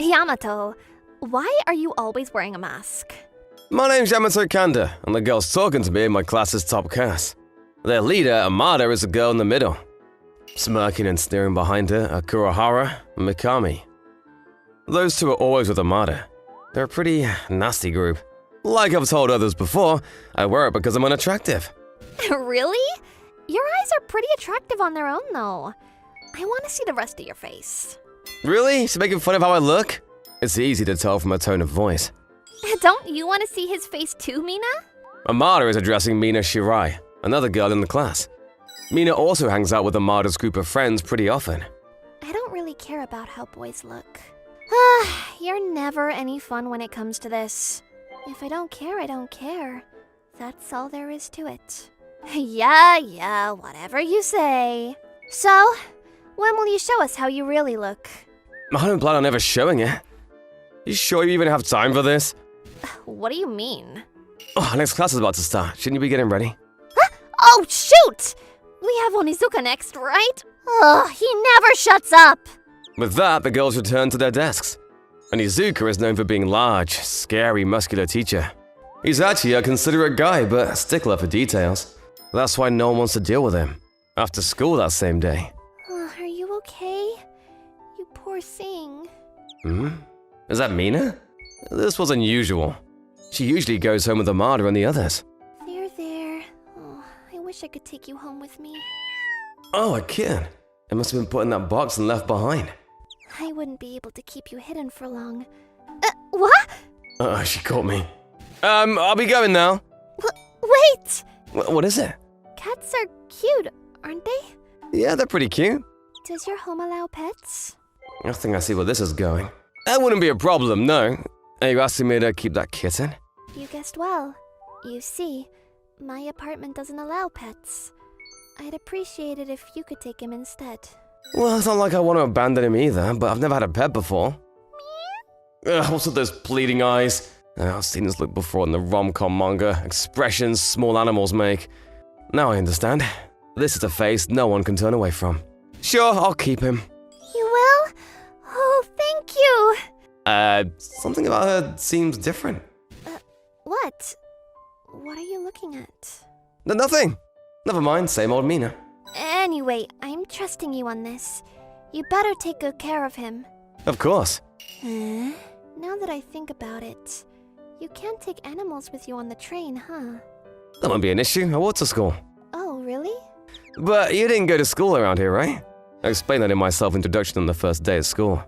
Yamato, why are you always wearing a mask? My name's Yamato Kanda, and the girls talking to me in my class's top class. Their leader, Amada, is the girl in the middle. Smirking and sneering behind her are Kurohara and Mikami. Those two are always with Amada. They're a pretty nasty group. Like I've told others before, I wear it because I'm unattractive. Really? Your eyes are pretty attractive on their own, though. I want to see the rest of your face. Really? She's making fun of how I look? It's easy to tell from her tone of voice. Don't you want to see his face too, Mina? Amada is addressing Mina Shirai, another girl in the class. Mina also hangs out with Amada's group of friends pretty often. I don't really care about how boys look. You're never any fun when it comes to this. If I don't care, I don't care. That's all there is to it. Yeah, whatever you say. So, when will you show us how you really look? I don't plan on ever showing it. You sure you even have time for this? What do you mean? Oh, next class is about to start. Shouldn't you be getting ready? Oh, shoot! We have Onizuka next, right? Ugh, he never shuts up! With that, the girls return to their desks. Onizuka is known for being large, scary, muscular teacher. He's actually a considerate guy, but a stickler for details. That's why no one wants to deal with him. After school that same day. Are you okay? You poor thing. Is that Mina? This was unusual. She usually goes home with Amada and the others. There. Oh, I wish I could take you home with me. Oh, a kid. It must have been put in that box and left behind. I wouldn't be able to keep you hidden for long. What? She caught me. I'll be going now. Wait! What is it? Cats are cute, aren't they? Yeah, they're pretty cute. Does your home allow pets? I think I see where this is going. That wouldn't be a problem, no. Are you asking me to keep that kitten? You guessed well. You see, my apartment doesn't allow pets. I'd appreciate it if you could take him instead. Well, it's not like I want to abandon him either, but I've never had a pet before. What's with those pleading eyes? I've seen this look before in the RomCom manga. Expressions small animals make. Now I understand. This is a face no one can turn away from. Sure, I'll keep him. You will? Oh, thank you! Something about her seems different. What? What are you looking at? Nothing. Never mind, same old Mina. Anyway, I'm trusting you on this. You better take good care of him. Of course. Now that I think about it, you can't take animals with you on the train, huh? That won't be an issue. I walked to school. Oh, really? But you didn't go to school around here, right? I explained that in my self-introduction on the first day of school.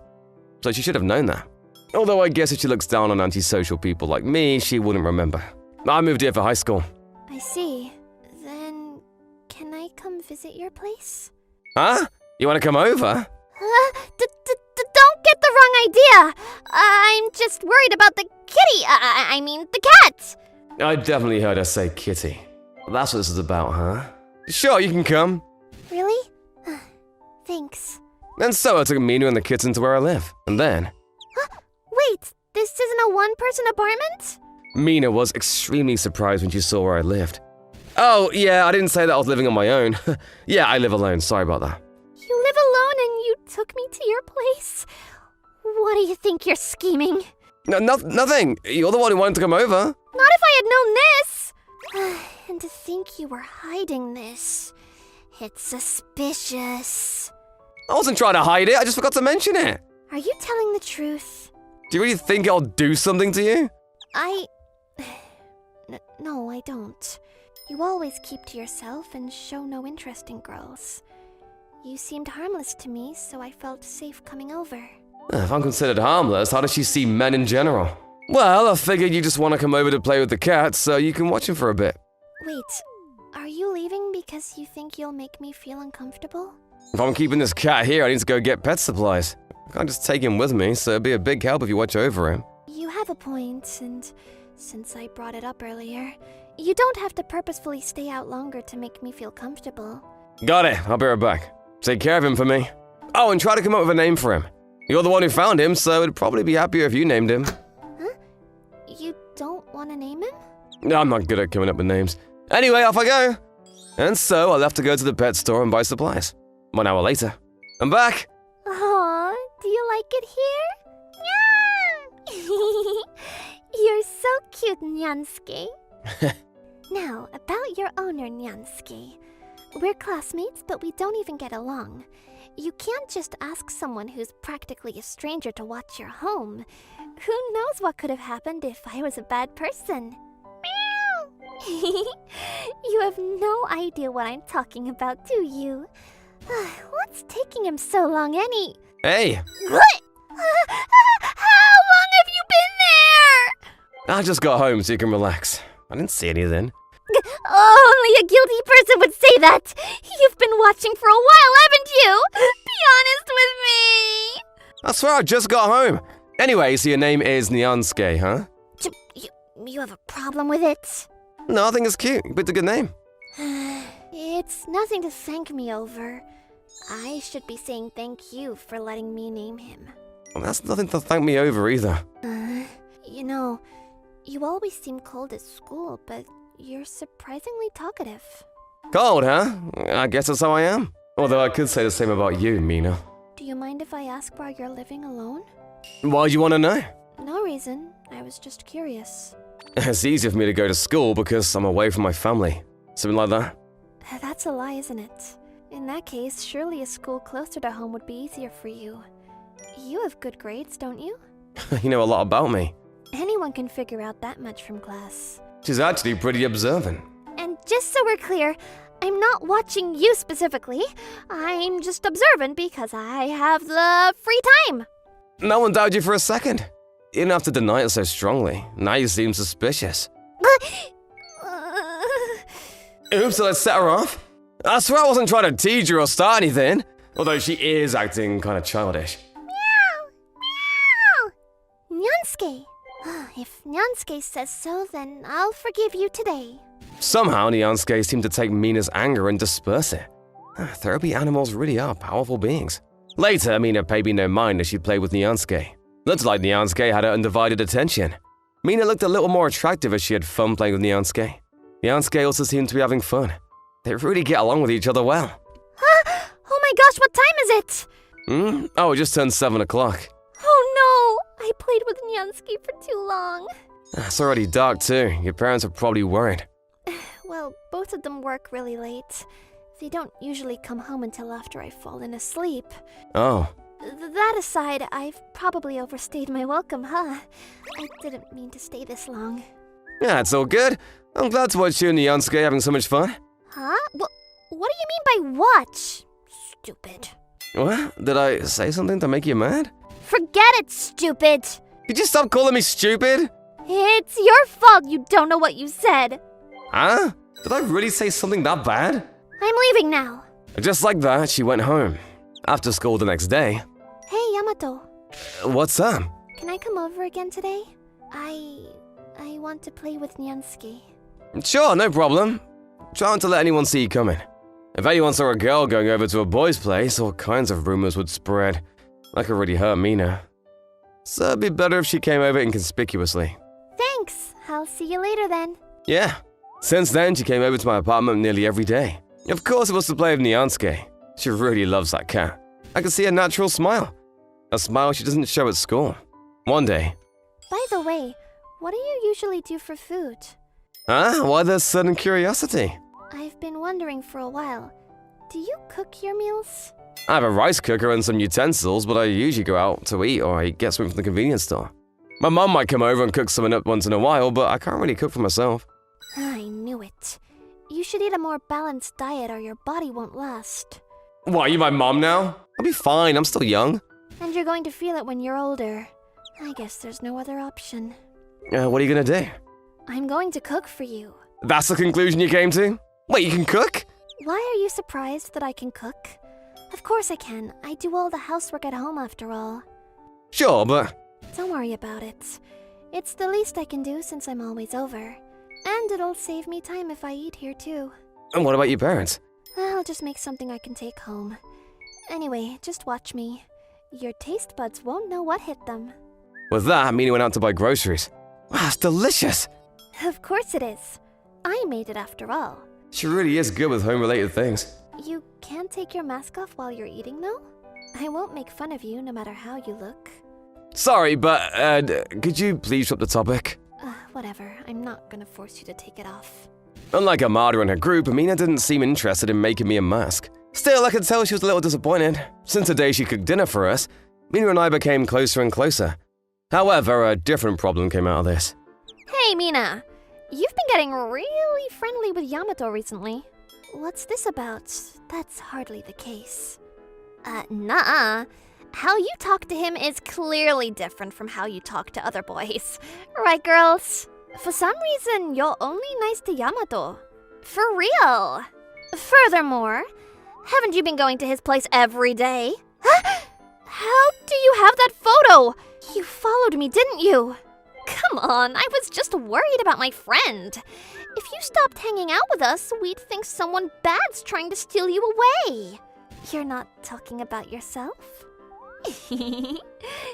So she should have known that. Although I guess if she looks down on antisocial people like me, she wouldn't remember. I moved here for high school. I see. Then, can I come visit your place? Huh? You want to come over? Don't get the wrong idea! I'm just worried about the kitty. I mean, the cat! I definitely heard her say kitty. That's what this is about, huh? Sure, you can come. Really? Thanks. And so I took Mina and the kitten to where I live. And then... Wait, this isn't a one-person apartment? Mina was extremely surprised when she saw where I lived. Oh, yeah, I didn't say that I was living on my own. Yeah, I live alone. Sorry about that. You live alone and you took me to your place? What do you think you're scheming? Nothing. You're the one who wanted to come over. Not if I had known this! And to think you were hiding this. It's suspicious. I wasn't trying to hide it. I just forgot to mention it. Are you telling the truth? Do you really think I'll do something to you? No, I don't. You always keep to yourself and show no interest in girls. You seemed harmless to me, so I felt safe coming over. If I'm considered harmless, how does she see men in general? Well, I figured you just want to come over to play with the cat, so you can watch him for a bit. Wait, are you leaving because you think you'll make me feel uncomfortable? If I'm keeping this cat here, I need to go get pet supplies. I can't just take him with me, so it'd be a big help if you watch over him. You have a point, and since I brought it up earlier, you don't have to purposefully stay out longer to make me feel comfortable. Got it. I'll be right back. Take care of him for me. Oh, and try to come up with a name for him. You're the one who found him, so it'd probably be happier if you named him. Huh? You don't want to name him? No, I'm not good at coming up with names. Anyway, off I go. And so I left to go to the pet store and buy supplies. 1 hour later, I'm back. Aw, do you like it here? Yeah. with Nyansuke. Now, about your owner, Nyansuke. We're classmates, but we don't even get along. You can't just ask someone who's practically a stranger to watch your home. Who knows what could have happened if I was a bad person? Meow! You have no idea what I'm talking about, do you? What's taking him so long, Hey! What? How long have you been there? I just got home so you can relax. I didn't see anything. Only a guilty person would say that. You've been watching for a while, haven't you? Be honest with me. I swear I just got home. Anyway, so your name is Nyansuke, huh? You have a problem with it? No, I think it's cute. You picked a good name. It's nothing to thank me over. I should be saying thank you for letting me name him. Well, that's nothing to thank me over either. You know, you always seem cold at school, but you're surprisingly talkative. Cold, huh? I guess that's how I am. Although I could say the same about you, Mina. Do you mind if I ask why you're living alone? Why do you want to know? No reason. I was just curious. It's easier for me to go to school because I'm away from my family. Something like that. That's a lie, isn't it? In that case, surely a school closer to home would be easier for you. You have good grades, don't you? You know a lot about me. Anyone can figure out that much from class. She's actually pretty observant. And just so we're clear, I'm not watching you specifically. I'm just observant because I have the free time. No one doubted you for a second. You didn't have to deny it so strongly. Now you seem suspicious. Oops, so let's set her off. I swear I wasn't trying to tease her or start anything. Although she is acting kind of childish. Meow! Meow! Nyansuke. If Nyansuke says so, then I'll forgive you today. Somehow, Nyansuke seemed to take Mina's anger and disperse it. Therapy animals really are powerful beings. Later, Mina paid me no mind as she played with Nyansuke. Looked like Nyansuke had her undivided attention. Mina looked a little more attractive as she had fun playing with Nyansuke. Nyansuke also seemed to be having fun. They really get along with each other well. Oh my gosh, what time is it? Oh, it just turned 7 o'clock. Oh no! I played with Nyansuke for too long. It's already dark too. Your parents are probably worried. Well, both of them work really late. They don't usually come home until after I've fallen asleep. Oh. That aside, I've probably overstayed my welcome, huh? I didn't mean to stay this long. Yeah, it's all good. I'm glad to watch you and Nyansuke having so much fun. Huh? What do you mean by watch? Stupid. What? Did I say something to make you mad? Forget it, stupid! Could you stop calling me stupid? It's your fault you don't know what you said. Huh? Did I really say something that bad? I'm leaving now. Just like that, she went home. After school the next day. Hey, Yamato. What's up? Can I come over again today? I want to play with Nyansuke. Sure, no problem. Try not to let anyone see you coming. If anyone saw a girl going over to a boy's place, all kinds of rumors would spread. That could really hurt Mina. So it'd be better if she came over inconspicuously. Thanks. I'll see you later then. Yeah. Since then, she came over to my apartment nearly every day. Of course, it was to play with Nyansuke. She really loves that cat. I can see a natural smile. A smile she doesn't show at school. One day. By the way, what do you usually do for food? Huh? Why this sudden curiosity? I've been wondering for a while. Do you cook your meals? I have a rice cooker and some utensils, but I usually go out to eat or I get something from the convenience store. My mum might come over and cook something up once in a while, but I can't really cook for myself. I knew it. You should eat a more balanced diet or your body won't last. What, are you my mom now? I'll be fine, I'm still young. And you're going to feel it when you're older. I guess there's no other option. What are you gonna do? I'm going to cook for you. That's the conclusion you came to? Wait, you can cook? Why are you surprised that I can cook? Of course I can. I do all the housework at home after all. Sure, but... Don't worry about it. It's the least I can do since I'm always over. And it'll save me time if I eat here too. And what about your parents? I'll just make something I can take home. Anyway, just watch me. Your taste buds won't know what hit them. With that, Mina went out to buy groceries. Wow, it's delicious! Of course it is. I made it after all. She really is good with home-related things. You can't take your mask off while you're eating, though? I won't make fun of you no matter how you look. Sorry, but, could you please drop the topic? Whatever, I'm not gonna force you to take it off. Unlike Amada and her group, Mina didn't seem interested in making me a mask. Still, I could tell she was a little disappointed. Since the day she cooked dinner for us, Mina and I became closer and closer. However, a different problem came out of this. Hey, Mina! You've been getting really friendly with Yamato recently. What's this about? That's hardly the case. Nuh-uh. How you talk to him is clearly different from how you talk to other boys. Right, girls? For some reason, you're only nice to Yamato. For real. Furthermore, haven't you been going to his place every day? Huh? How do you have that photo? You followed me, didn't you? Come on, I was just worried about my friend. If you stopped hanging out with us, we'd think someone bad's trying to steal you away. You're not talking about yourself?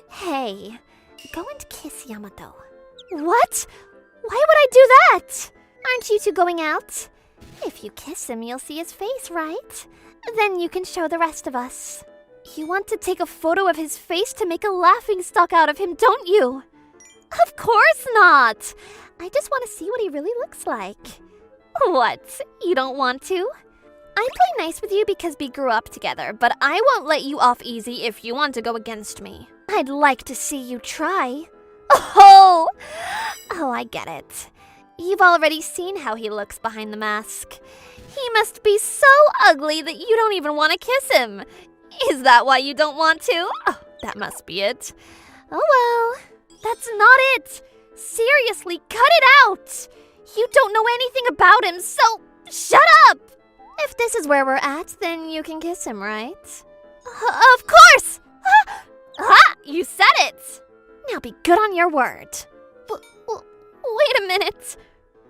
Hey, go and kiss Yamato. What? Why would I do that? Aren't you two going out? If you kiss him, you'll see his face, right? Then you can show the rest of us. You want to take a photo of his face to make a laughingstock out of him, don't you? Of course not! I just want to see what he really looks like. What? You don't want to? I play nice with you because we grew up together, but I won't let you off easy if you want to go against me. I'd like to see you try. Oh, I get it. You've already seen how he looks behind the mask. He must be so ugly that you don't even want to kiss him. Is that why you don't want to? Oh, that must be it. Oh well, that's not it. Seriously, cut it out. You don't know anything about him, so shut up. If this is where we're at, then you can kiss him, right? Of course! You said it! Now be good on your word. Wait a minute.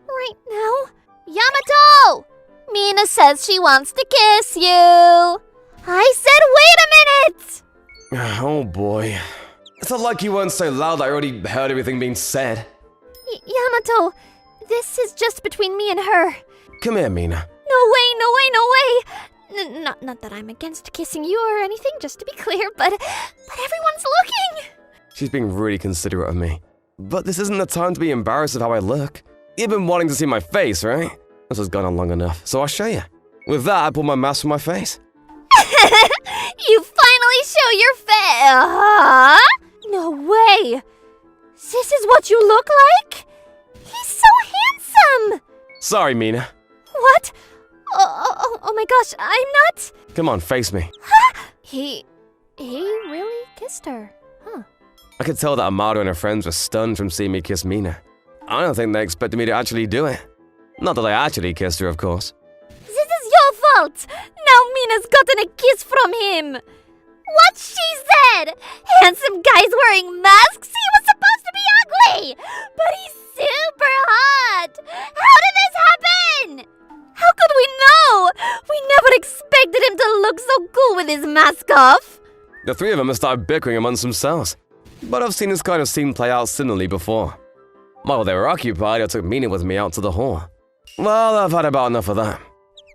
Right now? Yamato! Mina says she wants to kiss you. I said wait a minute! Oh boy. It's not like you weren't so loud that I already heard everything being said. Yamato, this is just between me and her. Come here, Mina. No way, no way, no way! Not that I'm against kissing you or anything, just to be clear, but everyone's looking! She's being really considerate of me. But this isn't the time to be embarrassed of how I look. You've been wanting to see my face, right? This has gone on long enough, so I'll show you. With that, I pull my mask from my face. You finally show your face! No way! This is what you look like? He's so handsome! Sorry, Mina. What? Oh my gosh, I'm not... Come on, face me. He really kissed her, huh? I could tell that Amado and her friends were stunned from seeing me kiss Mina. I don't think they expected me to actually do it. Not that I actually kissed her, of course. This is your fault! Now Mina's gotten a kiss from him! What she said! Handsome guys wearing masks? He was supposed to be ugly! But he's super hot! How did this happen? How could we know? We never expected him to look so cool with his mask off! The three of them have started bickering amongst themselves. But I've seen this kind of scene play out similarly before. While they were occupied, I took Mina with me out to the hall. Well, I've had about enough of that.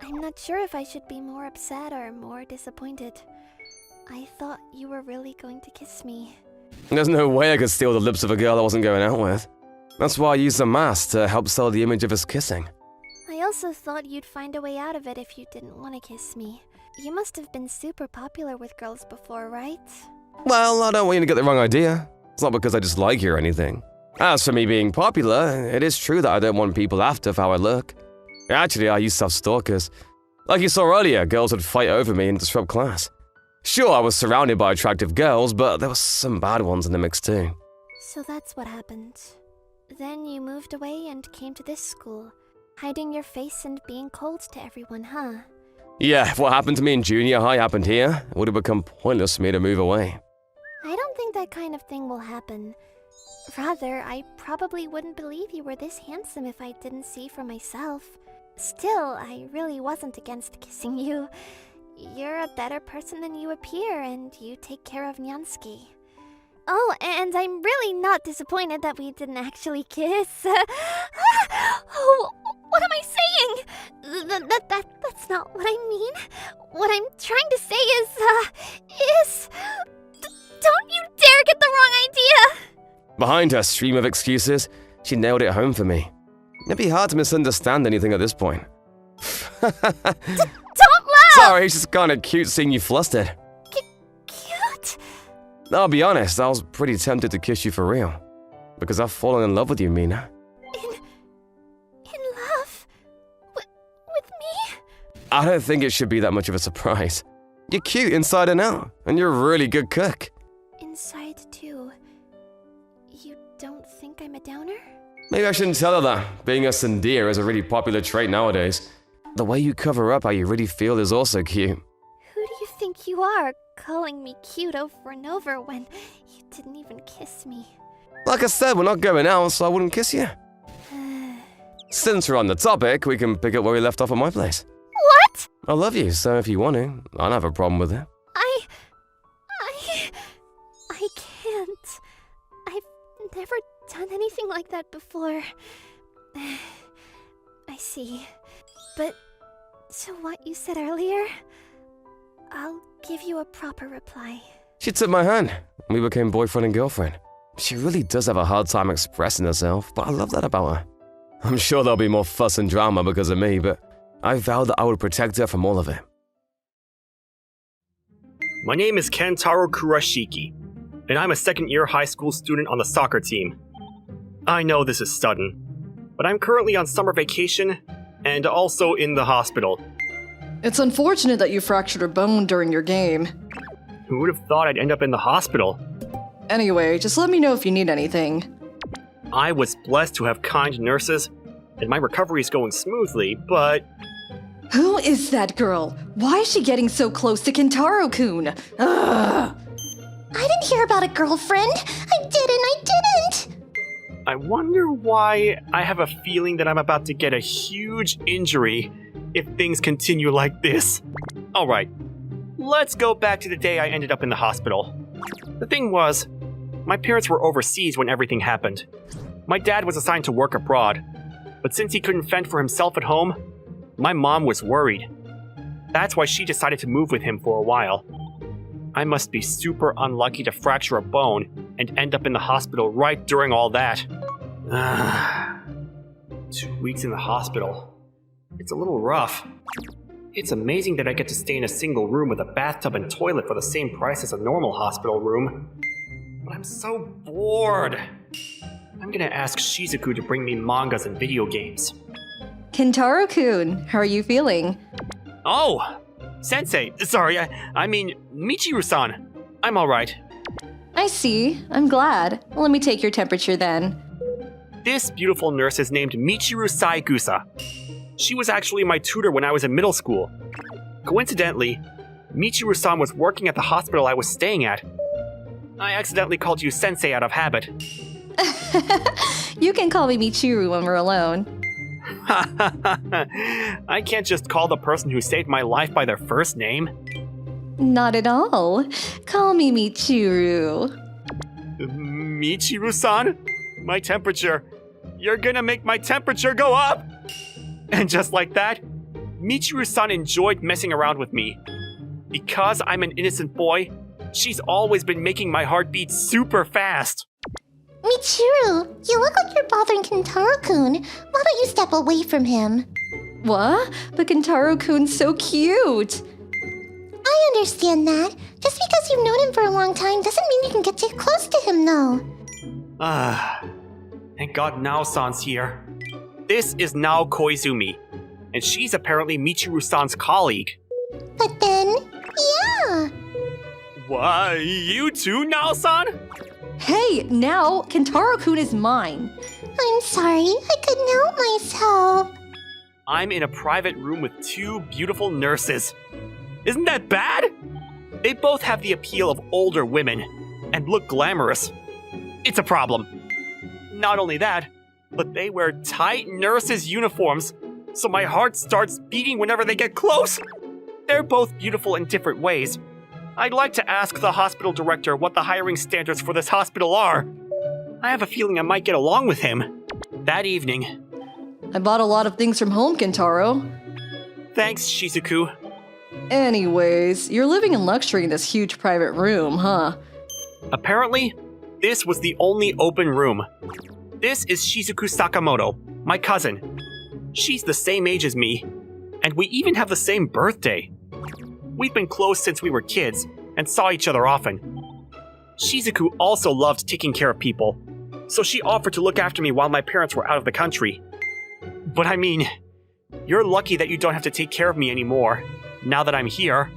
I'm not sure if I should be more upset or more disappointed. I thought you were really going to kiss me. There's no way I could steal the lips of a girl I wasn't going out with. That's why I used the mask to help sell the image of us kissing. I also thought you'd find a way out of it if you didn't want to kiss me. You must have been super popular with girls before, right? Well, I don't want you to get the wrong idea. It's not because I dislike you or anything. As for me being popular, it is true that I don't want people after for how I look. Actually, I used to have stalkers. Like you saw earlier, girls would fight over me and disrupt class. Sure, I was surrounded by attractive girls, but there were some bad ones in the mix too. So that's what happened. Then you moved away and came to this school, hiding your face and being cold to everyone, huh? Yeah, if what happened to me in junior high happened here, it would have become pointless for me to move away. I don't think that kind of thing will happen. Rather, I probably wouldn't believe you were this handsome if I didn't see for myself. Still, I really wasn't against kissing you. You're a better person than you appear, and you take care of Nyansky. Oh, and I'm really not disappointed that we didn't actually kiss. Oh, what am I saying? That's not what I mean. What I'm trying to say is... Don't you dare get the wrong idea! Behind her stream of excuses, she nailed it home for me. It'd be hard to misunderstand anything at this point. Don't laugh! Sorry, it's just kinda cute seeing you flustered. Cute? I'll be honest, I was pretty tempted to kiss you for real. Because I've fallen in love with you, Mina. In love? With me? I don't think it should be that much of a surprise. You're cute inside and out, and you're a really good cook. Inside, too. You don't think I'm a downer? Maybe I shouldn't tell her that. Being a Sandia is a really popular trait nowadays. The way you cover up how you really feel is also cute. Who do you think you are, calling me cute over and over when you didn't even kiss me? Like I said, we're not going out, so I wouldn't kiss you. Since we're on the topic, we can pick up where we left off at my place. What? I love you, so if you want to, I don't have a problem with it. I can't. I've never done anything like that before. I see. But to what you said earlier, I'll give you a proper reply. She took my hand, and we became boyfriend and girlfriend. She really does have a hard time expressing herself, but I love that about her. I'm sure there'll be more fuss and drama because of me, but I vowed that I would protect her from all of it. My name is Kentaro Kurashiki, and I'm a second-year high school student on the soccer team. I know this is sudden, but I'm currently on summer vacation and also in the hospital. It's unfortunate that you fractured a bone during your game. Who would have thought I'd end up in the hospital? Anyway, just let me know if you need anything. I was blessed to have kind nurses, and my recovery is going smoothly, but... Who is that girl? Why is she getting so close to Kentaro-kun? Ugh! I didn't hear about a girlfriend. I didn't. I wonder why I have a feeling that I'm about to get a huge injury if things continue like this. Alright, let's go back to the day I ended up in the hospital. The thing was, my parents were overseas when everything happened. My dad was assigned to work abroad, but since he couldn't fend for himself at home, my mom was worried. That's why she decided to move with him for a while. I must be super unlucky to fracture a bone and end up in the hospital right during all that. 2 weeks in the hospital. It's a little rough. It's amazing that I get to stay in a single room with a bathtub and toilet for the same price as a normal hospital room. But I'm so bored. I'm gonna ask Shizuku to bring me mangas and video games. Kentaro-kun, how are you feeling? Oh! Sensei! Sorry, I mean Michiru-san. I'm alright. I see. I'm glad. Let me take your temperature then. This beautiful nurse is named Michiru Saikusa. She was actually my tutor when I was in middle school. Coincidentally, Michiru-san was working at the hospital I was staying at. I accidentally called you Sensei out of habit. You can call me Michiru when we're alone. I can't just call the person who saved my life by their first name. Not at all. Call me Michiru. Michiru-san? My temperature. You're gonna make my temperature go up! And just like that, Michiru-san enjoyed messing around with me. Because I'm an innocent boy, she's always been making my heart beat super fast. Michiru, you look like you're bothering Kentaro-kun. Why don't you step away from him? What? But Kentaro-kun's so cute. I understand that. Just because you've known him for a long time doesn't mean you can get too close to him, though. Thank God Nao-san's here. This is Nao Koizumi, and she's apparently Michiru-san's colleague. But then, yeah. Why, you too, Nao-san? Hey, now Kentaro-kun is mine. I'm sorry, I couldn't help myself. I'm in a private room with two beautiful nurses. Isn't that bad? They both have the appeal of older women and look glamorous. It's a problem. Not only that, but they wear tight nurses' uniforms, so my heart starts beating whenever they get close. They're both beautiful in different ways. I'd like to ask the hospital director what the hiring standards for this hospital are. I have a feeling I might get along with him. That evening. I bought a lot of things from home, Kentaro. Thanks, Shizuku. Anyways, you're living in luxury in this huge private room, huh? Apparently, this was the only open room. This is Shizuku Sakamoto, my cousin. She's the same age as me, and we even have the same birthday. We've been close since we were kids and saw each other often. Shizuku also loved taking care of people, so she offered to look after me while my parents were out of the country. But I mean, you're lucky that you don't have to take care of me anymore, now that I'm here.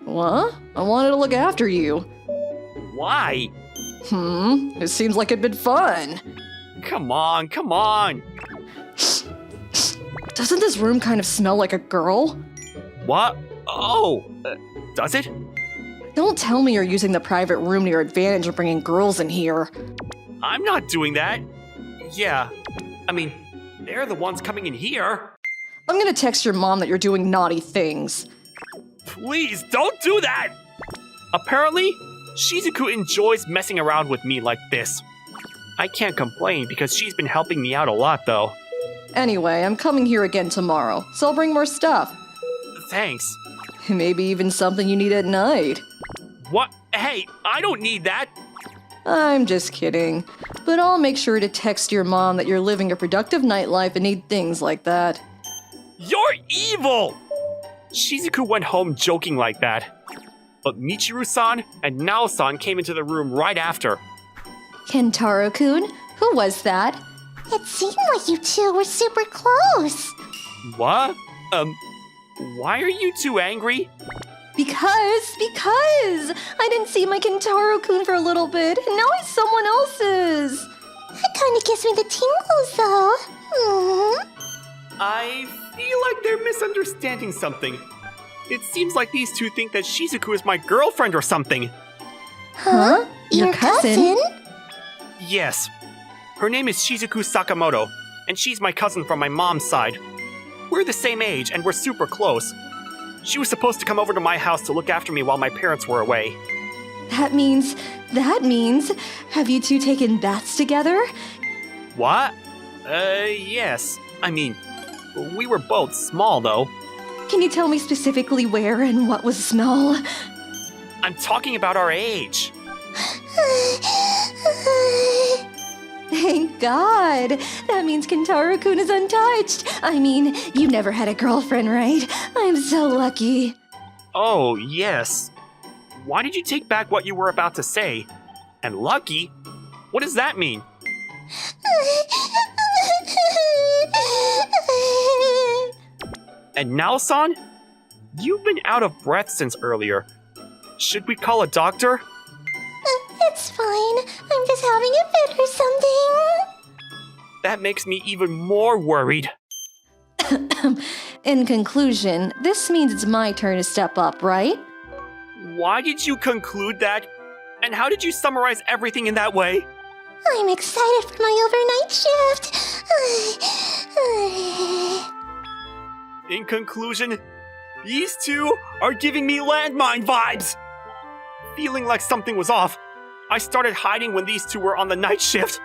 What? I wanted to look after you. Why? It seems like it'd been fun. Come on, come on! Doesn't this room kind of smell like a girl? What? Oh, does it? Don't tell me you're using the private room to your advantage and bringing girls in here. I'm not doing that. Yeah, I mean, they're the ones coming in here. I'm gonna text your mom that you're doing naughty things. Please, don't do that! Apparently, Shizuku enjoys messing around with me like this. I can't complain because she's been helping me out a lot, though. Anyway, I'm coming here again tomorrow, so I'll bring more stuff. Thanks. Maybe even something you need at night. What? Hey, I don't need that! I'm just kidding. But I'll make sure to text your mom that you're living a productive nightlife and need things like that. You're evil! Shizuku went home joking like that. But Michiru-san and Nao-san came into the room right after. Kentaro-kun? Who was that? It seemed like you two were super close. What? Why are you two angry? Because I didn't see my Kentaro-kun for a little bit, and now he's someone else's. That kind of gives me the tingles, though. I feel like they're misunderstanding something. It seems like these two think that Shizuku is my girlfriend or something. Huh? Your cousin? Yes. Her name is Shizuku Sakamoto, and she's my cousin from my mom's side. We're the same age, and we're super close. She was supposed to come over to my house to look after me while my parents were away. That means, have you two taken baths together? What? Yes. I mean, we were both small, though. Can you tell me specifically where and what was small? I'm talking about our age. Thank God. That means Kentaro-kun is untouched. I mean, you never had a girlfriend, right? I'm so lucky. Oh, yes. Why did you take back what you were about to say? And lucky? What does that mean? And Nao-san? You've been out of breath since earlier. Should we call a doctor? It's fine. I'm just having a fit or something. That makes me even more worried. In conclusion, this means it's my turn to step up, right? Why did you conclude that? And how did you summarize everything in that way? I'm excited for my overnight shift. In conclusion, these two are giving me landmine vibes. Feeling like something was off, I started hiding when these two were on the night shift.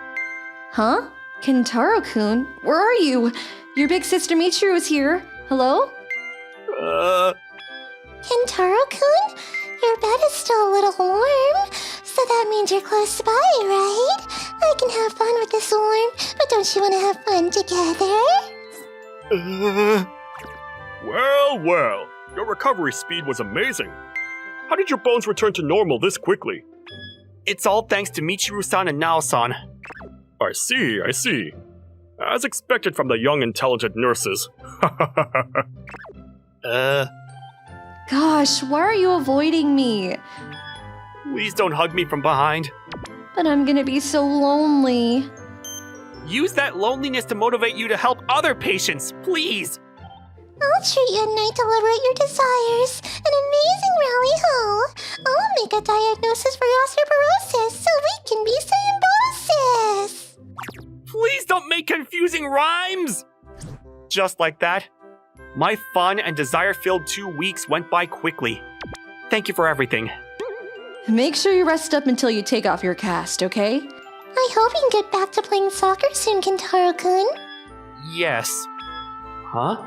Huh? Kentaro-kun, where are you? Your big sister Michiru is here. Hello? Kentaro-kun, your bed is still a little warm, so that means you're close by, right? I can have fun with this warm, but don't you want to have fun together? Well, your recovery speed was amazing. How did your bones return to normal this quickly? It's all thanks to Michiru-san and Nao-san. I see. As expected from the young, intelligent nurses. Gosh, why are you avoiding me? Please don't hug me from behind. But I'm gonna be so lonely. Use that loneliness to motivate you to help other patients, please! I'll treat you a night to liberate your desires. An amazing rally ho! I'll make a diagnosis for osteoporosis so we can be symbiosis! Please don't make confusing rhymes! Just like that, my fun and desire-filled 2 weeks went by quickly. Thank you for everything. Make sure you rest up until you take off your cast, okay? I hope you can get back to playing soccer soon, Kentaro-kun. Yes. Huh?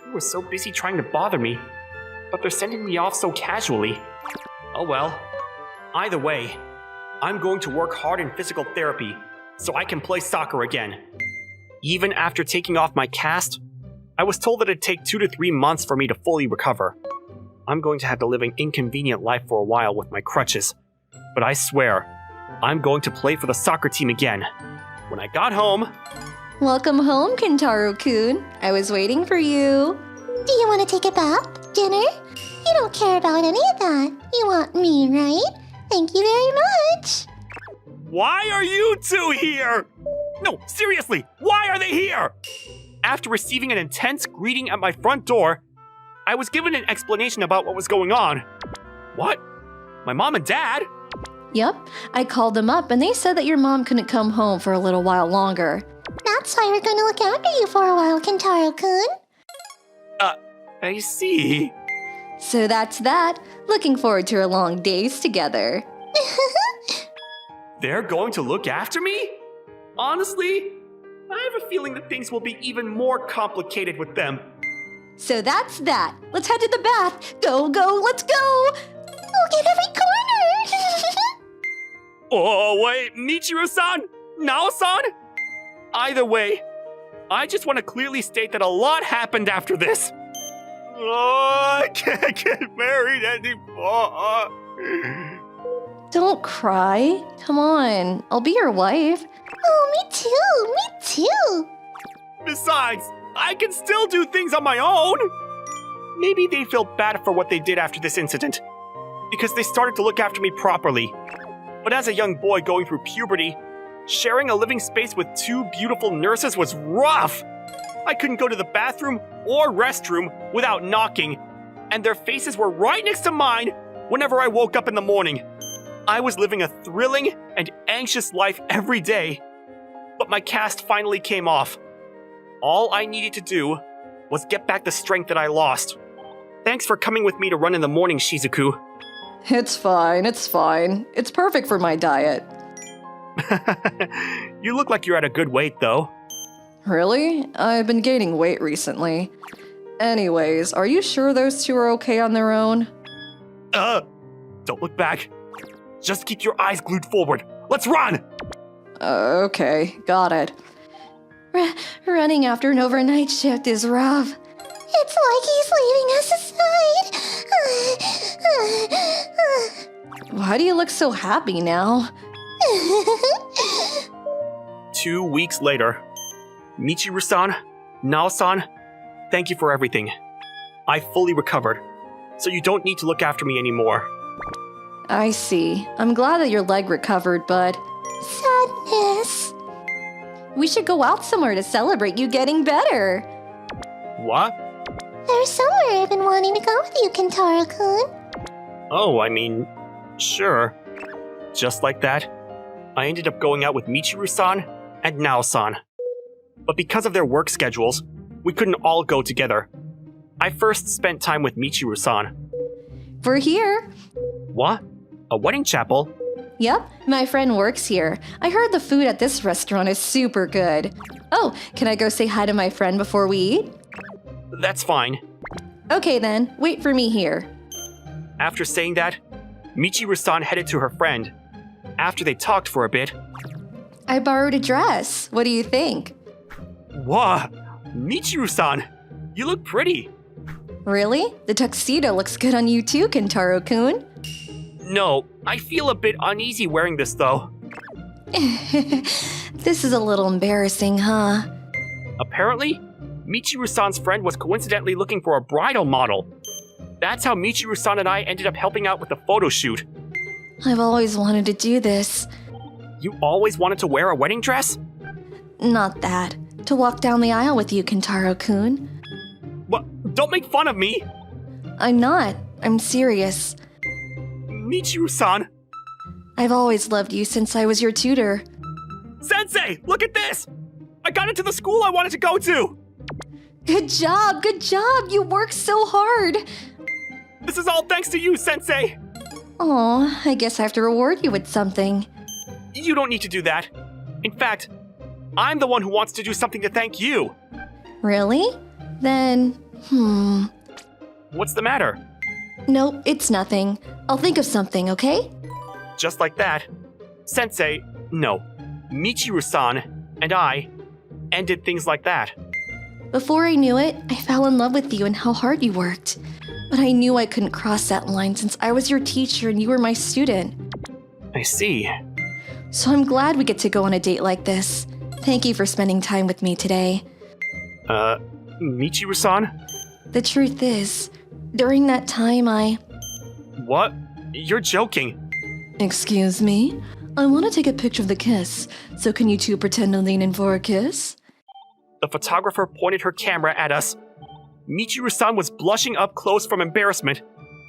They were so busy trying to bother me, but they're sending me off so casually. Oh well. Either way, I'm going to work hard in physical therapy, so I can play soccer again. Even after taking off my cast, I was told that it'd take 2 to 3 months for me to fully recover. I'm going to have to live an inconvenient life for a while with my crutches, but I swear, I'm going to play for the soccer team again. When I got home... Welcome home, Kentaro-kun. I was waiting for you. Do you want to take a bath? Dinner? You don't care about any of that. You want me, right? Thank you very much. Why are you two here? No, seriously, why are they here? After receiving an intense greeting at my front door, I was given an explanation about what was going on. What? My mom and dad? Yep, I called them up and they said that your mom couldn't come home for a little while longer. That's why we're going to look after you for a while, Kentaro-kun. I see. So that's that. Looking forward to our long days together. They're going to look after me? Honestly, I have a feeling that things will be even more complicated with them. So that's that. Let's head to the bath. Go, go, let's go! We'll get every corner. Oh, wait, Michiru-san? Nao-san? Either way, I just want to clearly state that a lot happened after this. Oh, I can't get married anymore. Don't cry. Come on, I'll be your wife. Oh, me too. Besides, I can still do things on my own. Maybe they feel bad for what they did after this incident, because they started to look after me properly. But as a young boy going through puberty, sharing a living space with 2 beautiful nurses was rough. I couldn't go to the bathroom or restroom without knocking, and their faces were right next to mine whenever I woke up in the morning. I was living a thrilling and anxious life every day, but my cast finally came off. All I needed to do was get back the strength that I lost. Thanks for coming with me to run in the morning, Shizuku. It's fine, it's fine. It's perfect for my diet. You look like you're at a good weight, though. Really? I've been gaining weight recently. Anyways, are you sure those 2 are okay on their own? Don't look back. Just keep your eyes glued forward. Let's run! Okay, got it. Running after an overnight shift is rough. It's like he's leaving us aside. Why do you look so happy now? 2 weeks later. Michiru-san, Nao-san, thank you for everything. I fully recovered, so you don't need to look after me anymore. I see. I'm glad that your leg recovered, but... Sadness. We should go out somewhere to celebrate you getting better. What? There's somewhere I've been wanting to go with you, Kentaro-kun. Oh, I mean, sure. Just like that, I ended up going out with Michiru-san and Nao-san. But because of their work schedules, we couldn't all go together. I first spent time with Michiru-san. We're here. What? A wedding chapel? Yep, my friend works here. I heard the food at this restaurant is super good. Oh, can I go say hi to my friend before we eat? That's fine. Okay then, wait for me here. After saying that, Michiru-san headed to her friend. After they talked for a bit... I borrowed a dress. What do you think? Wow, Michiru-san, you look pretty. Really? The tuxedo looks good on you too, Kentaro-kun. No, I feel a bit uneasy wearing this though. This is a little embarrassing, huh? Apparently, Michiru-san's friend was coincidentally looking for a bridal model. That's how Michiru-san and I ended up helping out with the photo shoot. I've always wanted to do this. You always wanted to wear a wedding dress? Not that. To walk down the aisle with you, Kentaro-kun. What? Don't make fun of me! I'm not. I'm serious. Michiru-san! I've always loved you since I was your tutor. Sensei, look at this! I got into the school I wanted to go to! Good job, good job! You worked so hard! This is all thanks to you, Sensei! Aw, I guess I have to reward you with something. You don't need to do that. In fact, I'm the one who wants to do something to thank you. Really? Then, What's the matter? Nope, it's nothing. I'll think of something, okay? Just like that. Sensei, no. Michiru-san and I ended things like that. Before I knew it, I fell in love with you and how hard you worked. But I knew I couldn't cross that line since I was your teacher and you were my student. I see. So I'm glad we get to go on a date like this. Thank you for spending time with me today. Michiru-san? The truth is, during that time What? You're joking. Excuse me? I want to take a picture of the kiss, so can you two pretend to lean in for a kiss? The photographer pointed her camera at us. Michiru-san was blushing up close from embarrassment,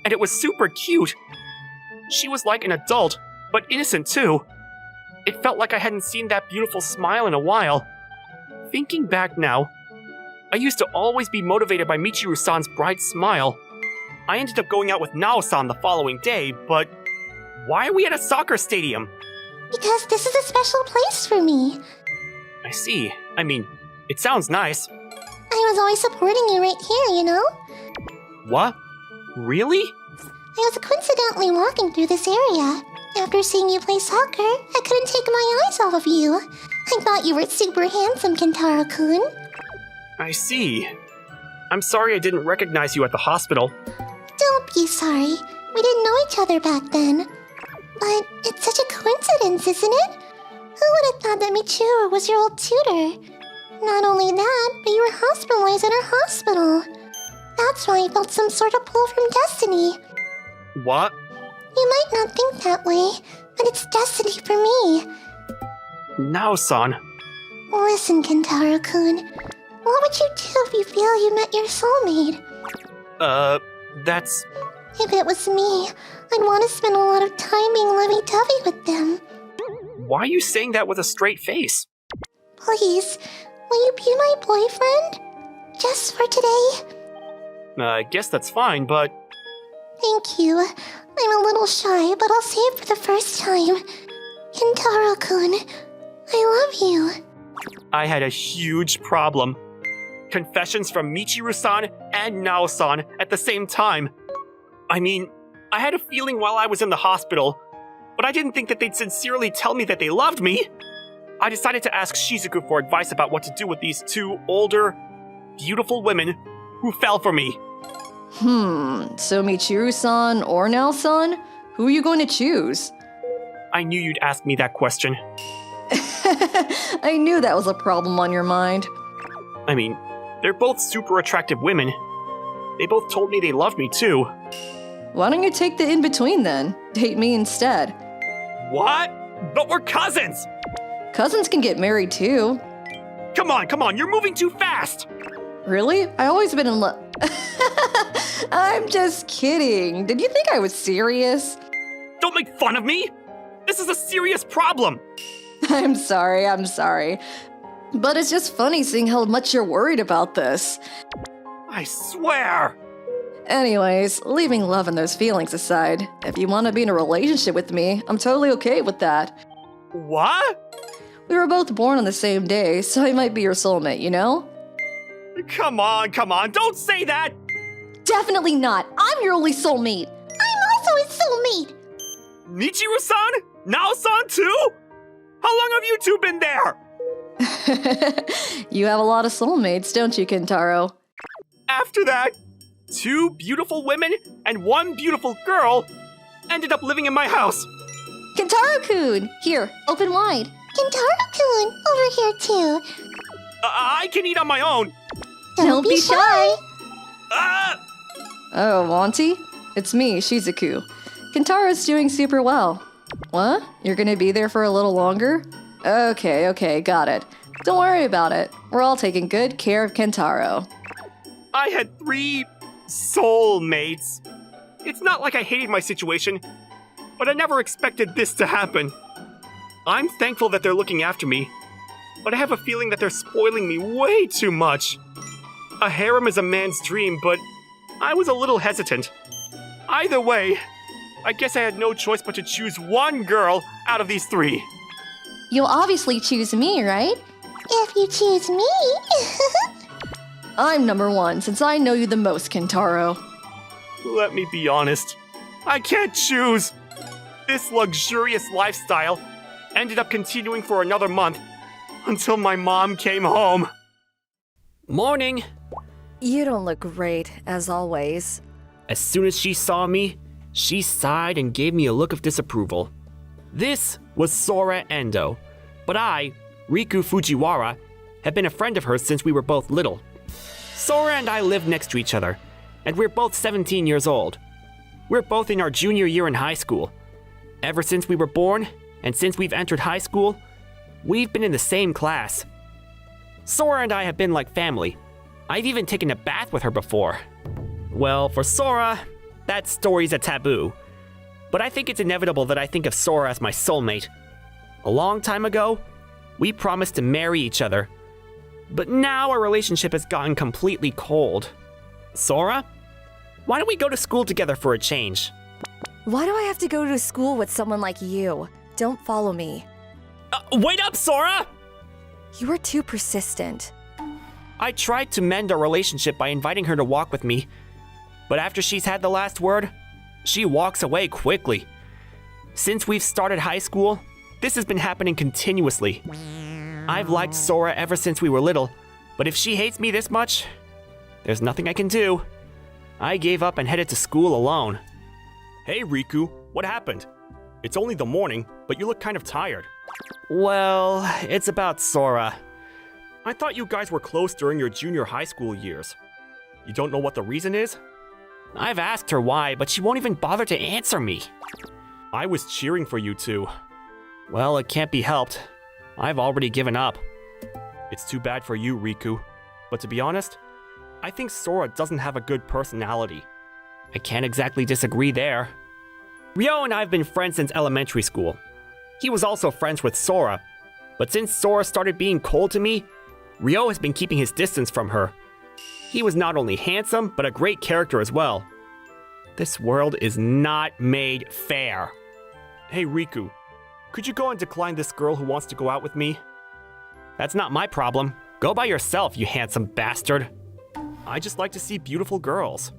and it was super cute. She was like an adult, but innocent too. It felt like I hadn't seen that beautiful smile in a while. Thinking back now, I used to always be motivated by Michiru-san's bright smile. I ended up going out with Nao-san the following day, but why are we at a soccer stadium? Because this is a special place for me. I see. I mean, it sounds nice. I was always supporting you right here, you know? What? Really? I was coincidentally walking through this area. After seeing you play soccer, I couldn't take my eyes off of you. I thought you were super handsome, Kentaro-kun. I see. I'm sorry I didn't recognize you at the hospital. Don't be sorry. We didn't know each other back then. But it's such a coincidence, isn't it? Who would have thought that Michiru was your old tutor? Not only that, but you were hospitalized in our hospital. That's why I felt some sort of pull from destiny. What? You might not think that way, but it's destiny for me. Nao-san. Listen, Kentaro-kun. What would you do if you feel you met your soulmate? That's... If it was me, I'd want to spend a lot of time being lovey-dovey with them. Why are you saying that with a straight face? Please, will you be my boyfriend? Just for today? I guess that's fine, but... Thank you. I'm a little shy, but I'll say it for the first time. Kentaro-kun, I love you. I had a huge problem. Confessions from Michiru-san and Nao-san at the same time. I mean, I had a feeling while I was in the hospital, but I didn't think that they'd sincerely tell me that they loved me. I decided to ask Shizuku for advice about what to do with these two older, beautiful women who fell for me. So Michiru-san or Nao-san? Who are you going to choose? I knew you'd ask me that question. I knew that was a problem on your mind. I mean, they're both super attractive women. They both told me they loved me too. Why don't you take the in-between then? Date me instead. What? But we're cousins! Cousins can get married too. Come on, you're moving too fast! Really? I always been in love. I'm just kidding. Did you think I was serious? Don't make fun of me! This is a serious problem! I'm sorry. But it's just funny seeing how much you're worried about this. I swear! Anyways, leaving love and those feelings aside, if you want to be in a relationship with me, I'm totally okay with that. What? We were both born on the same day, so I might be your soulmate, you know? Come on, don't say that! Definitely not! I'm your only soulmate! I'm also his soulmate. Michiru-san? Nao-san too? How long have you two been there? You have a lot of soulmates, don't you, Kentaro? After that, two beautiful women and one beautiful girl ended up living in my house. Kentaro-kun! Here, open wide. Kentaro-kun, over here too. I can eat on my own. Don't be shy. Ah! Oh, Auntie? It's me, Shizuku. Kentaro's doing super well. What? You're gonna be there for a little longer? Okay, got it. Don't worry about it. We're all taking good care of Kentaro. I had 3 soulmates. It's not like I hated my situation, but I never expected this to happen. I'm thankful that they're looking after me, but I have a feeling that they're spoiling me way too much. A harem is a man's dream, but I was a little hesitant. Either way, I guess I had no choice but to choose one girl out of these 3. You'll obviously choose me, right? If you choose me. I'm number 1, since I know you the most, Kentaro. Let me be honest. I can't choose. This luxurious lifestyle ended up continuing for another month until my mom came home. Morning. You don't look great, as always. As soon as she saw me, she sighed and gave me a look of disapproval. This was Sora Endo, but I, Riku Fujiwara, have been a friend of hers since we were both little. Sora and I live next to each other, and we're both 17 years old. We're both in our junior year in high school. Ever since we were born, and since we've entered high school, we've been in the same class. Sora and I have been like family. I've even taken a bath with her before. Well, for Sora, that story's a taboo. But I think it's inevitable that I think of Sora as my soulmate. A long time ago, we promised to marry each other. But now our relationship has gotten completely cold. Sora, why don't we go to school together for a change? Why do I have to go to school with someone like you? Don't follow me. Wait up, Sora! You are too persistent. I tried to mend our relationship by inviting her to walk with me. But after she's had the last word, she walks away quickly. Since we've started high school, this has been happening continuously. I've liked Sora ever since we were little, but if she hates me this much, there's nothing I can do. I gave up and headed to school alone. Hey, Riku, what happened? It's only the morning, but you look kind of tired. Well, it's about Sora. I thought you guys were close during your junior high school years. You don't know what the reason is? I've asked her why, but she won't even bother to answer me. I was cheering for you two. Well, it can't be helped. I've already given up. It's too bad for you, Riku. But to be honest, I think Sora doesn't have a good personality. I can't exactly disagree there. Ryo and I have been friends since elementary school. He was also friends with Sora, but since Sora started being cold to me, Ryo has been keeping his distance from her. He was not only handsome, but a great character as well. This world is not made fair. Hey, Riku, could you go and decline this girl who wants to go out with me? That's not my problem. Go by yourself, you handsome bastard. I just like to see beautiful girls.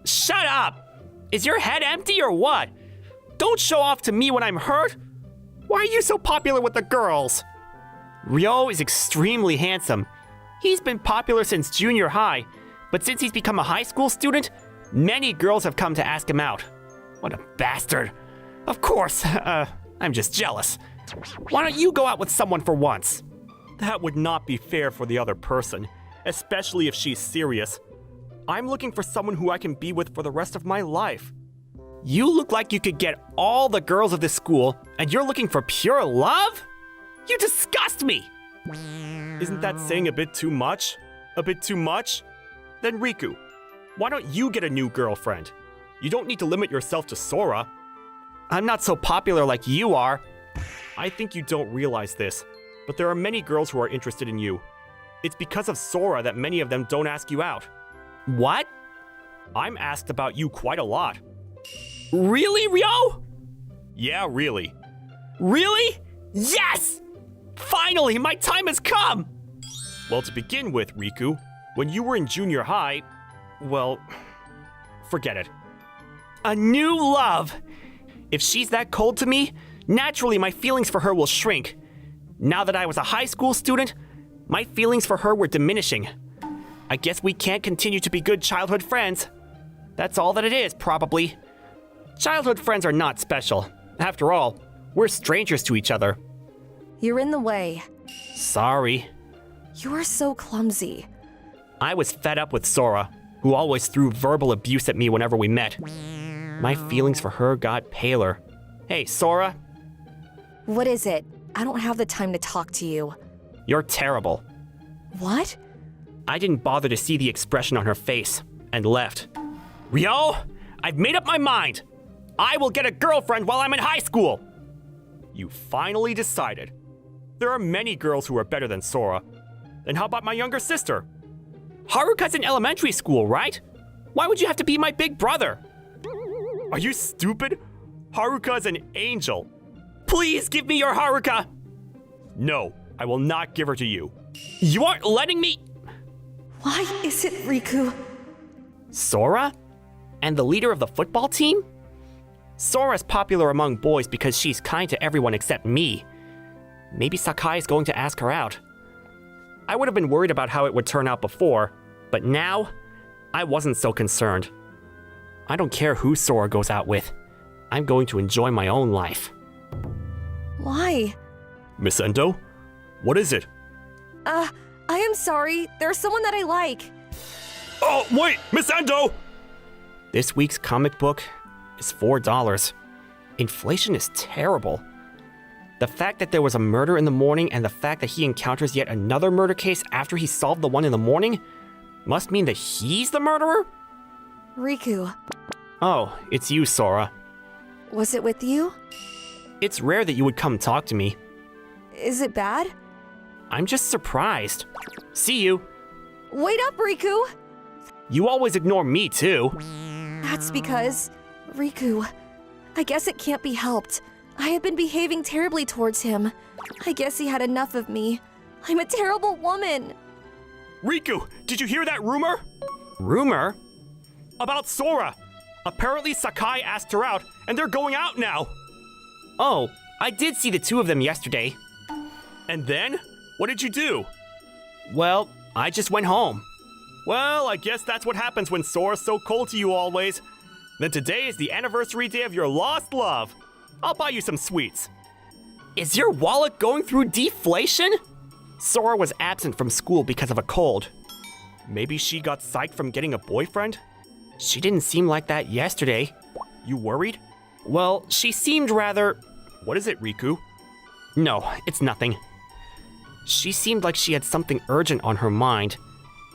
Shut up! Is your head empty or what? Don't show off to me when I'm hurt. Why are you so popular with the girls? Ryo is extremely handsome. He's been popular since junior high, but since he's become a high school student, many girls have come to ask him out. What a bastard. Of course, I'm just jealous. Why don't you go out with someone for once? That would not be fair for the other person, especially if she's serious. I'm looking for someone who I can be with for the rest of my life. You look like you could get all the girls of this school, and you're looking for pure love? You disgust me! Isn't that saying a bit too much? A bit too much? Then Riku, why don't you get a new girlfriend? You don't need to limit yourself to Sora. I'm not so popular like you are. I think you don't realize this, but there are many girls who are interested in you. It's because of Sora that many of them don't ask you out. What? I'm asked about you quite a lot. Really, Ryo? Yeah, really. Really? Yes! Finally, my time has come! Well, to begin with, Riku, when you were in junior high, well, forget it. A new love! If she's that cold to me, naturally my feelings for her will shrink. Now that I was a high school student, my feelings for her were diminishing. I guess we can't continue to be good childhood friends. That's all that it is, probably. Childhood friends are not special. After all, we're strangers to each other. You're in the way. Sorry. You are so clumsy. I was fed up with Sora, who always threw verbal abuse at me whenever we met. My feelings for her got paler. Hey, Sora. What is it? I don't have the time to talk to you. You're terrible. What? I didn't bother to see the expression on her face, and left. Ryo, I've made up my mind. I will get a girlfriend while I'm in high school. You finally decided. There are many girls who are better than Sora. Then how about my younger sister? Haruka's in elementary school, right? Why would you have to be my big brother? Are you stupid? Haruka's an angel. Please give me your Haruka! No, I will not give her to you. You aren't letting me... Why is it Riku? Sora? And the leader of the football team? Sora's popular among boys because she's kind to everyone except me. Maybe Sakai is going to ask her out. I would have been worried about how it would turn out before, but now, I wasn't so concerned. I don't care who Sora goes out with. I'm going to enjoy my own life. Why? Miss Endo? What is it? I am sorry. There's someone that I like. Oh, wait! Miss Endo! This week's comic book is $4. Inflation is terrible. The fact that there was a murder in the morning and the fact that he encounters yet another murder case after he solved the one in the morning must mean that he's the murderer? Riku, Oh, it's you, Sora. was it with you? It's rare that you would come talk to me. Is it bad? I'm just surprised. See you. Wait up, Riku! You always ignore me, too. That's because, Riku, I guess it can't be helped. I have been behaving terribly towards him. I guess he had enough of me. I'm a terrible woman. Riku, did you hear that rumor? Rumor? About Sora. Apparently Sakai asked her out, and they're going out now. Oh, I did see the two of them yesterday. And then? What did you do? Well, I just went home. Well, I guess that's what happens when Sora's so cold to you always. Then today is the anniversary day of your lost love. I'll buy you some sweets. Is your wallet going through deflation? Sora was absent from school because of a cold. Maybe she got psyched from getting a boyfriend? She didn't seem like that yesterday. You worried? Well, she seemed rather... What is it, Riku? No, it's nothing. She seemed like she had something urgent on her mind,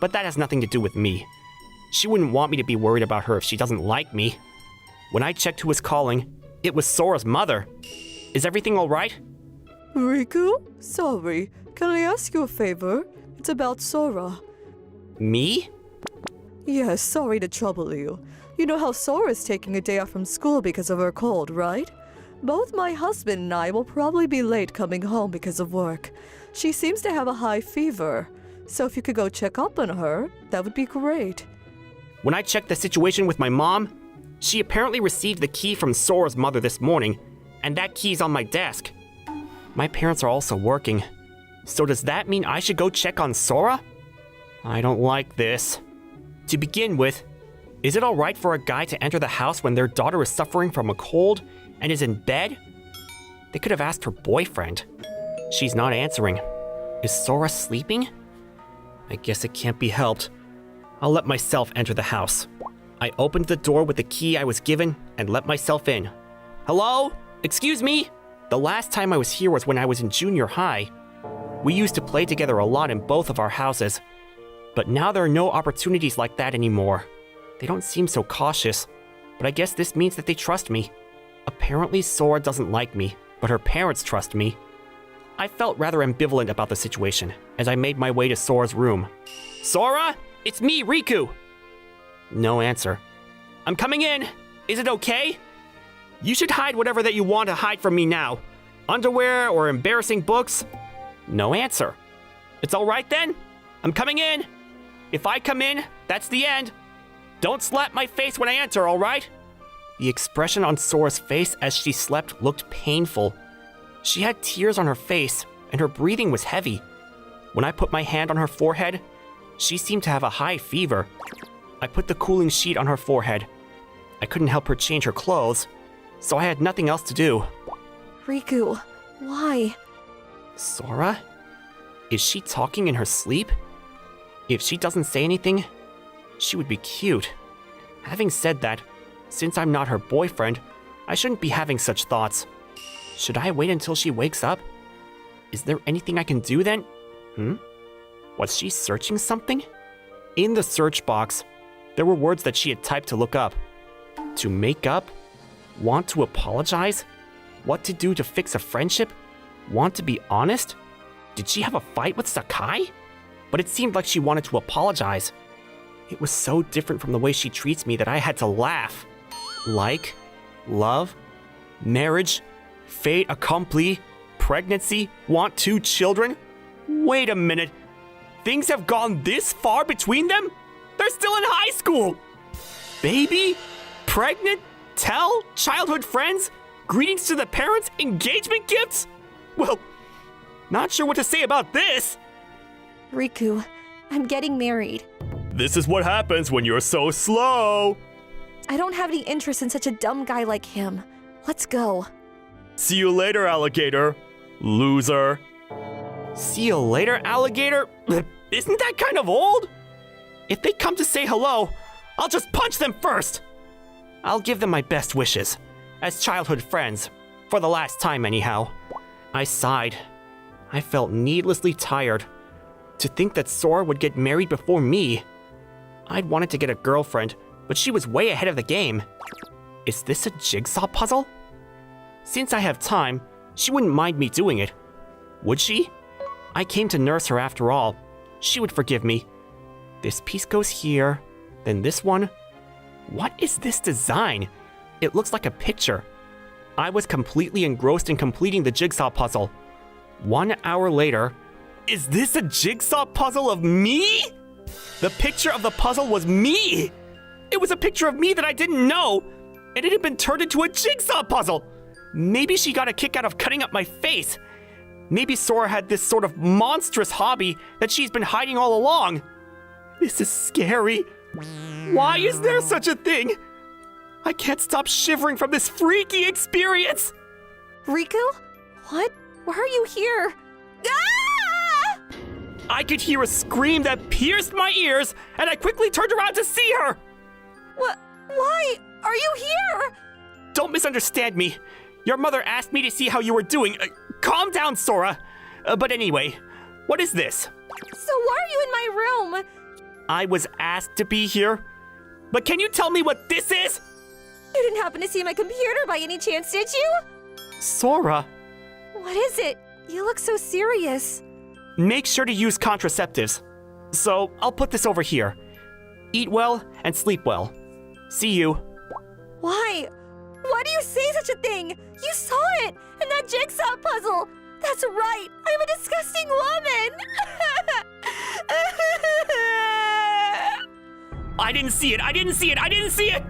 but that has nothing to do with me. She wouldn't want me to be worried about her if she doesn't like me. When I checked who was calling, it was Sora's mother. Is everything all right? Riku? Sorry, can I ask you a favor? It's about Sora. Me? Yes, sorry to trouble you. You know how Sora's taking a day off from school because of her cold, right? Both my husband and I will probably be late coming home because of work. She seems to have a high fever, so if you could go check up on her, that would be great. When I checked the situation with my mom, she apparently received the key from Sora's mother this morning, and that key's on my desk. My parents are also working, so does that mean I should go check on Sora? I don't like this. To begin with, is it alright for a guy to enter the house when their daughter is suffering from a cold and is in bed? They could have asked her boyfriend. She's not answering. Is Sora sleeping? I guess it can't be helped. I'll let myself enter the house. I opened the door with the key I was given and let myself in. Hello? Excuse me? The last time I was here was when I was in junior high. We used to play together a lot in both of our houses. But now there are no opportunities like that anymore. They don't seem so cautious, but I guess this means that they trust me. Apparently Sora doesn't like me, but her parents trust me. I felt rather ambivalent about the situation as I made my way to Sora's room. Sora? It's me, Riku! No answer. I'm coming in! Is it okay? You should hide whatever that you want to hide from me now. Underwear or embarrassing books? No answer. It's alright then? I'm coming in! If I come in, that's the end. Don't slap my face when I enter, alright? The expression on Sora's face as she slept looked painful. She had tears on her face, and her breathing was heavy. When I put my hand on her forehead, she seemed to have a high fever. I put the cooling sheet on her forehead. I couldn't help her change her clothes, so I had nothing else to do. Riku, why? Sora? Is she talking in her sleep? If she doesn't say anything, she would be cute. Having said that, since I'm not her boyfriend, I shouldn't be having such thoughts. Should I wait until she wakes up? Is there anything I can do then? Was she searching something? In the search box, there were words that she had typed to look up. To make up? Want to apologize? What to do to fix a friendship? Want to be honest? Did she have a fight with Sakai? But it seemed like she wanted to apologize. It was so different from the way she treats me that I had to laugh. Like, love, marriage, fait accompli, pregnancy, want 2 children? Wait a minute. Things have gone this far between them? They're still in high school! Baby? Pregnant? tell? Childhood friends? Greetings to the parents? Engagement gifts? Well, not sure what to say about this. Riku, I'm getting married. This is what happens when you're so slow. I don't have any interest in such a dumb guy like him. Let's go. See you later, alligator. Loser. See you later, alligator? Isn't that kind of old? If they come to say hello, I'll just punch them first. I'll give them my best wishes, as childhood friends, for the last time anyhow. I sighed. I felt needlessly tired. To think that Sora would get married before me. I'd wanted to get a girlfriend, but she was way ahead of the game. Is this a jigsaw puzzle? Since I have time, she wouldn't mind me doing it. Would she? I came to nurse her after all. She would forgive me. This piece goes here, then this one. What is this design? It looks like a picture. I was completely engrossed in completing the jigsaw puzzle. 1 hour later, is this a jigsaw puzzle of me? The picture of the puzzle was me! It was a picture of me that I didn't know, and it had been turned into a jigsaw puzzle! Maybe she got a kick out of cutting up my face. Maybe Sora had this sort of monstrous hobby that she's been hiding all along. This is scary. Why is there such a thing? I can't stop shivering from this freaky experience! Riku? What? Why are you here? Ah! I could hear a scream that pierced my ears, and I quickly turned around to see her! What? Why are you here? Don't misunderstand me. Your mother asked me to see how you were doing. Calm down, Sora. But anyway, what is this? So why are you in my room? I was asked to be here. But can you tell me what this is? You didn't happen to see my computer by any chance, did you? Sora, What is it? You look so serious. make sure to use contraceptives. So I'll put this over here. Eat well and sleep well. See you. Why? Why do you say such a thing? You saw it in that jigsaw puzzle. That's right. I'm a disgusting woman. I didn't see it. I didn't see it. I didn't see it.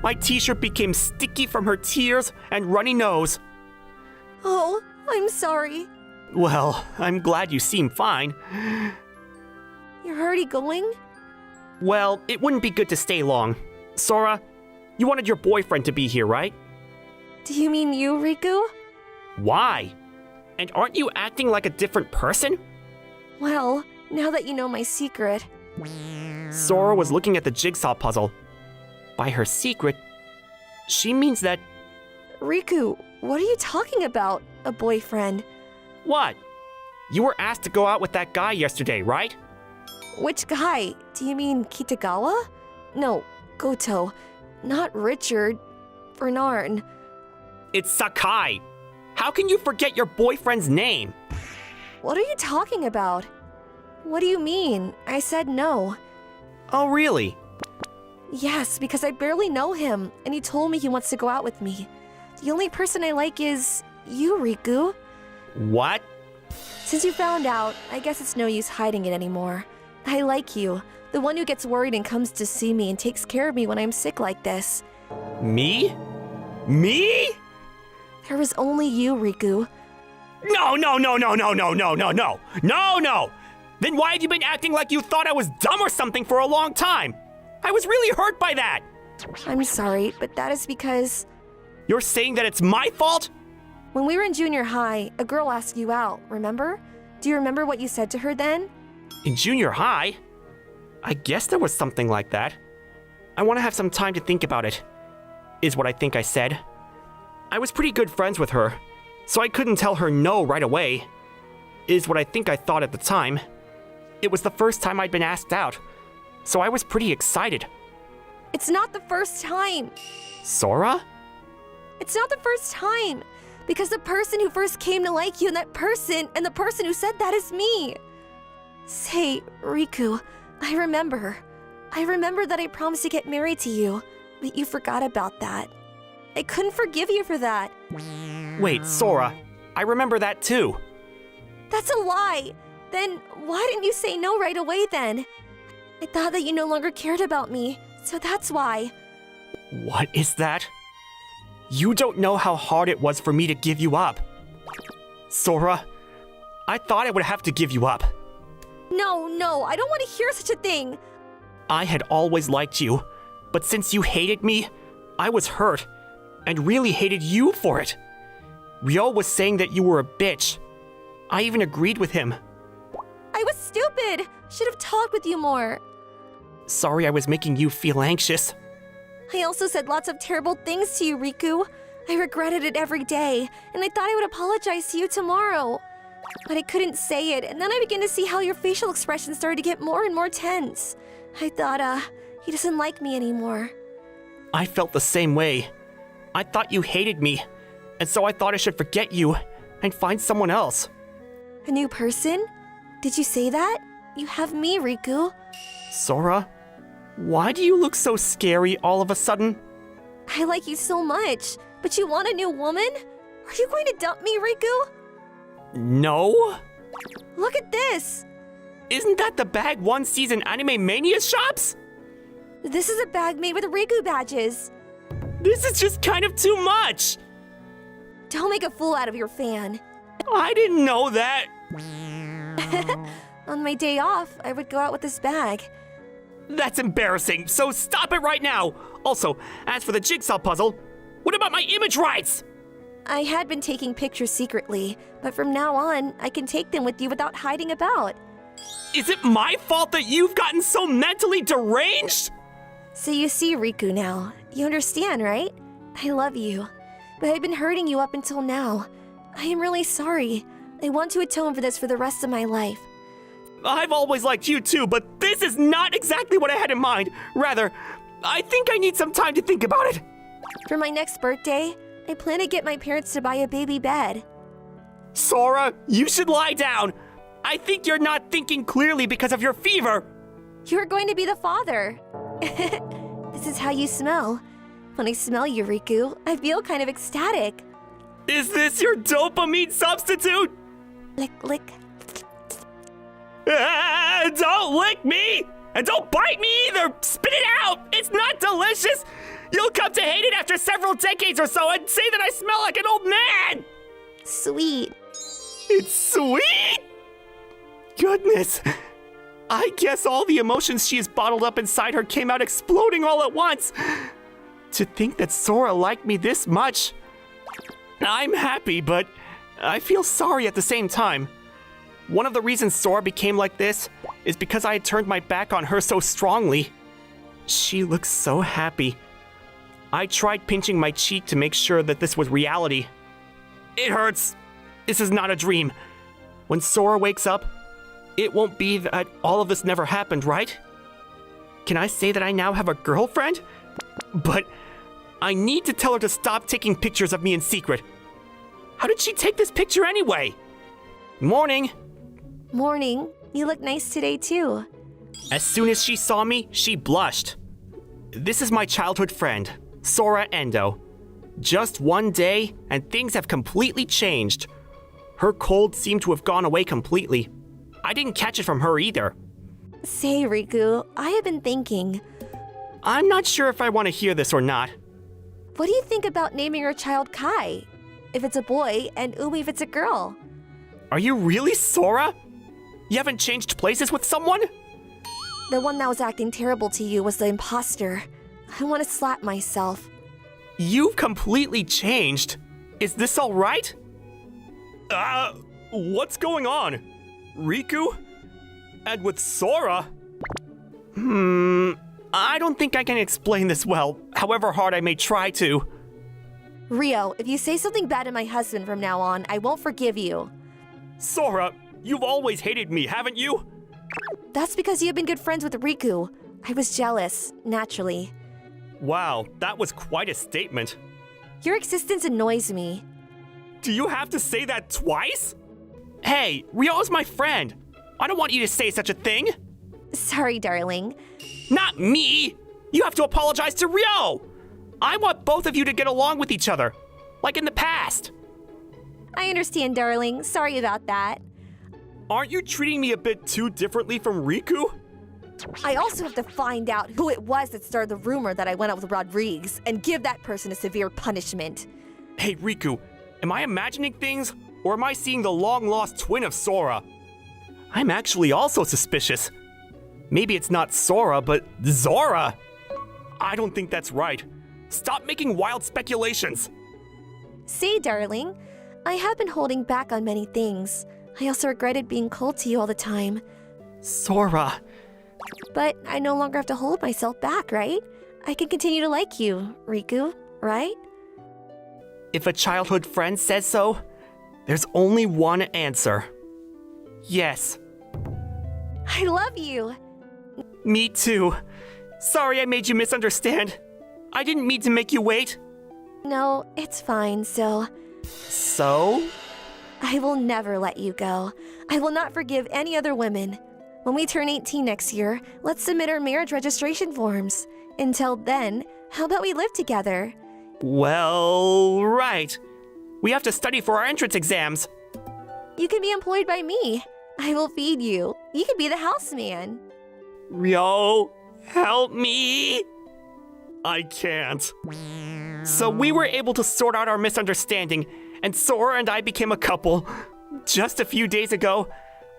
My t-shirt became sticky from her tears and runny nose. Oh, I'm sorry. Well, I'm glad you seem fine. You're already going? Well, it wouldn't be good to stay long. Sora, you wanted your boyfriend to be here, right? Do you mean you, Riku? Why? And aren't you acting like a different person? Well, now that you know my secret. Sora was looking at the jigsaw puzzle. By her secret, she means that... Riku, what are you talking about? A boyfriend? What? You were asked to go out with that guy yesterday, right? Which guy? Do you mean Kitagawa? No, Goto. Not Richard. Bernard. It's Sakai. How can you forget your boyfriend's name? What are you talking about? What do you mean? I said no. Oh, really? Yes, because I barely know him, and he told me he wants to go out with me. The only person I like is you, Riku. What? Since you found out, I guess it's no use hiding it anymore. I like you, the one who gets worried and comes to see me and takes care of me when I'm sick like this. Me? Me? There was only you, Riku. No, no, no, no, no, no, no, no, no. No, no! Then why have you been acting like you thought I was dumb or something for a long time? I was really hurt by that. I'm sorry, but that is because You're saying that it's my fault? when we were in junior high, a girl asked you out, remember? Do you remember what you said to her then? In junior high? I guess there was something like that. I want to have some time to think about it, is what I think I said. I was pretty good friends with her, so I couldn't tell her no right away, is what I think I thought at the time. It was the first time I'd been asked out, so I was pretty excited. It's not the first time. Sora? It's not the first time. Because the person who first came to like you and the person who said that is me. Say, Riku, I remember. I remember that I promised to get married to you, but you forgot about that. I couldn't forgive you for that. Wait, Sora, I remember that too. That's a lie. Then why didn't you say no right away then? I thought that you no longer cared about me, so that's why. What is that? You don't know how hard it was for me to give you up. Sora, I thought I would have to give you up. No, I don't want to hear such a thing. I had always liked you, but since you hated me, I was hurt, and really hated you for it. Ryo was saying that you were a bitch. I even agreed with him. I was stupid. Should have talked with you more. Sorry I was making you feel anxious. I also said lots of terrible things to you, Riku. I regretted it every day, and I thought I would apologize to you tomorrow. But I couldn't say it, and then I began to see how your facial expressions started to get more and more tense. I thought, he doesn't like me anymore. I felt the same way. I thought you hated me, and so I thought I should forget you and find someone else. A new person? Did you say that? You have me, Riku. Sora, why do you look so scary all of a sudden? I like you so much, but you want a new woman? Are you going to dump me, Riku? No? Look at this! Isn't that the bag one sees in Anime Mania shops? This is a bag made with Riku badges. This is just kind of too much! Don't make a fool out of your fan. I didn't know that! On my day off, I would go out with this bag. That's embarrassing, so stop it right now! Also, as for the jigsaw puzzle, what about my image rights? I had been taking pictures secretly, but from now on, I can take them with you without hiding about. Is it my fault that you've gotten so mentally deranged? So you see, Riku, now. You understand, right? I love you. But I've been hurting you up until now. I am really sorry. I want to atone for this for the rest of my life. I've always liked you too, but this is not exactly what I had in mind. Rather, I think I need some time to think about it. For my next birthday, I plan to get my parents to buy a baby bed. Sora, you should lie down. I think you're not thinking clearly because of your fever. You're going to be the father. This is how you smell. When I smell you, Riku, I feel kind of ecstatic. Is this your dopamine substitute? Lick, lick. Don't lick me! And don't bite me either! Spit it out! It's not delicious! You'll come to hate it after several decades or so and say that I smell like an old man! Sweet. It's sweet? Goodness. I guess all the emotions she has bottled up inside her came out exploding all at once. To think that Sora liked me this much. I'm happy, but I feel sorry at the same time. One of the reasons Sora became like this is because I had turned my back on her so strongly. She looks so happy. I tried pinching my cheek to make sure that this was reality. It hurts. This is not a dream. When Sora wakes up, it won't be that all of this never happened, right? Can I say that I now have a girlfriend? But I need to tell her to stop taking pictures of me in secret. How did she take this picture anyway? Morning. Morning. You look nice today, too. As soon as she saw me, she blushed. This is my childhood friend, Sora Endo. Just one day, and things have completely changed. Her cold seemed to have gone away completely. I didn't catch it from her either. Say, Riku, I have been thinking. I'm not sure if I want to hear this or not. What do you think about naming your child Kai? If it's a boy, and Umi if it's a girl. Are you really Sora? You haven't changed places with someone? The one that was acting terrible to you was the imposter. I want to slap myself. You've completely changed. Is this all right? What's going on? Riku? And with Sora? I don't think I can explain this well, however hard I may try to. Rio, if you say something bad to my husband from now on, I won't forgive you. Sora, you've always hated me, haven't you? That's because you have been good friends with Riku. I was jealous, naturally. Wow, that was quite a statement. Your existence annoys me. Do you have to say that twice? Hey, Ryo's my friend. I don't want you to say such a thing. Sorry, darling. Not me! You have to apologize to Ryo! I want both of you to get along with each other, like in the past. I understand, darling. Sorry about that. Aren't you treating me a bit too differently from Riku? I also have to find out who it was that started the rumor that I went out with Rodriguez and give that person a severe punishment. Hey, Riku, am I imagining things, or am I seeing the long-lost twin of Sora? I'm actually also suspicious. Maybe it's not Sora, but Zora. I don't think that's right. Stop making wild speculations. See, darling, I have been holding back on many things. I also regretted being cold to you all the time. Sora. But I no longer have to hold myself back, right? I can continue to like you, Riku, right? If a childhood friend says so, there's only one answer. Yes. I love you. Me too. Sorry I made you misunderstand. I didn't mean to make you wait. No, it's fine, so So? I will never let you go. I will not forgive any other women. When we turn 18 next year, let's submit our marriage registration forms. Until then, how about we live together? Well, right. We have to study for our entrance exams. You can be employed by me. I will feed you. You can be the houseman. Ryo, help me. I can't. So we were able to sort out our misunderstanding, and Sora and I became a couple. Just a few days ago,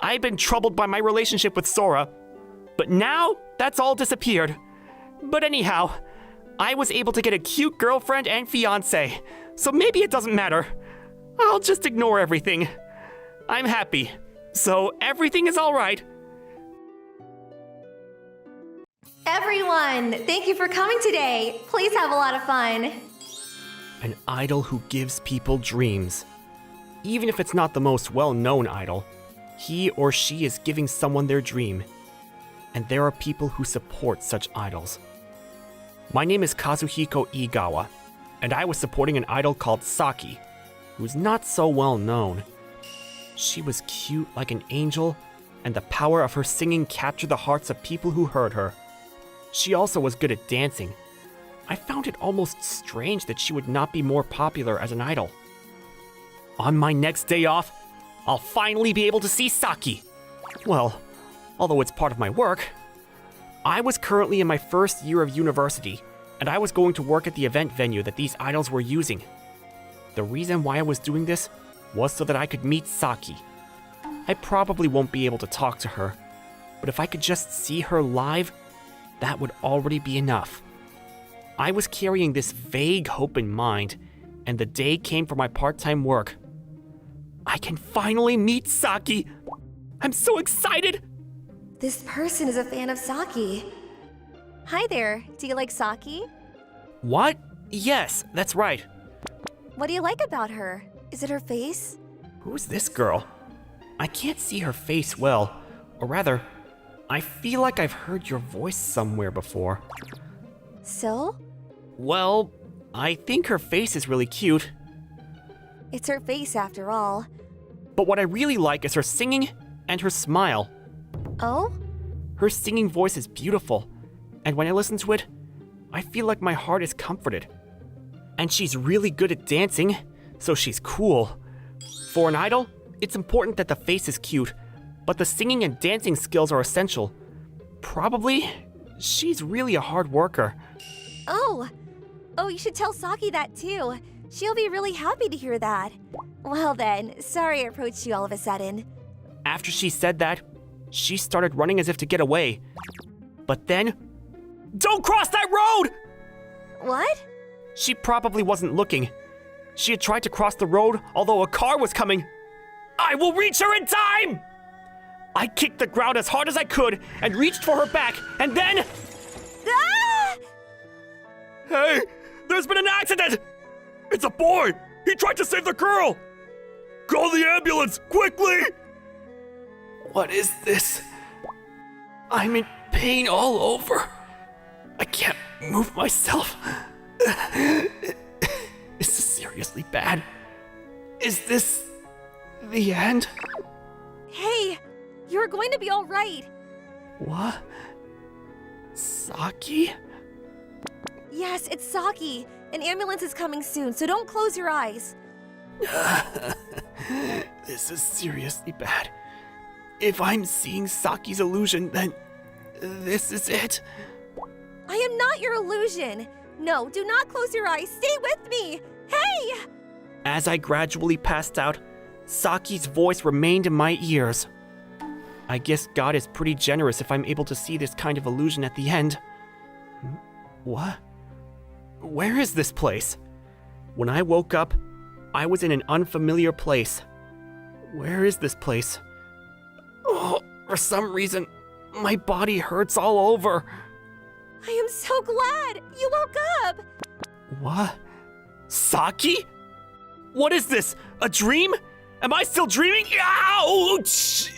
I've been troubled by my relationship with Sora, but now that's all disappeared. But anyhow, I was able to get a cute girlfriend and fiance, so maybe it doesn't matter. I'll just ignore everything. I'm happy, so everything is all right. Everyone, thank you for coming today. Please have a lot of fun. An idol who gives people dreams. Even if it's not the most well-known idol, he or she is giving someone their dream. And there are people who support such idols. My name is Kazuhiko Igawa, and I was supporting an idol called Saki, who's not so well known. She was cute like an angel, and the power of her singing captured the hearts of people who heard her. She also was good at dancing. I found it almost strange that she would not be more popular as an idol. On my next day off, I'll finally be able to see Saki. Well, although it's part of my work. I was currently in my first year of university, and I was going to work at the event venue that these idols were using. The reason why I was doing this was so that I could meet Saki. I probably won't be able to talk to her, but if I could just see her live, that would already be enough. I was carrying this vague hope in mind, and the day came for my part-time work. I can finally meet Saki! I'm so excited! This person is a fan of Saki. Hi there, do you like Saki? What? Yes, that's right. What do you like about her? Is it her face? Who's this girl? I can't see her face well, or rather, I feel like I've heard your voice somewhere before. So? Well, I think her face is really cute. It's her face after all. But what I really like is her singing and her smile. Oh? Her singing voice is beautiful, and when I listen to it, I feel like my heart is comforted. And she's really good at dancing, so she's cool. For an idol, it's important that the face is cute, but the singing and dancing skills are essential. Probably, she's really a hard worker. Oh, you should tell Saki that too. She'll be really happy to hear that. Well then, sorry I approached you all of a sudden. After she said that, she started running as if to get away. But then, don't cross that road! What? She probably wasn't looking. She had tried to cross the road, although a car was coming. I will reach her in time! I kicked the ground as hard as I could and reached for her back, and then... Ah! Hey, there's been an accident! It's a boy! He tried to save the girl! Call the ambulance, quickly! What is this? I'm in pain all over. I can't move myself. Is this seriously bad? Is this the end? Hey, you're going to be all right. What? Saki? Yes, it's Saki. An ambulance is coming soon, so don't close your eyes. This is seriously bad. If I'm seeing Saki's illusion, then This is it. I am not your illusion. No, do not close your eyes. Stay with me. Hey! As I gradually passed out, Saki's voice remained in my ears. I guess God is pretty generous if I'm able to see this kind of illusion at the end. What? Where is this place? When I woke up, I was in an unfamiliar place. Where is this place? Oh, for some reason, my body hurts all over. I am so glad you woke up. What? Saki? What is this? A dream? Am I still dreaming? Ouch!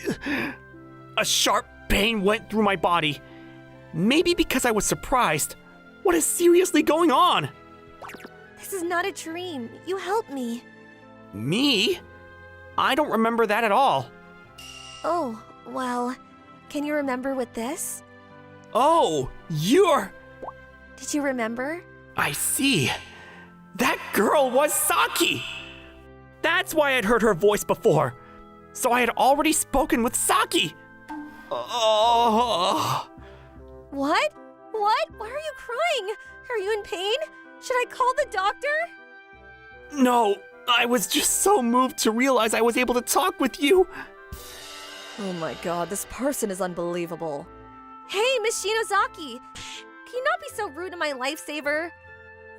A sharp pain went through my body. Maybe because I was surprised. What is seriously going on? This is not a dream. You helped me. Me? I don't remember that at all. Oh, well, can you remember with this? Oh, you're... Did you remember? I see. That girl was Saki. That's why I'd heard her voice before. So I had already spoken with Saki. Oh. What? What? Why are you crying? Are you in pain? Should I call the doctor? No, I was just so moved to realize I was able to talk with you. Oh my god, this person is unbelievable. Hey, Miss Shinozaki! Can you not be so rude to my lifesaver?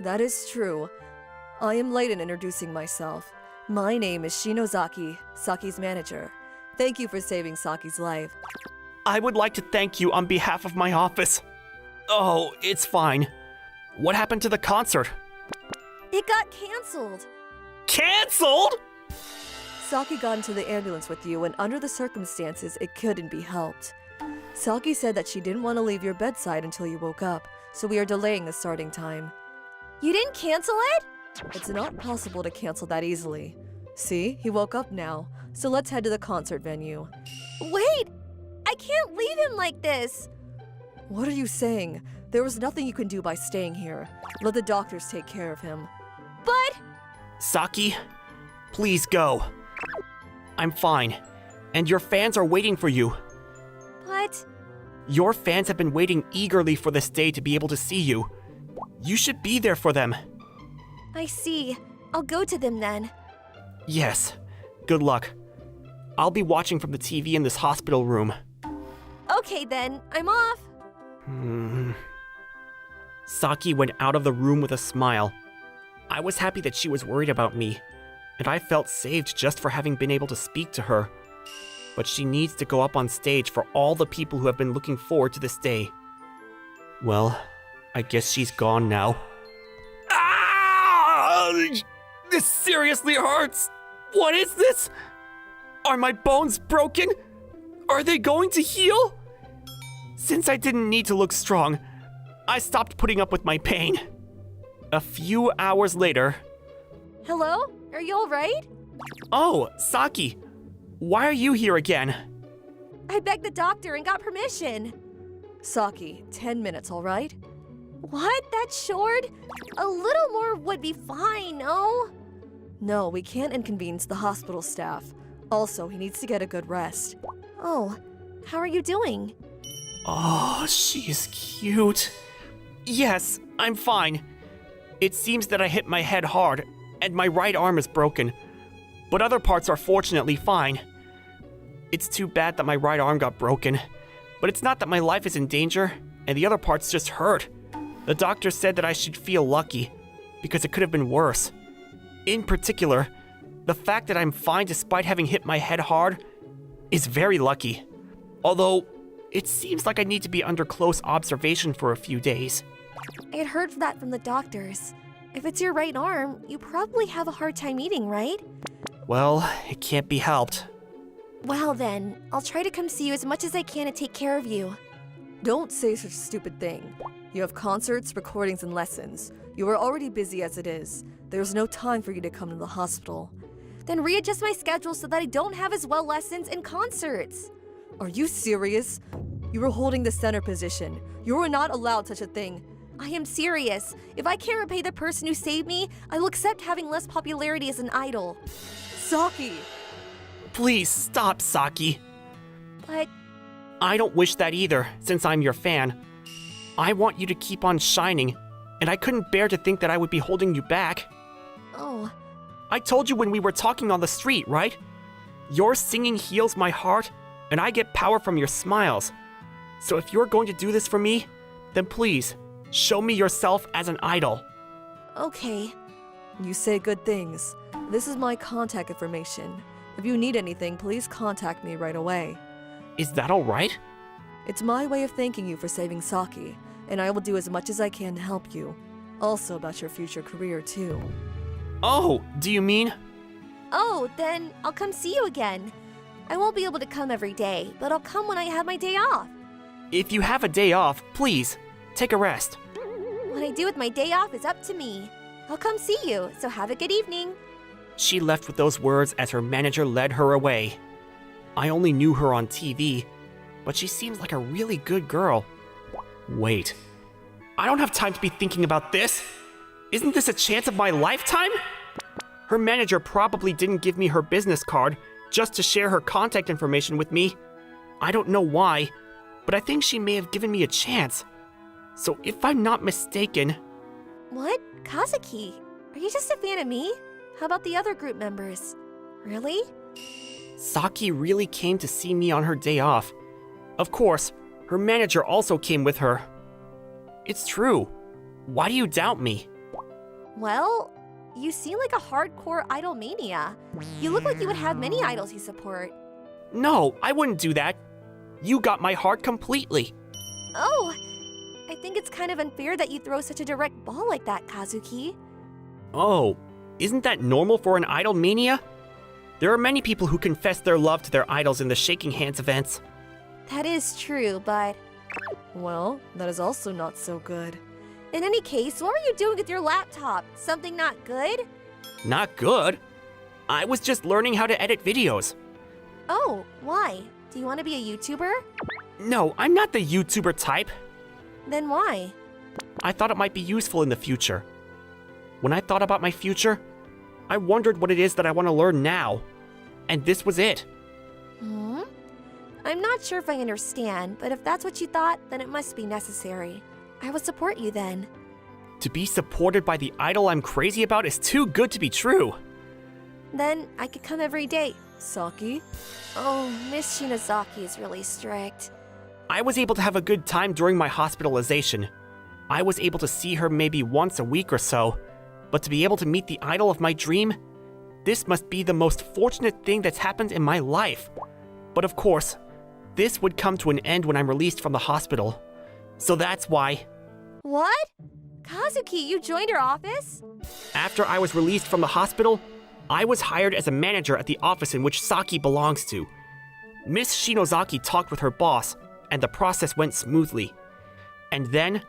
That is true. I am late in introducing myself. My name is Shinozaki, Saki's manager. Thank you for saving Saki's life. I would like to thank you on behalf of my office. Oh, it's fine. What happened to the concert? It got canceled. Canceled? Saki got into the ambulance with you, and under the circumstances, it couldn't be helped. Saki said that she didn't want to leave your bedside until you woke up, so we are delaying the starting time. You didn't cancel it? It's not possible to cancel that easily. See, he woke up now, so let's head to the concert venue. Wait! I can't leave him like this! What are you saying? There was nothing you can do by staying here. Let the doctors take care of him. But... Saki, please go. I'm fine, and your fans are waiting for you. But... Your fans have been waiting eagerly for this day to be able to see you. You should be there for them. I see. I'll go to them then. Yes. Good luck. I'll be watching from the TV in this hospital room. Okay then, I'm off. Saki went out of the room with a smile. I was happy that she was worried about me, and I felt saved just for having been able to speak to her. But she needs to go up on stage for all the people who have been looking forward to this day. Well, I guess she's gone now. Ah! This seriously hurts! What is this? Are my bones broken? Are they going to heal? Since I didn't need to look strong, I stopped putting up with my pain. A few hours later... Hello? Are you alright? Oh, Saki. Why are you here again? I begged the doctor and got permission. Saki, 10 minutes, alright? What? That short? A little more would be fine, no? No, we can't inconvenience the hospital staff. Also, he needs to get a good rest. Oh, how are you doing? Oh, she's cute. Yes, I'm fine. It seems that I hit my head hard, and my right arm is broken. But other parts are fortunately fine. It's too bad that my right arm got broken. But it's not that my life is in danger, and the other parts just hurt. The doctor said that I should feel lucky, because it could have been worse. In particular, the fact that I'm fine despite having hit my head hard is very lucky. Although, it seems like I need to be under close observation for a few days. I had heard that from the doctors. If it's your right arm, you probably have a hard time eating, right? Well, it can't be helped. Well then, I'll try to come see you as much as I can to take care of you. Don't say such a stupid thing. You have concerts, recordings, and lessons. You are already busy as it is. There's no time for you to come to the hospital. Then readjust my schedule so that I don't have as well lessons and concerts. Are you serious? You were holding the center position. You were not allowed such a thing. I am serious. If I can't repay the person who saved me, I will accept having less popularity as an idol. Saki! Please stop, Saki. But I don't wish that either, since I'm your fan. I want you to keep on shining, and I couldn't bear to think that I would be holding you back. Oh, I told you when we were talking on the street, right? Your singing heals my heart, and I get power from your smiles. So if you're going to do this for me, then please, show me yourself as an idol. okay. You say good things. This is my contact information. If you need anything, please contact me right away. Is that alright? It's my way of thanking you for saving Saki, and I will do as much as I can to help you. Also about your future career, too. Oh, do you mean? Oh, then I'll come see you again. I won't be able to come every day, but I'll come when I have my day off. If you have a day off, please, take a rest. What I do with my day off is up to me. I'll come see you, so have a good evening. She left with those words as her manager led her away. I only knew her on TV, but she seems like a really good girl. Wait, I don't have time to be thinking about this. Isn't this a chance of my lifetime? Her manager probably didn't give me her business card just to share her contact information with me. I don't know why, but I think she may have given me a chance. So if I'm not mistaken... What? Kazuki, are you just a fan of me? How about the other group members? Really? Saki really came to see me on her day off. Of course, her manager also came with her. It's true. Why do you doubt me? Well, you seem like a hardcore idol mania. You look like you would have many idols you support. No, I wouldn't do that. You got my heart completely. Oh, I think it's kind of unfair that you throw such a direct ball like that, Kazuki. Oh, isn't that normal for an idol mania? There are many people who confess their love to their idols in the shaking hands events. That is true, but Well, that is also not so good. in any case, what were you doing with your laptop? Something not good? Not good. I was just learning how to edit videos. Oh, why? Do you want to be a YouTuber? No, I'm not the YouTuber type. Then why? I thought it might be useful in the future. When I thought about my future, I wondered what it is that I want to learn now. And this was it. I'm not sure if I understand, but if that's what you thought, then it must be necessary. I will support you then. To be supported by the idol I'm crazy about is too good to be true. Then I could come every day. Saki? Oh, Miss Shinozaki is really strict. I was able to have a good time during my hospitalization. I was able to see her maybe once a week or so, but to be able to meet the idol of my dream, this must be the most fortunate thing that's happened in my life. But of course, this would come to an end when I'm released from the hospital. So that's why, What? Kazuki, you joined her office? after I was released from the hospital, I was hired as a manager at the office in which Saki belongs to. Miss Shinozaki talked with her boss, and the process went smoothly. And then,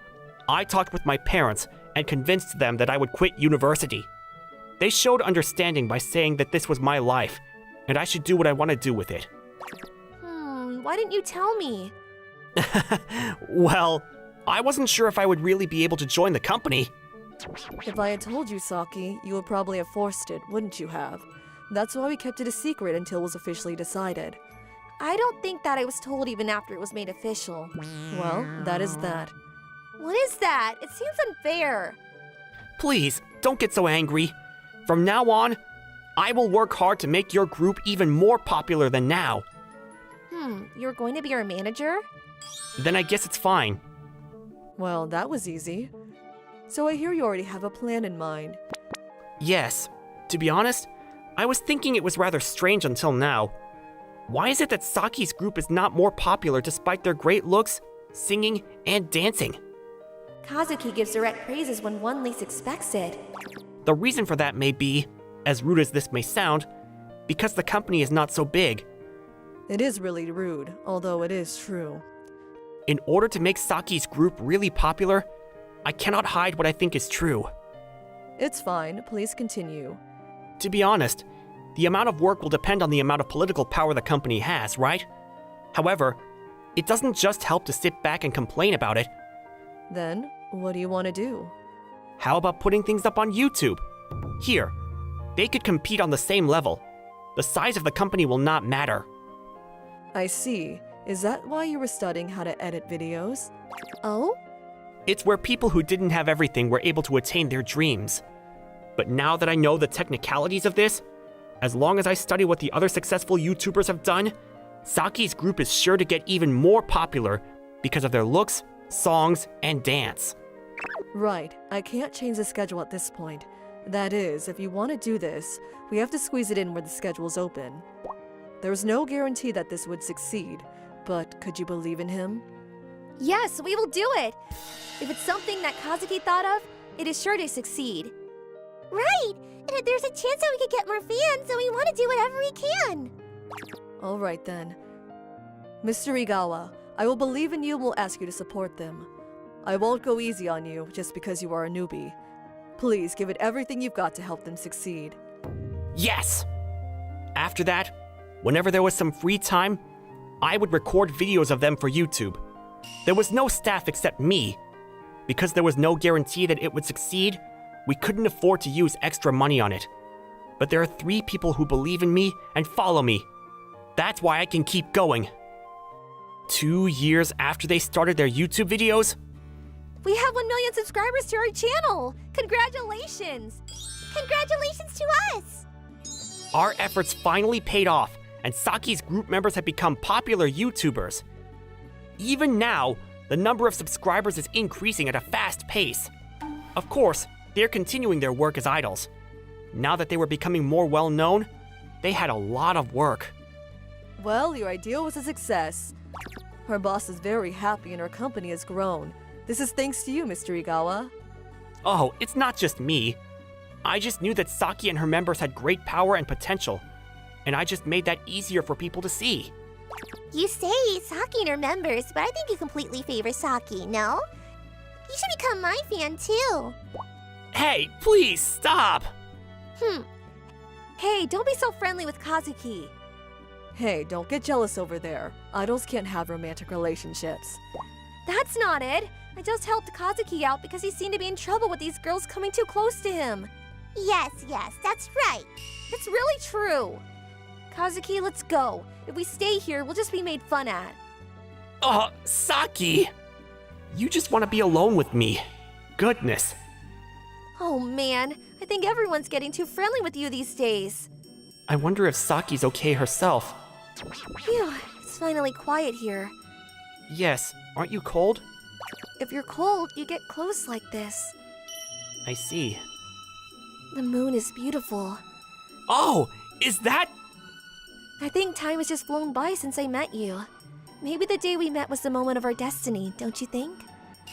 I talked with my parents and convinced them that I would quit university. They showed understanding by saying that this was my life, and I should do what I want to do with it. Why didn't you tell me? Well, I wasn't sure if I would really be able to join the company. If I had told you, Saki, you would probably have forced it, wouldn't you have? That's why we kept it a secret until it was officially decided. I don't think that I was told even after it was made official. Well, that is that. What is that? It seems unfair. Please, don't get so angry. From now on, I will work hard to make your group even more popular than now. You're going to be our manager? Then I guess it's fine. Well, that was easy. So I hear you already have a plan in mind. Yes. To be honest, I was thinking it was rather strange until now. Why is it that Saki's group is not more popular despite their great looks, singing, and dancing? Kazuki gives direct praises when one least expects it. The reason for that may be, as rude as this may sound, because the company is not so big. It is really rude, although it is true. In order to make Saki's group really popular, I cannot hide what I think is true. It's fine, please continue. To be honest, the amount of work will depend on the amount of political power the company has, right? However, it doesn't just help to sit back and complain about it. Then, what do you want to do? How about putting things up on YouTube? Here, they could compete on the same level. The size of the company will not matter. I see. Is that why you were studying how to edit videos? Oh? It's where people who didn't have everything were able to attain their dreams. But now that I know the technicalities of this, as long as I study what the other successful YouTubers have done, Saki's group is sure to get even more popular because of their looks, songs, and dance. Right, I can't change the schedule at this point. That is, if you want to do this, we have to squeeze it in where the schedule's open. There's no guarantee that this would succeed, but could you believe in him? Yes, we will do it. If it's something that Kazuki thought of, it is sure to succeed. Right! And there's a chance that we could get more fans, so we want to do whatever we can. Alright then. Mr. Igawa, I will believe in you and will ask you to support them. I won't go easy on you just because you are a newbie. Please give it everything you've got to help them succeed. Yes! After that, whenever there was some free time, I would record videos of them for YouTube. There was no staff except me. Because there was no guarantee that it would succeed, we couldn't afford to use extra money on it. But there are 3 people who believe in me and follow me. That's why I can keep going. 2 years after they started their YouTube videos, We have 1 million subscribers to our channel! Congratulations! Congratulations to us! our efforts finally paid off, and Saki's group members have become popular YouTubers. Even now, the number of subscribers is increasing at a fast pace. Of course, they're continuing their work as idols. Now that they were becoming more well-known, they had a lot of work. Well, your idea was a success. Her boss is very happy and her company has grown. This is thanks to you, Mr. Igawa. Oh, it's not just me. I just knew that Saki and her members had great power and potential, and I just made that easier for people to see. You say Saki and her members, but I think you completely favor Saki, no? You should become my fan too. Hey, please stop! Hey, don't be so friendly with Kazuki. Hey, don't get jealous over there. Idols can't have romantic relationships. That's not it. I just helped Kazuki out because he seemed to be in trouble with these girls coming too close to him. Yes, that's right. It's really true. Kazuki, let's go. If we stay here, we'll just be made fun at. Saki! You just want to be alone with me. Goodness. Oh man, I think everyone's getting too friendly with you these days. I wonder if Saki's okay herself. Phew, it's finally quiet here. Yes, aren't you cold? If you're cold, you get close like this. I see. The moon is beautiful. Oh, is that? I think time has just flown by since I met you. Maybe the day we met was the moment of our destiny, don't you think?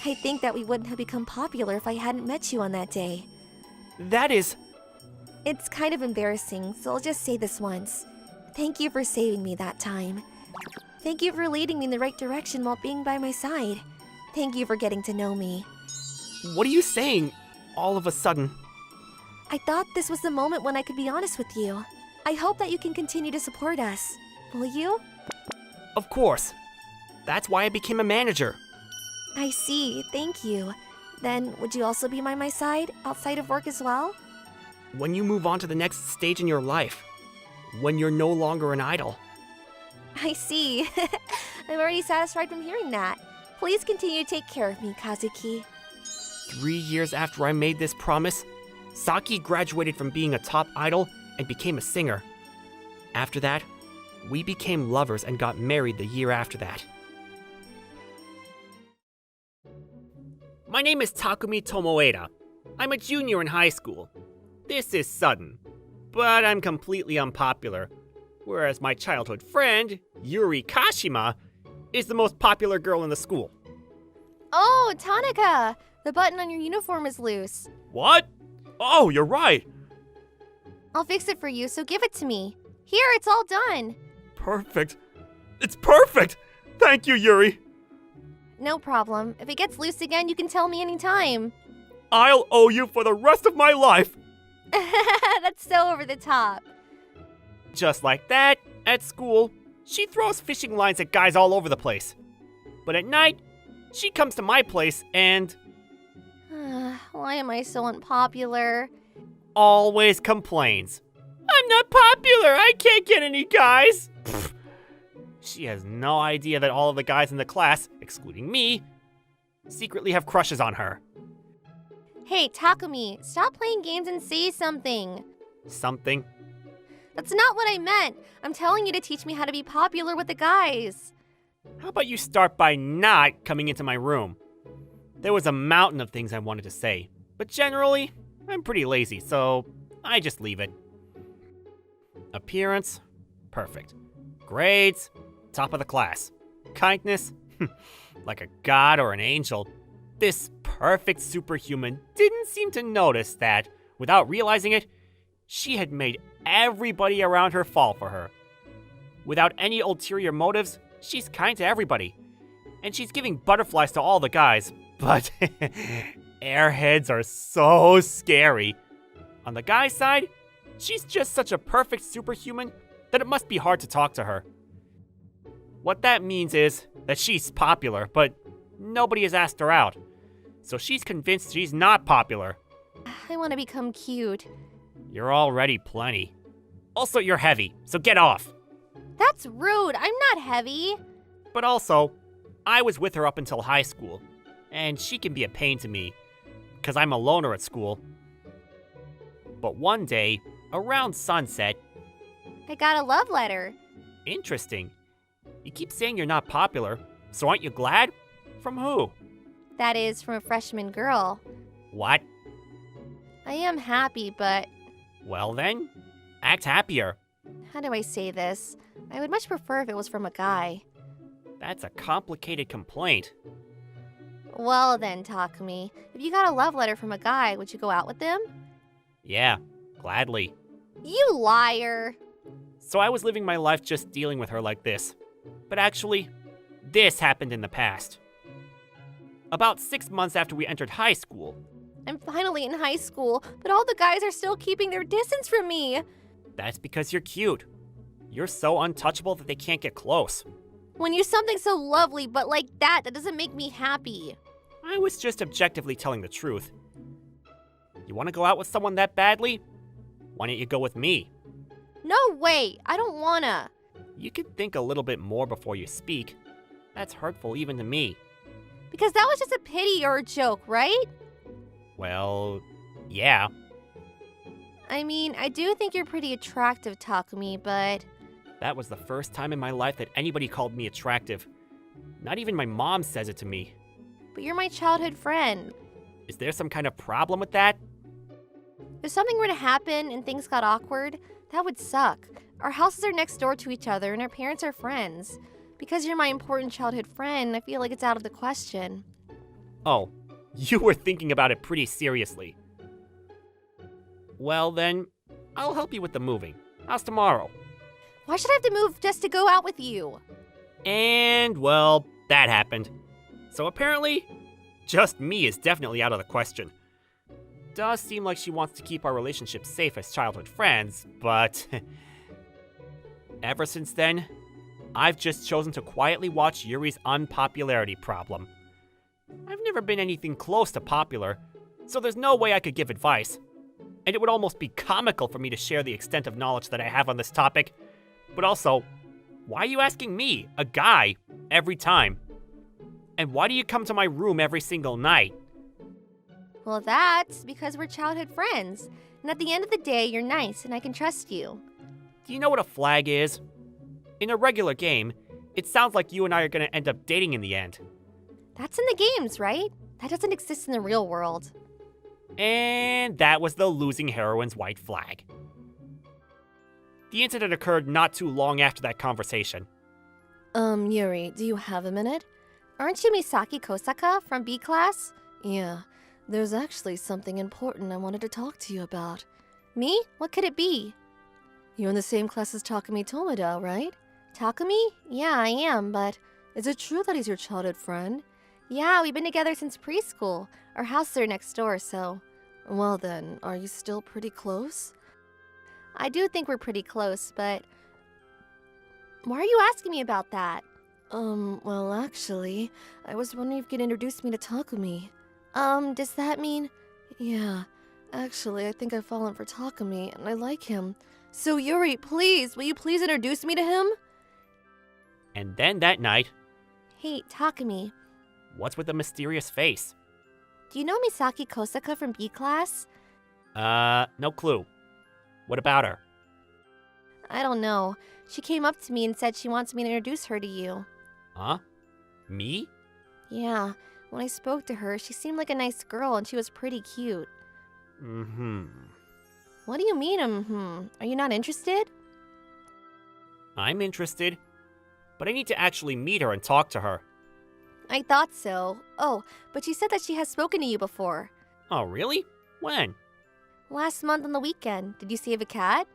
I think that we wouldn't have become popular if I hadn't met you on that day. That is... It's kind of embarrassing, so I'll just say this once. Thank you for saving me that time. Thank you for leading me in the right direction while being by my side. Thank you for getting to know me. What are you saying, all of a sudden? I thought this was the moment when I could be honest with you. I hope that you can continue to support us. Will you? Of course. That's why I became a manager. I see, thank you. Then, would you also be by my side, outside of work as well? When you move on to the next stage in your life. When you're no longer an idol. I see. I'm already satisfied from hearing that. Please continue to take care of me, Kazuki. 3 years after I made this promise, Saki graduated from being a top idol and became a singer. After that, we became lovers and got married the year after that. My name is Takumi Tomoeda. I'm a junior in high school. This is sudden, but I'm completely unpopular, whereas my childhood friend, Yuri Kashima, is the most popular girl in the school. Oh, Tanaka! The button on your uniform is loose. What? Oh, you're right. I'll fix it for you, so give it to me. Here, it's all done. Perfect. It's perfect! Thank you, Yuri. No problem. If it gets loose again, you can tell me anytime. I'll owe you for the rest of my life. That's so over the top. Just like that, at school, she throws fishing lines at guys all over the place. But at night, she comes to my place and Why am I so unpopular? always complains. I'm not popular, I can't get any guys. Pfft. She has no idea that all of the guys in the class, excluding me, secretly have crushes on her. Hey, Takumi, stop playing games and say something. Something? That's not what I meant. I'm telling you to teach me how to be popular with the guys. How about you start by not coming into my room? There was a mountain of things I wanted to say, but generally, I'm pretty lazy, so I just leave it. Appearance? Perfect. Grades? Top of the class. Kindness? Like a god or an angel. This perfect superhuman didn't seem to notice that, without realizing it, she had made everybody around her fall for her. Without any ulterior motives, she's kind to everybody. And she's giving butterflies to all the guys, but airheads are so scary. On the guy's side, she's just such a perfect superhuman that it must be hard to talk to her. What that means is that she's popular, but nobody has asked her out. So she's convinced she's not popular. I want to become cute. You're already plenty. Also, you're heavy, so get off. That's rude. I'm not heavy. But also, I was with her up until high school, and she can be a pain to me, because I'm a loner at school. But one day, around sunset... I got a love letter. Interesting. You keep saying you're not popular, so aren't you glad? From who? That is from a freshman girl. What? I am happy, but Well then, act happier. how do I say this? I would much prefer if it was from a guy. That's a complicated complaint. Well then, Takumi, if you got a love letter from a guy, would you go out with them? Yeah, gladly. You liar! So I was living my life just dealing with her like this. But actually, this happened in the past. About 6 months after we entered high school. I'm finally in high school, but all the guys are still keeping their distance from me. That's because you're cute. You're so untouchable that they can't get close. When you something so lovely, but like that doesn't make me happy. I was just objectively telling the truth. You want to go out with someone that badly? Why don't you go with me? No way, I don't wanna. You could think a little bit more before you speak. That's hurtful even to me. Because that was just a pity or a joke, right? Well, yeah. I mean, I do think you're pretty attractive, Takumi, but That was the first time in my life that anybody called me attractive. Not even my mom says it to me. you're my childhood friend. Is there some kind of problem with that? If something were to happen and things got awkward, that would suck. Our houses are next door to each other and our parents are friends. Because you're my important childhood friend, I feel like it's out of the question. Oh, you were thinking about it pretty seriously. Well then, I'll help you with the moving. How's tomorrow? Why should I have to move just to go out with you? And, well, that happened. So apparently, just me is definitely out of the question. Does seem like she wants to keep our relationship safe as childhood friends, but... Ever since then, I've just chosen to quietly watch Yuri's unpopularity problem. I've never been anything close to popular, so there's no way I could give advice. And it would almost be comical for me to share the extent of knowledge that I have on this topic. But also, why are you asking me, a guy, every time? And why do you come to my room every single night? Well, that's because we're childhood friends. And at the end of the day, you're nice and I can trust you. Do you know what a flag is? In a regular game, it sounds like you and I are gonna end up dating in the end. That's in the games, right? That doesn't exist in the real world. And that was the losing heroine's white flag. The incident occurred not too long after that conversation. Yuri, do you have a minute? Aren't you Misaki Kosaka from B class? Yeah, there's actually something important I wanted to talk to you about. Me? What could it be? You're in the same class as Takumi Tomada, right? Takumi? Yeah, I am, but Is it true that he's your childhood friend? yeah, we've been together since preschool. Our houses are next door, so Well then, are you still pretty close? I do think we're pretty close, but why are you asking me about that? Well actually, I was wondering if you could introduce me to Takumi. Does that mean Yeah, actually, I think I've fallen for Takumi, and I like him. So Yuri, please, will you please introduce me to him? And then that night, Hey, Takumi, what's with the mysterious face? do you know Misaki Kosaka from B class? No clue. What about her? I don't know. She came up to me and said she wants me to introduce her to you. Huh? Me? Yeah, when I spoke to her, she seemed like a nice girl and she was pretty cute. Mm-hmm. What do you mean, Are you not interested? I'm interested, but I need to actually meet her and talk to her. I thought so. Oh, but she said that she has spoken to you before. Oh, really? When? Last month on the weekend. Did you save a cat?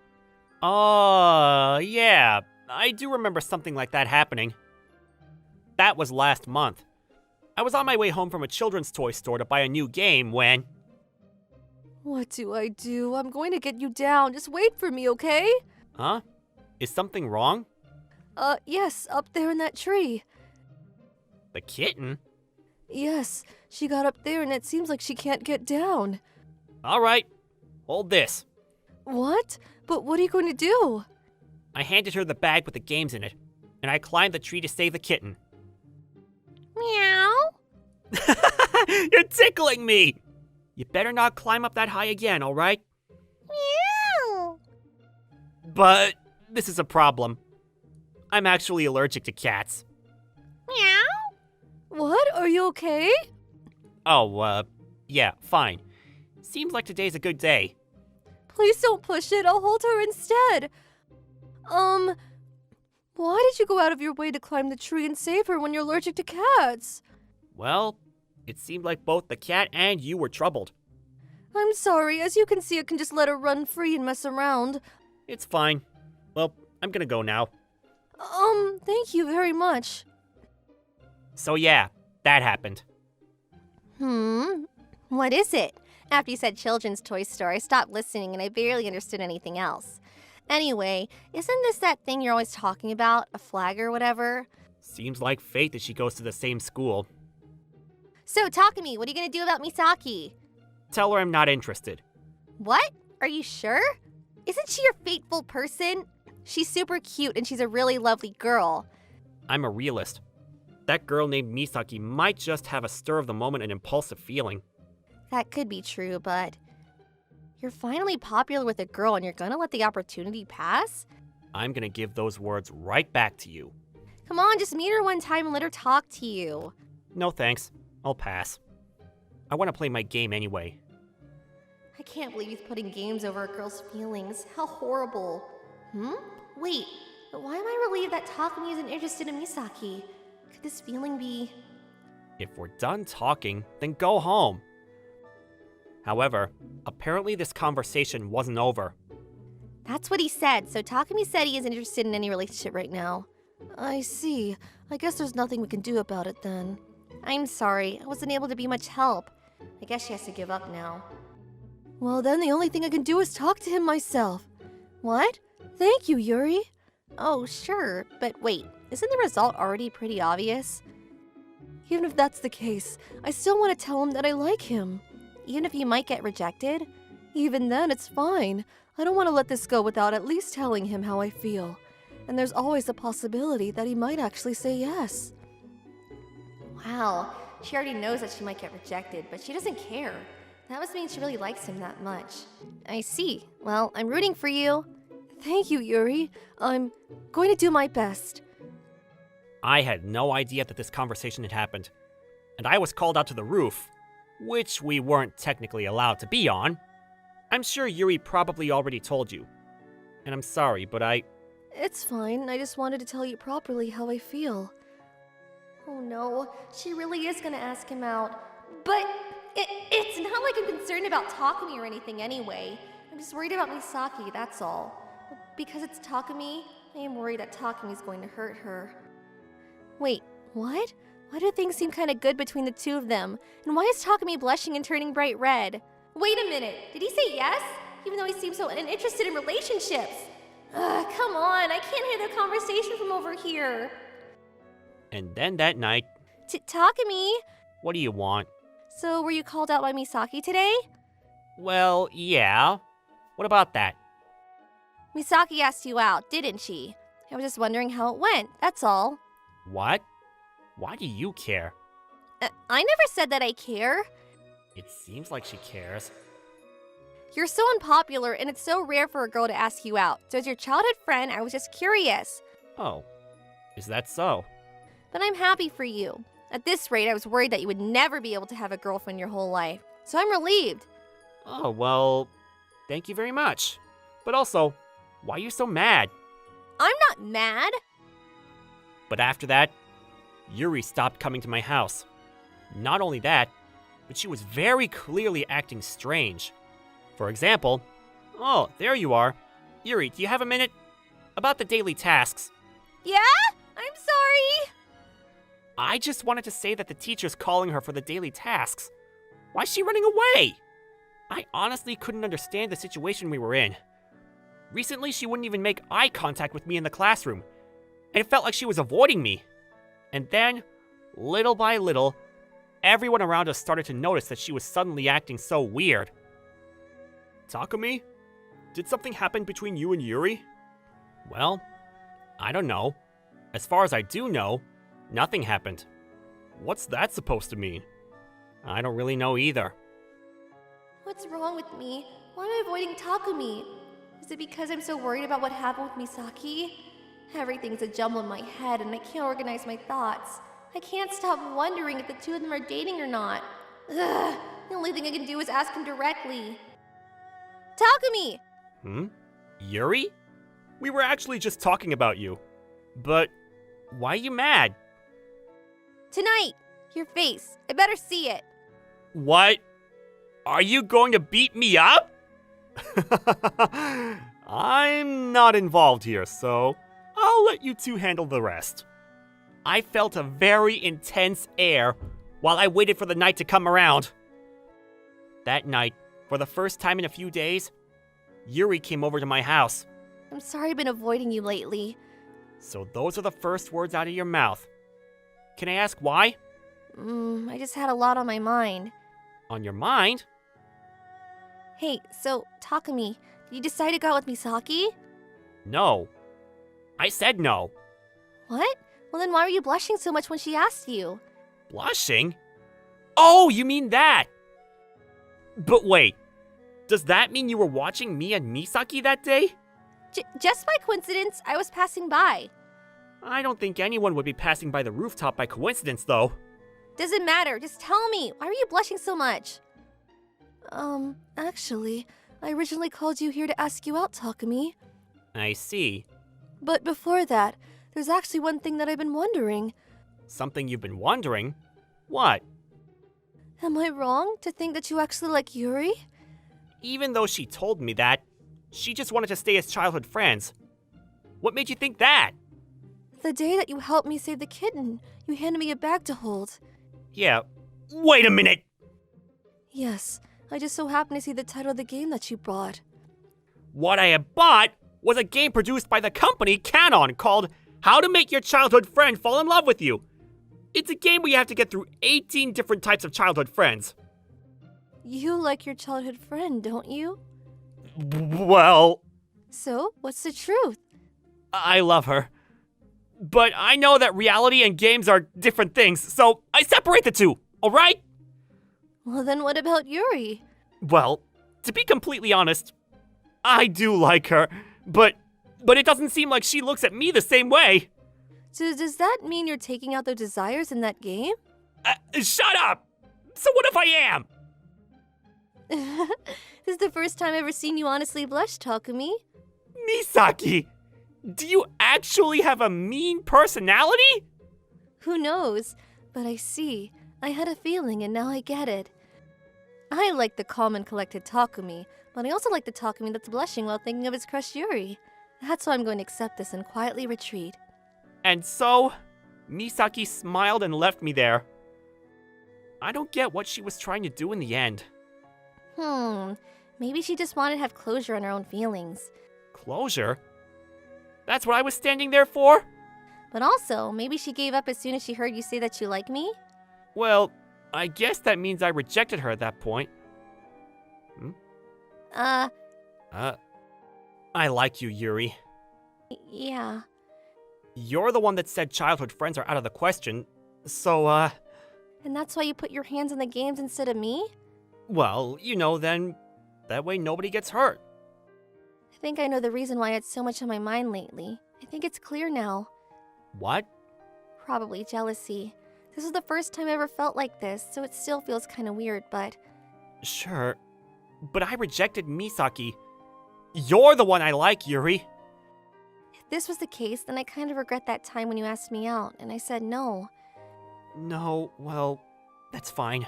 Yeah. I do remember something like that happening. That was last month. I was on my way home from a children's toy store to buy a new game when... What do I do? I'm going to get you down. Just wait for me, okay? Huh? Is something wrong? Yes, up there in that tree. The kitten? Yes, she got up there and it seems like she can't get down. All right. Hold this. What? But what are you going to do? I handed her the bag with the games in it, and I climbed the tree to save the kitten. Meow. You're tickling me! You better not climb up that high again, all right? Meow. But this is a problem. I'm actually allergic to cats. Meow. What? Are you okay? Oh, yeah, fine. Seems like today's a good day. Please don't push it. I'll hold her instead. Why did you go out of your way to climb the tree and save her when you're allergic to cats? Well, it seemed like both the cat and you were troubled. I'm sorry. As you can see, I can just let her run free and mess around. It's fine. Well, I'm gonna go now. Thank you very much. So yeah, that happened. What is it? After you said children's toy store, I stopped listening and I barely understood anything else. Anyway, isn't this that thing you're always talking about? A flag or whatever? Seems like fate that she goes to the same school. So, Takumi, what are you gonna do about Misaki? Tell her I'm not interested. What? Are you sure? Isn't she your fateful person? She's super cute and she's a really lovely girl. I'm a realist. That girl named Misaki might just have a stir of the moment and impulsive feeling. That could be true, but you're finally popular with a girl and you're gonna let the opportunity pass? I'm gonna give those words right back to you. Come on, just meet her one time and let her talk to you. No thanks. I'll pass. I want to play my game anyway. I can't believe he's putting games over a girl's feelings. How horrible. Wait, but why am I relieved that Takumi isn't interested in Misaki? Could this feeling be... If we're done talking, then go home. However, apparently this conversation wasn't over. That's what he said, so Takumi said he isn't interested in any relationship right now. I see. I guess there's nothing we can do about it then. I'm sorry, I wasn't able to be much help. I guess she has to give up now. Well, then the only thing I can do is talk to him myself. What? Thank you, Yuri. Oh, sure, but wait, isn't the result already pretty obvious? Even if that's the case, I still want to tell him that I like him. Even if you might get rejected? Even then, it's fine. I don't want to let this go without at least telling him how I feel. And there's always a possibility that he might actually say yes. Wow, she already knows that she might get rejected, but she doesn't care. That must mean she really likes him that much. I see. Well, I'm rooting for you. Thank you, Yuri. I'm going to do my best. I had no idea that this conversation had happened. And I was called out to the roof, which we weren't technically allowed to be on. I'm sure Yuri probably already told you. And I'm sorry, but It's fine. I just wanted to tell you properly how I feel. Oh no, she really is gonna ask him out. But it's not like I'm concerned about Takumi or anything anyway. I'm just worried about Misaki, that's all. Because it's Takumi, I am worried that Takumi's going to hurt her. Wait, what? Why do things seem kind of good between the two of them? And why is Takumi blushing and turning bright red? Wait a minute, did he say yes? Even though he seems so uninterested in relationships. Ugh, come on, I can't hear their conversation from over here. And then that night... Takumi? What do you want? So, were you called out by Misaki today? Well, yeah. What about that? Misaki asked you out, didn't she? I was just wondering how it went, that's all. What? Why do you care? I never said that I care. It seems like she cares. You're so unpopular, and it's so rare for a girl to ask you out. So as your childhood friend, I was just curious. Oh, is that so? But I'm happy for you. At this rate, I was worried that you would never be able to have a girlfriend your whole life. So I'm relieved. Oh, well, thank you very much. But also, why are you so mad? I'm not mad. But after that, Yuri stopped coming to my house. Not only that, but she was very clearly acting strange. For example, oh, there you are. Yuri, do you have a minute? About the daily tasks. Yeah? I'm sorry. I just wanted to say that the teacher's calling her for the daily tasks. Why's she running away? I honestly couldn't understand the situation we were in. Recently, she wouldn't even make eye contact with me in the classroom, and it felt like she was avoiding me. And then, little by little, everyone around us started to notice that she was suddenly acting so weird. Takumi? Did something happen between you and Yuri? Well, I don't know. As far as I do know, nothing happened. What's that supposed to mean? I don't really know either. What's wrong with me? Why am I avoiding Takumi? Is it because I'm so worried about what happened with Misaki? Everything's a jumble in my head and I can't organize my thoughts. I can't stop wondering if the two of them are dating or not. Ugh, the only thing I can do is ask him directly. Takumi! Yuri? We were actually just talking about you. But why are you mad? Tonight! Your face. I better see it. What? Are you going to beat me up? I'm not involved here, so I'll let you two handle the rest. I felt a very intense air while I waited for the night to come around. That night, for the first time in a few days, Yuri came over to my house. I'm sorry I've been avoiding you lately. So those are the first words out of your mouth. Can I ask why? I just had a lot on my mind. On your mind? Hey, so, Takumi, did you decide to go out with Misaki? No. I said no. What? Well then why were you blushing so much when she asked you? Blushing? Oh, you mean that! But wait, does that mean you were watching me and Misaki that day? Just by coincidence, I was passing by. I don't think anyone would be passing by the rooftop by coincidence, though. Doesn't matter, just tell me. Why were you blushing so much? Actually, I originally called you here to ask you out, Takumi. I see. But before that, there's actually one thing that I've been wondering. Something you've been wondering? What? Am I wrong to think that you actually like Yuri? Even though she told me that, she just wanted to stay as childhood friends. What made you think that? The day that you helped me save the kitten, you handed me a bag to hold. Yeah, wait a minute! Yes, I just so happened to see the title of the game that you bought. What I had bought was a game produced by the company Kanon called How to Make Your Childhood Friend Fall in Love with You. It's a game where you have to get through 18 different types of childhood friends. You like your childhood friend, don't you? Well, So, what's the truth? I love her. But I know that reality and games are different things, so I separate the two, alright? Well then what about Yuri? Well, to be completely honest, I do like her, but it doesn't seem like she looks at me the same way. So does that mean you're taking out their desires in that game? Shut up! So what if I am? This is the first time I've ever seen you honestly blush, Takumi. Misaki! Do you actually have a mean personality? Who knows? But I see. I had a feeling and now I get it. I like the calm and collected Takumi, but I also like the Takumi that's blushing while thinking of his crush Yuri. That's why I'm going to accept this and quietly retreat. And so, Misaki smiled and left me there. I don't get what she was trying to do in the end. Maybe she just wanted to have closure on her own feelings. Closure? That's what I was standing there for? But also, maybe she gave up as soon as she heard you say that you like me? Well, I guess that means I rejected her at that point. I I like you, Yuri. Yeah. You're the one that said childhood friends are out of the question, so, And that's why you put your hands on the games instead of me? well, then that way nobody gets hurt. I think I know the reason why it's so much on my mind lately. I think it's clear now. What? Probably jealousy. This is the first time I ever felt like this, so it still feels kind of weird, but... Sure, but I rejected Misaki. You're the one I like, Yuri. If this was the case, then I kind of regret that time when you asked me out, and I said no. No, well, that's fine.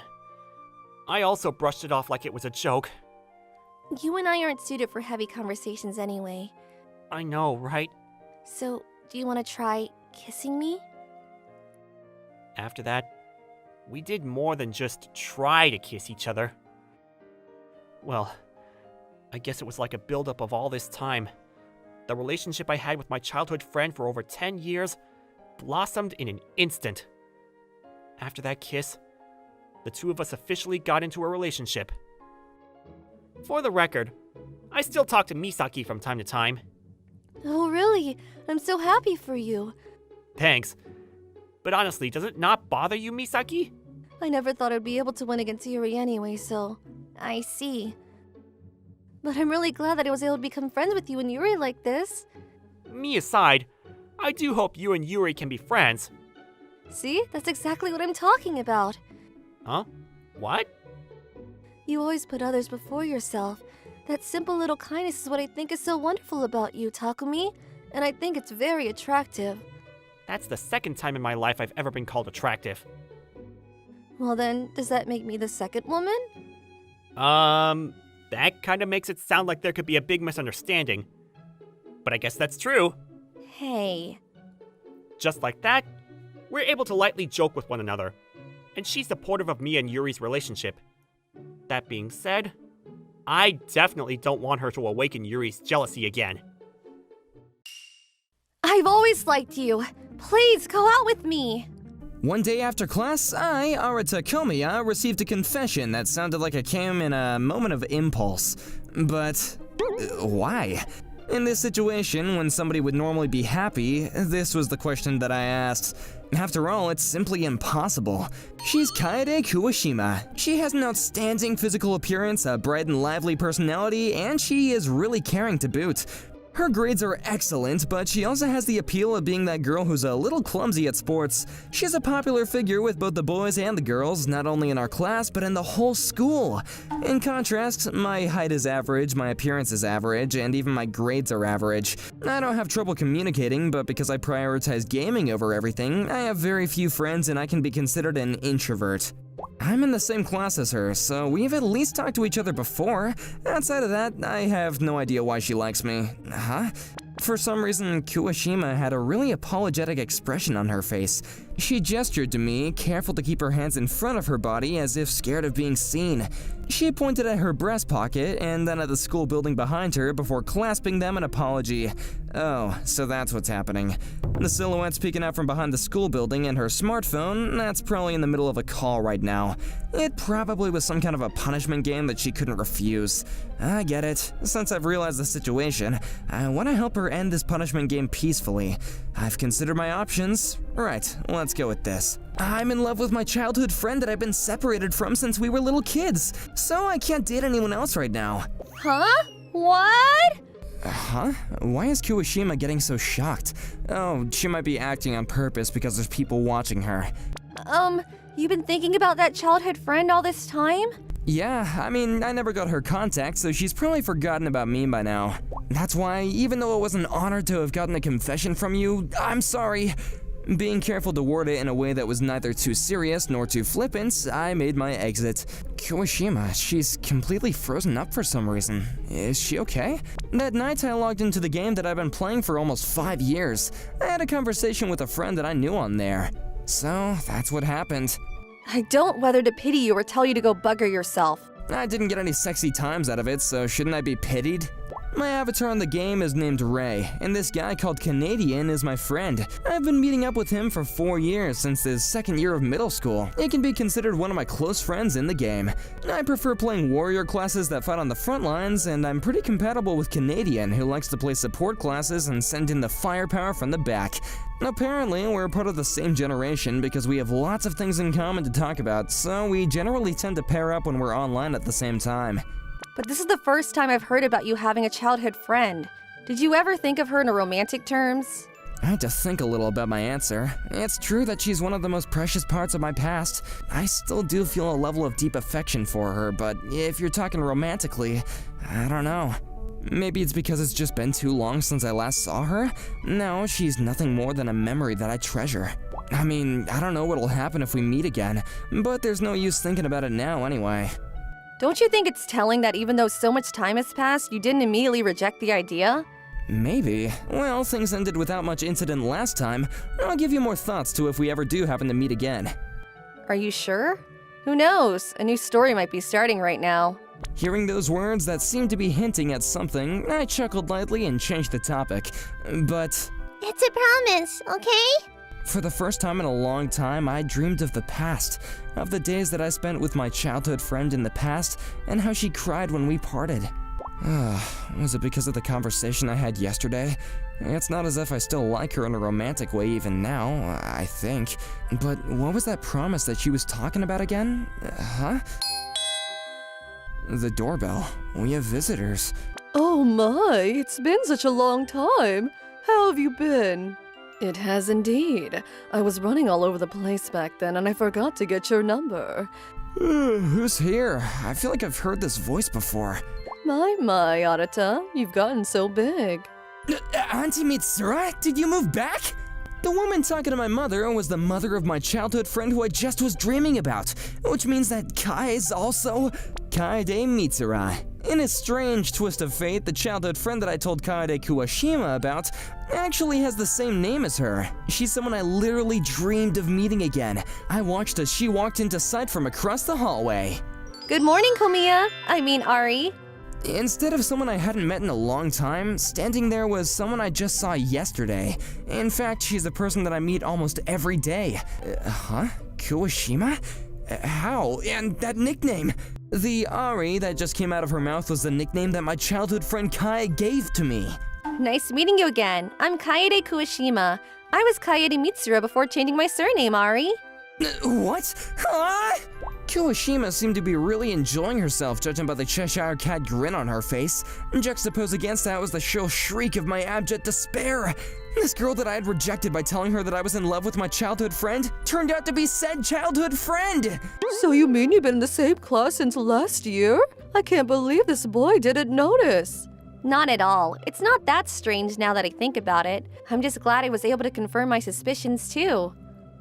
I also brushed it off like it was a joke. You and I aren't suited for heavy conversations anyway. I know, right? So, do you want to try kissing me? After that, we did more than just try to kiss each other. Well, I guess it was like a buildup of all this time. The relationship I had with my childhood friend for over 10 years blossomed in an instant. After that kiss, the two of us officially got into a relationship. For the record, I still talk to Misaki from time to time. Oh, really? I'm so happy for you. Thanks. But honestly, does it not bother you, Misaki? I never thought I'd be able to win against Yuri anyway, so... I see. But I'm really glad that I was able to become friends with you and Yuri like this. Me aside, I do hope you and Yuri can be friends. See? That's exactly what I'm talking about. Huh? What? You always put others before yourself. That simple little kindness is what I think is so wonderful about you, Takumi. And I think it's very attractive. That's the second time in my life I've ever been called attractive. Well then, does that make me the second woman? That kind of makes it sound like there could be a big misunderstanding. But I guess that's true. Hey. Just like that, we're able to lightly joke with one another. And she's supportive of me and Yuri's relationship. That being said, I definitely don't want her to awaken Yuri's jealousy again. I've always liked you. Please, go out with me. One day after class, I, Arata Komiya, received a confession that sounded like it came in a moment of impulse. But why? In this situation, when somebody would normally be happy, this was the question that I asked. After all, it's simply impossible. She's Kaede Kuwashima. She has an outstanding physical appearance, a bright and lively personality, and she is really caring to boot. Her grades are excellent, but she also has the appeal of being that girl who's a little clumsy at sports. She's a popular figure with both the boys and the girls, not only in our class, but in the whole school. In contrast, my height is average, my appearance is average, and even my grades are average. I don't have trouble communicating, but because I prioritize gaming over everything, I have very few friends and I can be considered an introvert. I'm in the same class as her, so we've at least talked to each other before. Outside of that, I have no idea why she likes me. Huh? For some reason, Kuwashima had a really apologetic expression on her face. She gestured to me, careful to keep her hands in front of her body as if scared of being seen. She pointed at her breast pocket and then at the school building behind her before clasping them in apology. Oh, so that's what's happening. The silhouette's peeking out from behind the school building and her smartphone, that's probably in the middle of a call right now. It probably was some kind of a punishment game that she couldn't refuse. I get it. Since I've realized the situation, I want to help her end this punishment game peacefully. I've considered my options. Right, let's go with this. I'm in love with my childhood friend that I've been separated from since we were little kids, so I can't date anyone else right now. Huh? What? Huh? Why is Kuwashima getting so shocked? Oh, she might be acting on purpose because there's people watching her. You've been thinking about that childhood friend all this time? Yeah, I mean, I never got her contact, so she's probably forgotten about me by now. That's why, even though it was an honor to have gotten a confession from you, I'm sorry. Being careful to word it in a way that was neither too serious nor too flippant, I made my exit. Kuwashima, she's completely frozen up for some reason. Is she okay? That night I logged into the game that I've been playing for almost 5 years. I had a conversation with a friend that I knew on there. So, that's what happened. I don't whether to pity you or tell you to go bugger yourself. I didn't get any sexy times out of it, so shouldn't I be pitied? My avatar in the game is named Ray, and this guy called Canadian is my friend. I've been meeting up with him for 4 years since his second year of middle school. It can be considered one of my close friends in the game. I prefer playing warrior classes that fight on the front lines, and I'm pretty compatible with Canadian, who likes to play support classes and send in the firepower from the back. Apparently, we're part of the same generation because we have lots of things in common to talk about, so we generally tend to pair up when we're online at the same time. But this is the first time I've heard about you having a childhood friend. Did you ever think of her in romantic terms? I had to think a little about my answer. It's true that she's one of the most precious parts of my past. I still do feel a level of deep affection for her, but if you're talking romantically, I don't know. Maybe it's because it's just been too long since I last saw her? No, she's nothing more than a memory that I treasure. I mean, I don't know what'll happen if we meet again, but there's no use thinking about it now anyway. Don't you think it's telling that even though so much time has passed, you didn't immediately reject the idea? Maybe. Well, things ended without much incident last time. I'll give you more thoughts to if we ever do happen to meet again. Are you sure? Who knows? A new story might be starting right now. Hearing those words that seemed to be hinting at something, I chuckled lightly and changed the topic. But It's a promise, okay? for the first time in a long time, I dreamed of the past, of the days that I spent with my childhood friend in the past, and how she cried when we parted. Was it because of the conversation I had yesterday? It's not as if I still like her in a romantic way even now, I think. But what was that promise that she was talking about again? The doorbell. We have visitors. Oh my, it's been such a long time. How have you been? It has indeed. I was running all over the place back then and I forgot to get your number. Who's here? I feel like I've heard this voice before. My, Arata, you've gotten so big. Auntie Mitsura, did you move back? The woman talking to my mother was the mother of my childhood friend who I just was dreaming about, which means that Kai is also Kaede Mitsura. In a strange twist of fate, the childhood friend that I told Kaede Kuwashima about actually has the same name as her. She's someone I literally dreamed of meeting again. I watched as she walked into sight from across the hallway. Good morning, Ari. Instead of someone I hadn't met in a long time, standing there was someone I just saw yesterday. In fact, she's a person that I meet almost every day. Kuwashima? How? And that nickname? The Ari that just came out of her mouth was the nickname that my childhood friend Kai gave to me. Nice meeting you again. I'm Kaede Kuwashima. I was Kaede Mitsura before changing my surname, Ari. What? Huh? Kuwashima seemed to be really enjoying herself, judging by the Cheshire Cat grin on her face. Juxtaposed against that was the shrill shriek of my abject despair. This girl that I had rejected by telling her that I was in love with my childhood friend turned out to be said childhood friend! So you mean you've been in the same class since last year? I can't believe this boy didn't notice. Not at all. It's not that strange now that I think about it. I'm just glad I was able to confirm my suspicions too.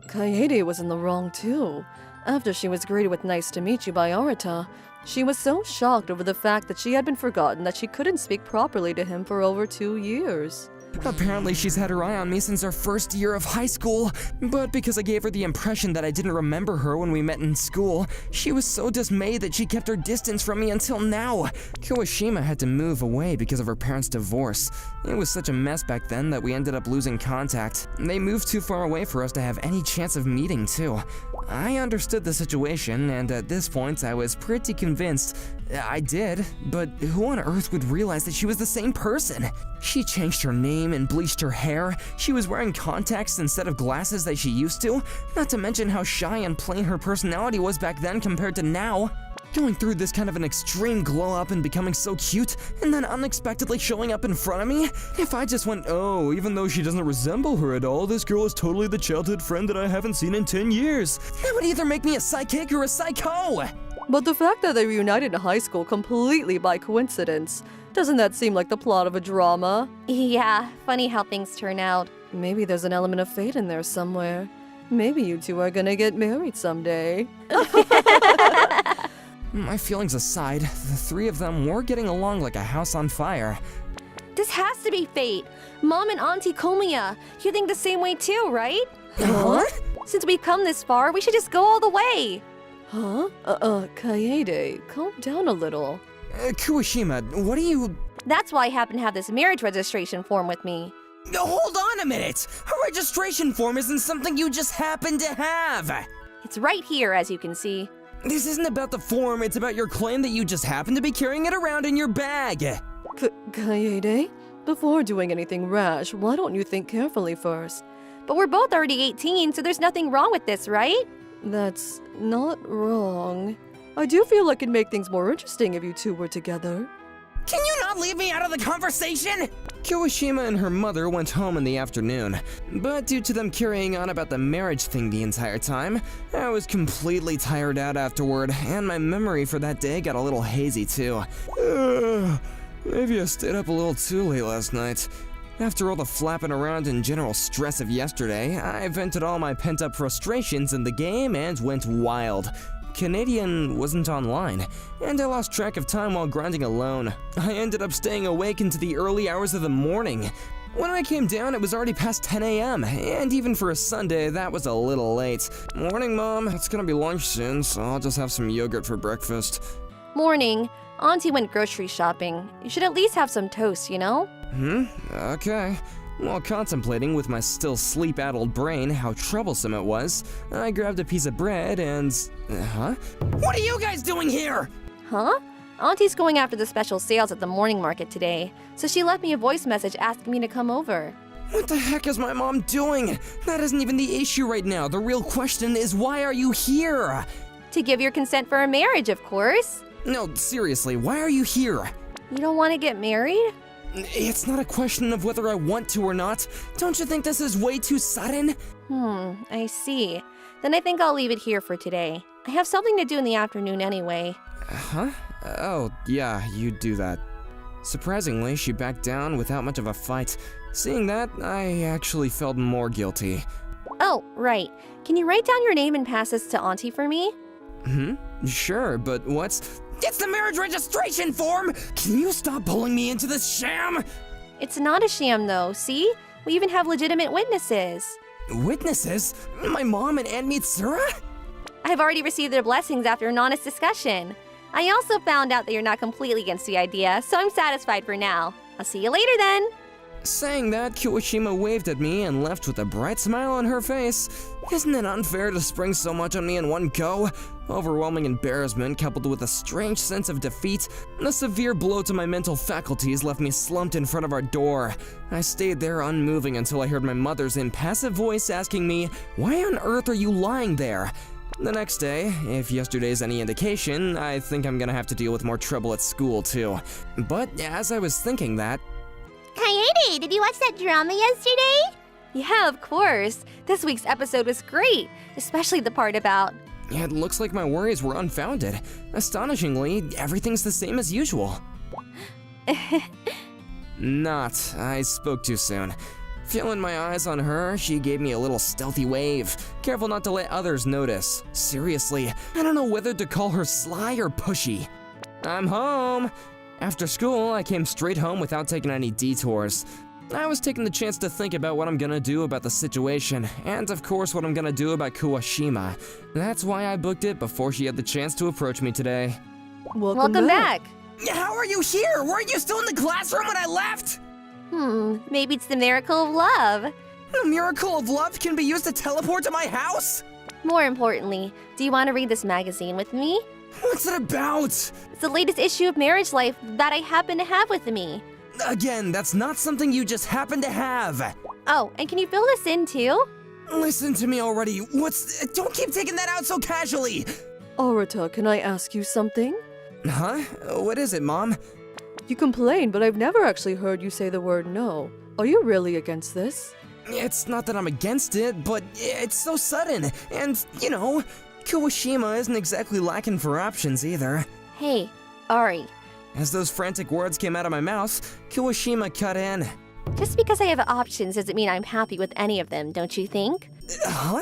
Kaede was in the wrong too. After she was greeted with "nice to meet you" by Arata, she was so shocked over the fact that she had been forgotten that she couldn't speak properly to him for over 2 years. Apparently she's had her eye on me since our first year of high school, but because I gave her the impression that I didn't remember her when we met in school, she was so dismayed that she kept her distance from me until now. Kuwashima had to move away because of her parents' divorce. It was such a mess back then that we ended up losing contact. They moved too far away for us to have any chance of meeting too. I understood the situation, and at this point I was pretty convinced I did, but who on earth would realize that she was the same person? She changed her name and bleached her hair. She was wearing contacts instead of glasses that she used to, not to mention how shy and plain her personality was back then compared to now. Going through this kind of an extreme glow up and becoming so cute, and then unexpectedly showing up in front of me? If I just went, oh, even though she doesn't resemble her at all, this girl is totally the childhood friend that I haven't seen in 10 years, that would either make me a psychic or a psycho! But the fact that they reunited in high school completely by coincidence, doesn't that seem like the plot of a drama? Yeah, funny how things turn out. Maybe there's an element of fate in there somewhere. Maybe you two are gonna get married someday. My feelings aside, the three of them were getting along like a house on fire. This has to be fate. Mom and Auntie Komiya, you think the same way too, right? Huh? Since we've come this far, we should just go all the way. Huh? Kaede, calm down a little. Kuwashima, what are you... That's why I happen to have this marriage registration form with me. Hold on a minute! A registration form isn't something you just happen to have! It's right here, as you can see. This isn't about the form, it's about your claim that you just happen to be carrying it around in your bag! Kaede, before doing anything rash, why don't you think carefully first? But we're both already 18, so there's nothing wrong with this, right? That's not wrong. I do feel like it'd make things more interesting if you two were together. Can you not leave me out of the conversation? Kiwashima and her mother went home in the afternoon, but due to them carrying on about the marriage thing the entire time, I was completely tired out afterward, and my memory for that day got a little hazy too. Maybe I stayed up a little too late last night. After all the flapping around and general stress of yesterday, I vented all my pent-up frustrations in the game and went wild. Canadian wasn't online, and I lost track of time while grinding alone. I ended up staying awake into the early hours of the morning. When I came down, it was already past 10 a.m., and even for a Sunday, that was a little late. Morning, Mom. It's gonna be lunch soon, so I'll just have some yogurt for breakfast. Morning. Auntie went grocery shopping. You should at least have some toast, you know? Okay. While contemplating with my still sleep-addled brain how troublesome it was, I grabbed a piece of bread and... Huh? What are you guys doing here? Huh? Auntie's going after the special sales at the morning market today, so she left me a voice message asking me to come over. What the heck is my mom doing? That isn't even the issue right now. The real question is, why are you here? To give your consent for our marriage, of course. No, seriously, why are you here? You don't want to get married? It's not a question of whether I want to or not. Don't you think this is way too sudden? I see. Then I think I'll leave it here for today. I have something to do in the afternoon anyway. Huh? Oh, yeah, you do that. Surprisingly, she backed down without much of a fight. Seeing that, I actually felt more guilty. Oh, right. Can you write down your name and pass this to Auntie for me? Sure, but what's... It's the marriage registration form! Can you stop pulling me into this sham? It's not a sham, though, see? We even have legitimate witnesses. Witnesses? My mom and Aunt Mitsura? I've already received their blessings after an honest discussion. I also found out that you're not completely against the idea, so I'm satisfied for now. I'll see you later then. Saying that, Kiwashima waved at me and left with a bright smile on her face. Isn't it unfair to spring so much on me in one go? Overwhelming embarrassment coupled with a strange sense of defeat, and a severe blow to my mental faculties left me slumped in front of our door. I stayed there unmoving until I heard my mother's impassive voice asking me, "Why on earth are you lying there?" The next day, if yesterday's any indication, I think I'm gonna have to deal with more trouble at school too. But as I was thinking that, Coyote, did you watch that drama yesterday? Yeah, of course. This week's episode was great, especially the part about... it looks like my worries were unfounded. Astonishingly, everything's the same as usual. Not. I spoke too soon. Feeling my eyes on her, she gave me a little stealthy wave, careful not to let others notice. Seriously, I don't know whether to call her sly or pushy. I'm home! After school, I came straight home without taking any detours. I was taking the chance to think about what I'm gonna do about the situation, and of course what I'm gonna do about Kiwashima. That's why I booked it before she had the chance to approach me today. Welcome back. How are you here? Weren't you still in the classroom when I left? Maybe it's the miracle of love. The miracle of love can be used to teleport to my house? More importantly, do you want to read this magazine with me? What's it about? It's the latest issue of Marriage Life that I happen to have with me. Again, that's not something you just happen to have. Oh, and can you fill this in too? Listen to me already. Don't keep taking that out so casually. Arata, can I ask you something? Huh? What is it, Mom? You complain, but I've never actually heard you say the word no. Are you really against this? It's not that I'm against it, but it's so sudden. And, you know, Kiwashima isn't exactly lacking for options either. Hey, Ari. As those frantic words came out of my mouth, Kiwashima cut in. Just because I have options doesn't mean I'm happy with any of them, don't you think? Huh?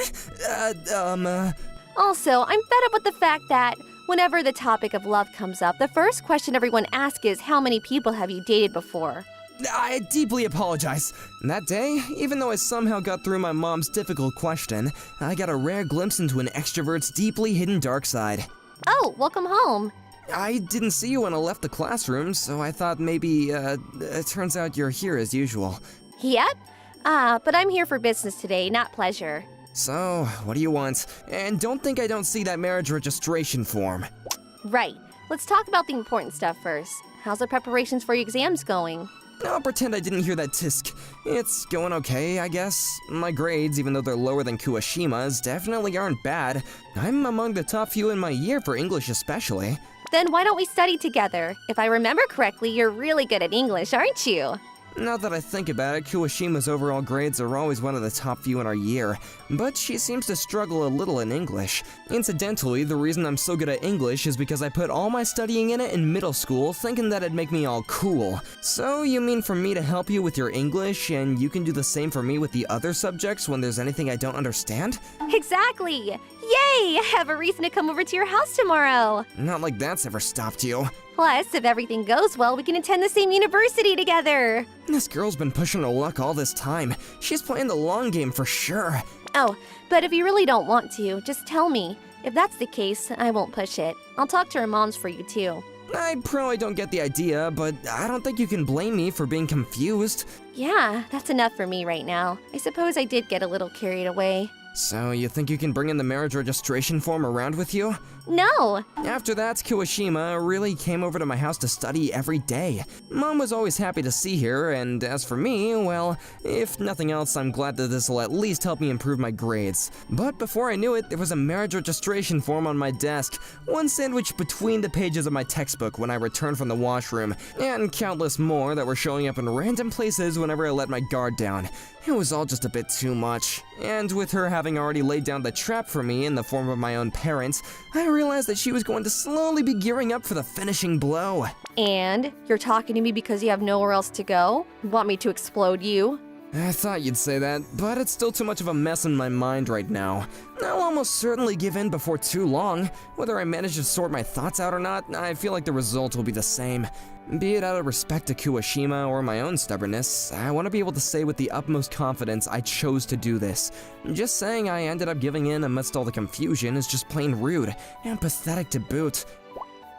Also, I'm fed up with the fact that whenever the topic of love comes up, the first question everyone asks is, how many people have you dated before? I deeply apologize. That day, even though I somehow got through my mom's difficult question, I got a rare glimpse into an extrovert's deeply hidden dark side. Oh, welcome home. I didn't see you when I left the classroom, so I thought maybe, it turns out you're here as usual. Yep. But I'm here for business today, not pleasure. So, what do you want? And don't think I don't see that marriage registration form. Right. Let's talk about the important stuff first. How's the preparations for your exams going? I'll pretend I didn't hear that tisk. It's going okay, I guess. My grades, even though they're lower than Kuwashima's, definitely aren't bad. I'm among the top few in my year for English especially. Then why don't we study together? If I remember correctly, you're really good at English, aren't you? Now that I think about it, Kuwashima's overall grades are always one of the top few in our year, but she seems to struggle a little in English. Incidentally, the reason I'm so good at English is because I put all my studying in it in middle school, thinking that it'd make me all cool. So you mean for me to help you with your English, and you can do the same for me with the other subjects when there's anything I don't understand? Exactly! Yay! Have a reason to come over to your house tomorrow. Not like that's ever stopped you. Plus, if everything goes well, we can attend the same university together. This girl's been pushing her luck all this time. She's playing the long game for sure. Oh, but if you really don't want to, just tell me. If that's the case, I won't push it. I'll talk to her moms for you too. I probably don't get the idea, but I don't think you can blame me for being confused. Yeah, that's enough for me right now. I suppose I did get a little carried away. So you think you can bring in the marriage registration form around with you? No! After that, Kuwashima really came over to my house to study every day. Mom was always happy to see her, and as for me, well, if nothing else, I'm glad that this will at least help me improve my grades. But before I knew it, there was a marriage registration form on my desk, one sandwiched between the pages of my textbook when I returned from the washroom, and countless more that were showing up in random places whenever I let my guard down. It was all just a bit too much. And with her having already laid down the trap for me in the form of my own parents, I realized that she was going to slowly be gearing up for the finishing blow. And you're talking to me because you have nowhere else to go? You want me to explode you? I thought you'd say that, but it's still too much of a mess in my mind right now. I'll almost certainly give in before too long. Whether I manage to sort my thoughts out or not, I feel like the result will be the same. Be it out of respect to Kuwashima or my own stubbornness, I want to be able to say with the utmost confidence I chose to do this. Just saying I ended up giving in amidst all the confusion is just plain rude and pathetic to boot.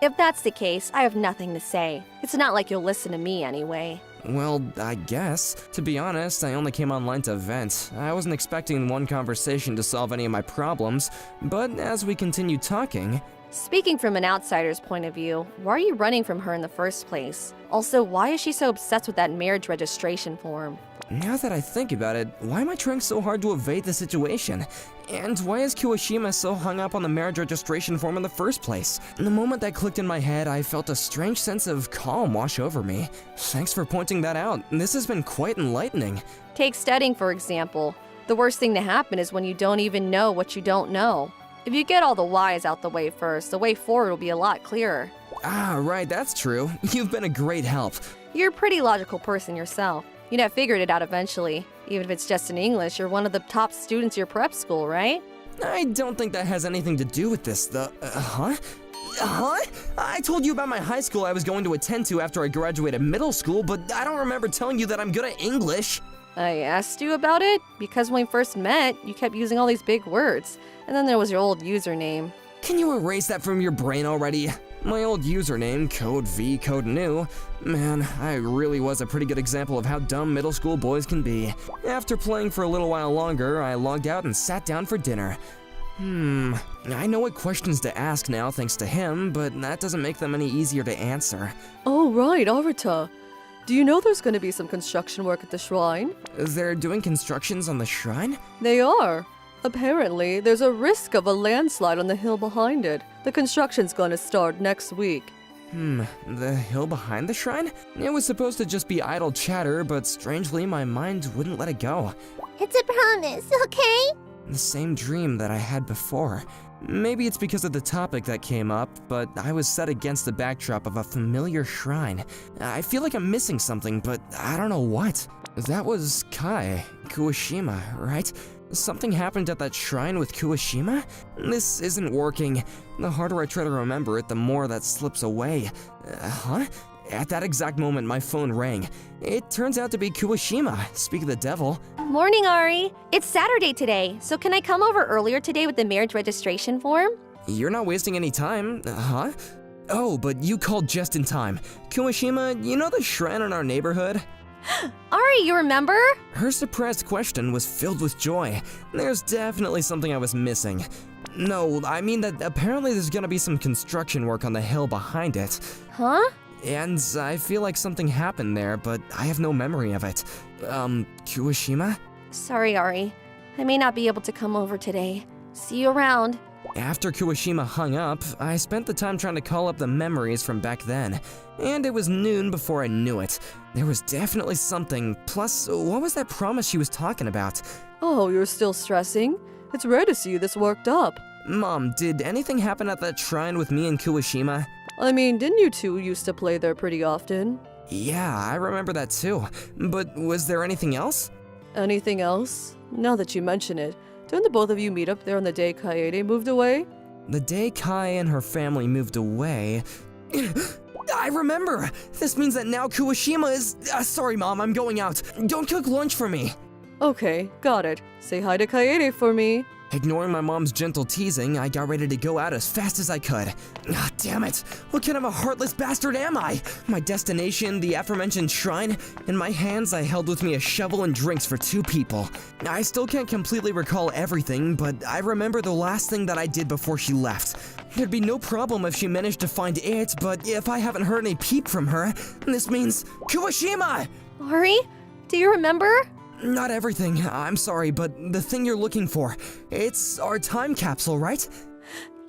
If that's the case, I have nothing to say. It's not like you'll listen to me anyway. Well, I guess. To be honest, I only came online to vent. I wasn't expecting one conversation to solve any of my problems, but as we continued talking... Speaking from an outsider's point of view, why are you running from her in the first place? Also, why is she so obsessed with that marriage registration form? Now that I think about it, why am I trying so hard to evade the situation? And why is Kuwashima so hung up on the marriage registration form in the first place? The moment that clicked in my head, I felt a strange sense of calm wash over me. Thanks for pointing that out. This has been quite enlightening. Take studying, for example. The worst thing to happen is when you don't even know what you don't know. If you get all the whys out the way first, the way forward will be a lot clearer. Ah, right, that's true. You've been a great help. You're a pretty logical person yourself. You'd have figured it out eventually. Even if it's just in English, you're one of the top students at your prep school, right? I don't think that has anything to do with this, Huh? I told you about my high school I was going to attend to after I graduated middle school, but I don't remember telling you that I'm good at English. I asked you about it because when we first met, you kept using all these big words. And then there was your old username. Can you erase that from your brain already? My old username, Code V, Code New. Man, I really was a pretty good example of how dumb middle school boys can be. After playing for a little while longer, I logged out and sat down for dinner. I know what questions to ask now thanks to him, but that doesn't make them any easier to answer. Oh, right, Arita. Do you know there's going to be some construction work at the shrine? They're doing constructions on the shrine? They are. Apparently, there's a risk of a landslide on the hill behind it. The construction's gonna start next week. The hill behind the shrine? It was supposed to just be idle chatter, but strangely, my mind wouldn't let it go. It's a promise, okay? The same dream that I had before. Maybe it's because of the topic that came up, but I was set against the backdrop of a familiar shrine. I feel like I'm missing something, but I don't know what. That was Kuwashima, right? Something happened at that shrine with Kuwashima? This isn't working. The harder I try to remember it, the more that slips away. At that exact moment, my phone rang. It turns out to be Kuwashima. Speak of the devil. Morning, Ari. It's Saturday today, so can I come over earlier today with the marriage registration form? You're not wasting any time, Oh, but you called just in time. Kuwashima, you know the shrine in our neighborhood? Ari, you remember? Her surprised question was filled with joy. There's definitely something I was missing. No, I mean that apparently there's gonna be some construction work on the hill behind it. Huh? and I feel like something happened there, but I have no memory of it. Kuwashima? Sorry, Ari. I may not be able to come over today. See you around. After Kuwashima hung up, I spent the time trying to call up the memories from back then, and it was noon before I knew it. There was definitely something, plus, what was that promise she was talking about? Oh, you're still stressing? It's rare to see you this worked up. Mom, did anything happen at that shrine with me and Kuwashima? I mean, didn't you two used to play there pretty often? Yeah, I remember that too. But was there anything else? Anything else? Now that you mention it, didn't the both of you meet up there on the day Kaede moved away? The day Kai and her family moved away... I remember! This means that now Kuwashima is... sorry, Mom, I'm going out. Don't cook lunch for me. Okay, got it. Say hi to Kaede for me. Ignoring my mom's gentle teasing, I got ready to go out as fast as I could. Ah, damn it! What kind of a heartless bastard am I? My destination, the aforementioned shrine. In my hands, I held with me a shovel and drinks for 2 people. I still can't completely recall everything, but I remember the last thing that I did before she left. There'd be no problem if she managed to find it, but if I haven't heard any peep from her, this means Kuwashima! Ari, do you remember? Not everything, I'm sorry, but the thing you're looking for, it's our time capsule, right?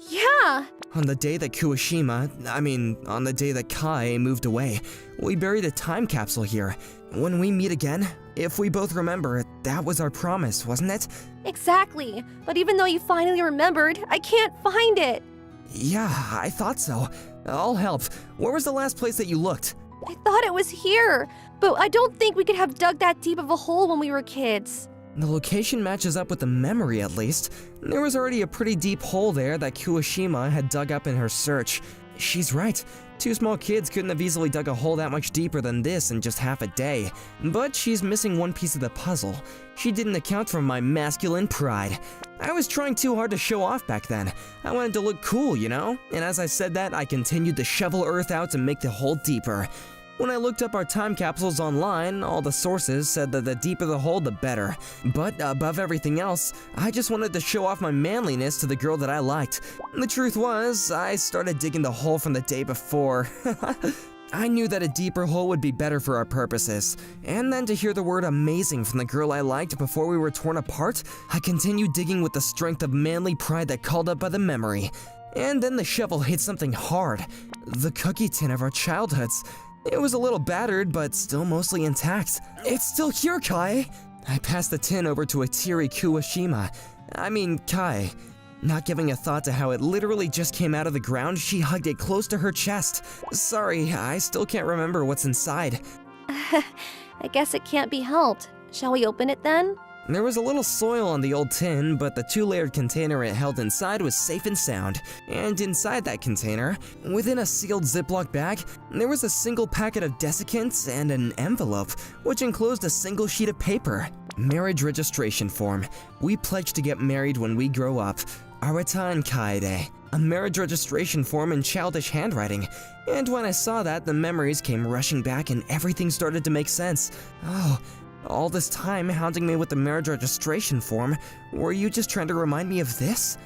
Yeah. On the day that on the day that Kai moved away, we buried a time capsule here. When we meet again, if we both remember, that was our promise, wasn't it? Exactly. But even though you finally remembered, I can't find it. Yeah, I thought so. I'll help. Where was the last place that you looked? I thought it was here, but I don't think we could have dug that deep of a hole when we were kids. The location matches up with the memory, at least. There was already a pretty deep hole there that Kuwashima had dug up in her search. She's right. 2 small kids couldn't have easily dug a hole that much deeper than this in just half a day. But she's missing one piece of the puzzle. She didn't account for my masculine pride. I was trying too hard to show off back then. I wanted to look cool, you know? And as I said that, I continued to shovel earth out to make the hole deeper. When I looked up our time capsules online, all the sources said that the deeper the hole, the better. But above everything else, I just wanted to show off my manliness to the girl that I liked. The truth was, I started digging the hole from the day before. I knew that a deeper hole would be better for our purposes. And then to hear the word amazing from the girl I liked before we were torn apart, I continued digging with the strength of manly pride that called up by the memory. And then the shovel hit something hard. The cookie tin of our childhoods. It was a little battered, but still mostly intact. It's still here, Kai! I passed the tin over to a teary Kai. Not giving a thought to how it literally just came out of the ground, she hugged it close to her chest. Sorry, I still can't remember what's inside. I guess it can't be helped. Shall we open it then? There was a little soil on the old tin, but the 2-layered container it held inside was safe and sound. And inside that container, within a sealed Ziploc bag, there was a single packet of desiccants and an envelope, which enclosed a single sheet of paper. Marriage registration form. We pledged to get married when we grow up. Arata and Kaede. A marriage registration form in childish handwriting. And when I saw that, the memories came rushing back and everything started to make sense. Oh, all this time hounding me with the marriage registration form, were you just trying to remind me of this?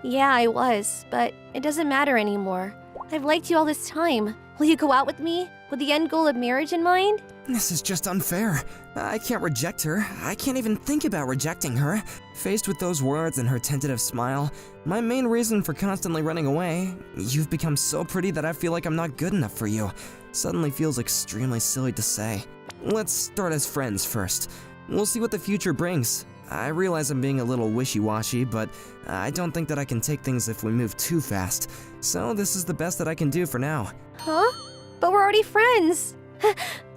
Yeah, I was, but it doesn't matter anymore. I've liked you all this time. Will you go out with me, with the end goal of marriage in mind? This is just unfair. I can't reject her. I can't even think about rejecting her. Faced with those words and her tentative smile, my main reason for constantly running away, you've become so pretty that I feel like I'm not good enough for you, suddenly feels extremely silly to say. Let's start as friends first. We'll see what the future brings. I realize I'm being a little wishy-washy, but I don't think that I can take things if we move too fast. So this is the best that I can do for now. Huh? But we're already friends.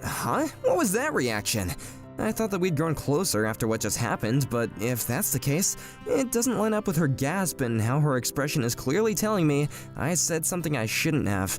Huh? What was that reaction? I thought that we'd grown closer after what just happened, but if that's the case, it doesn't line up with her gasp and how her expression is clearly telling me I said something I shouldn't have.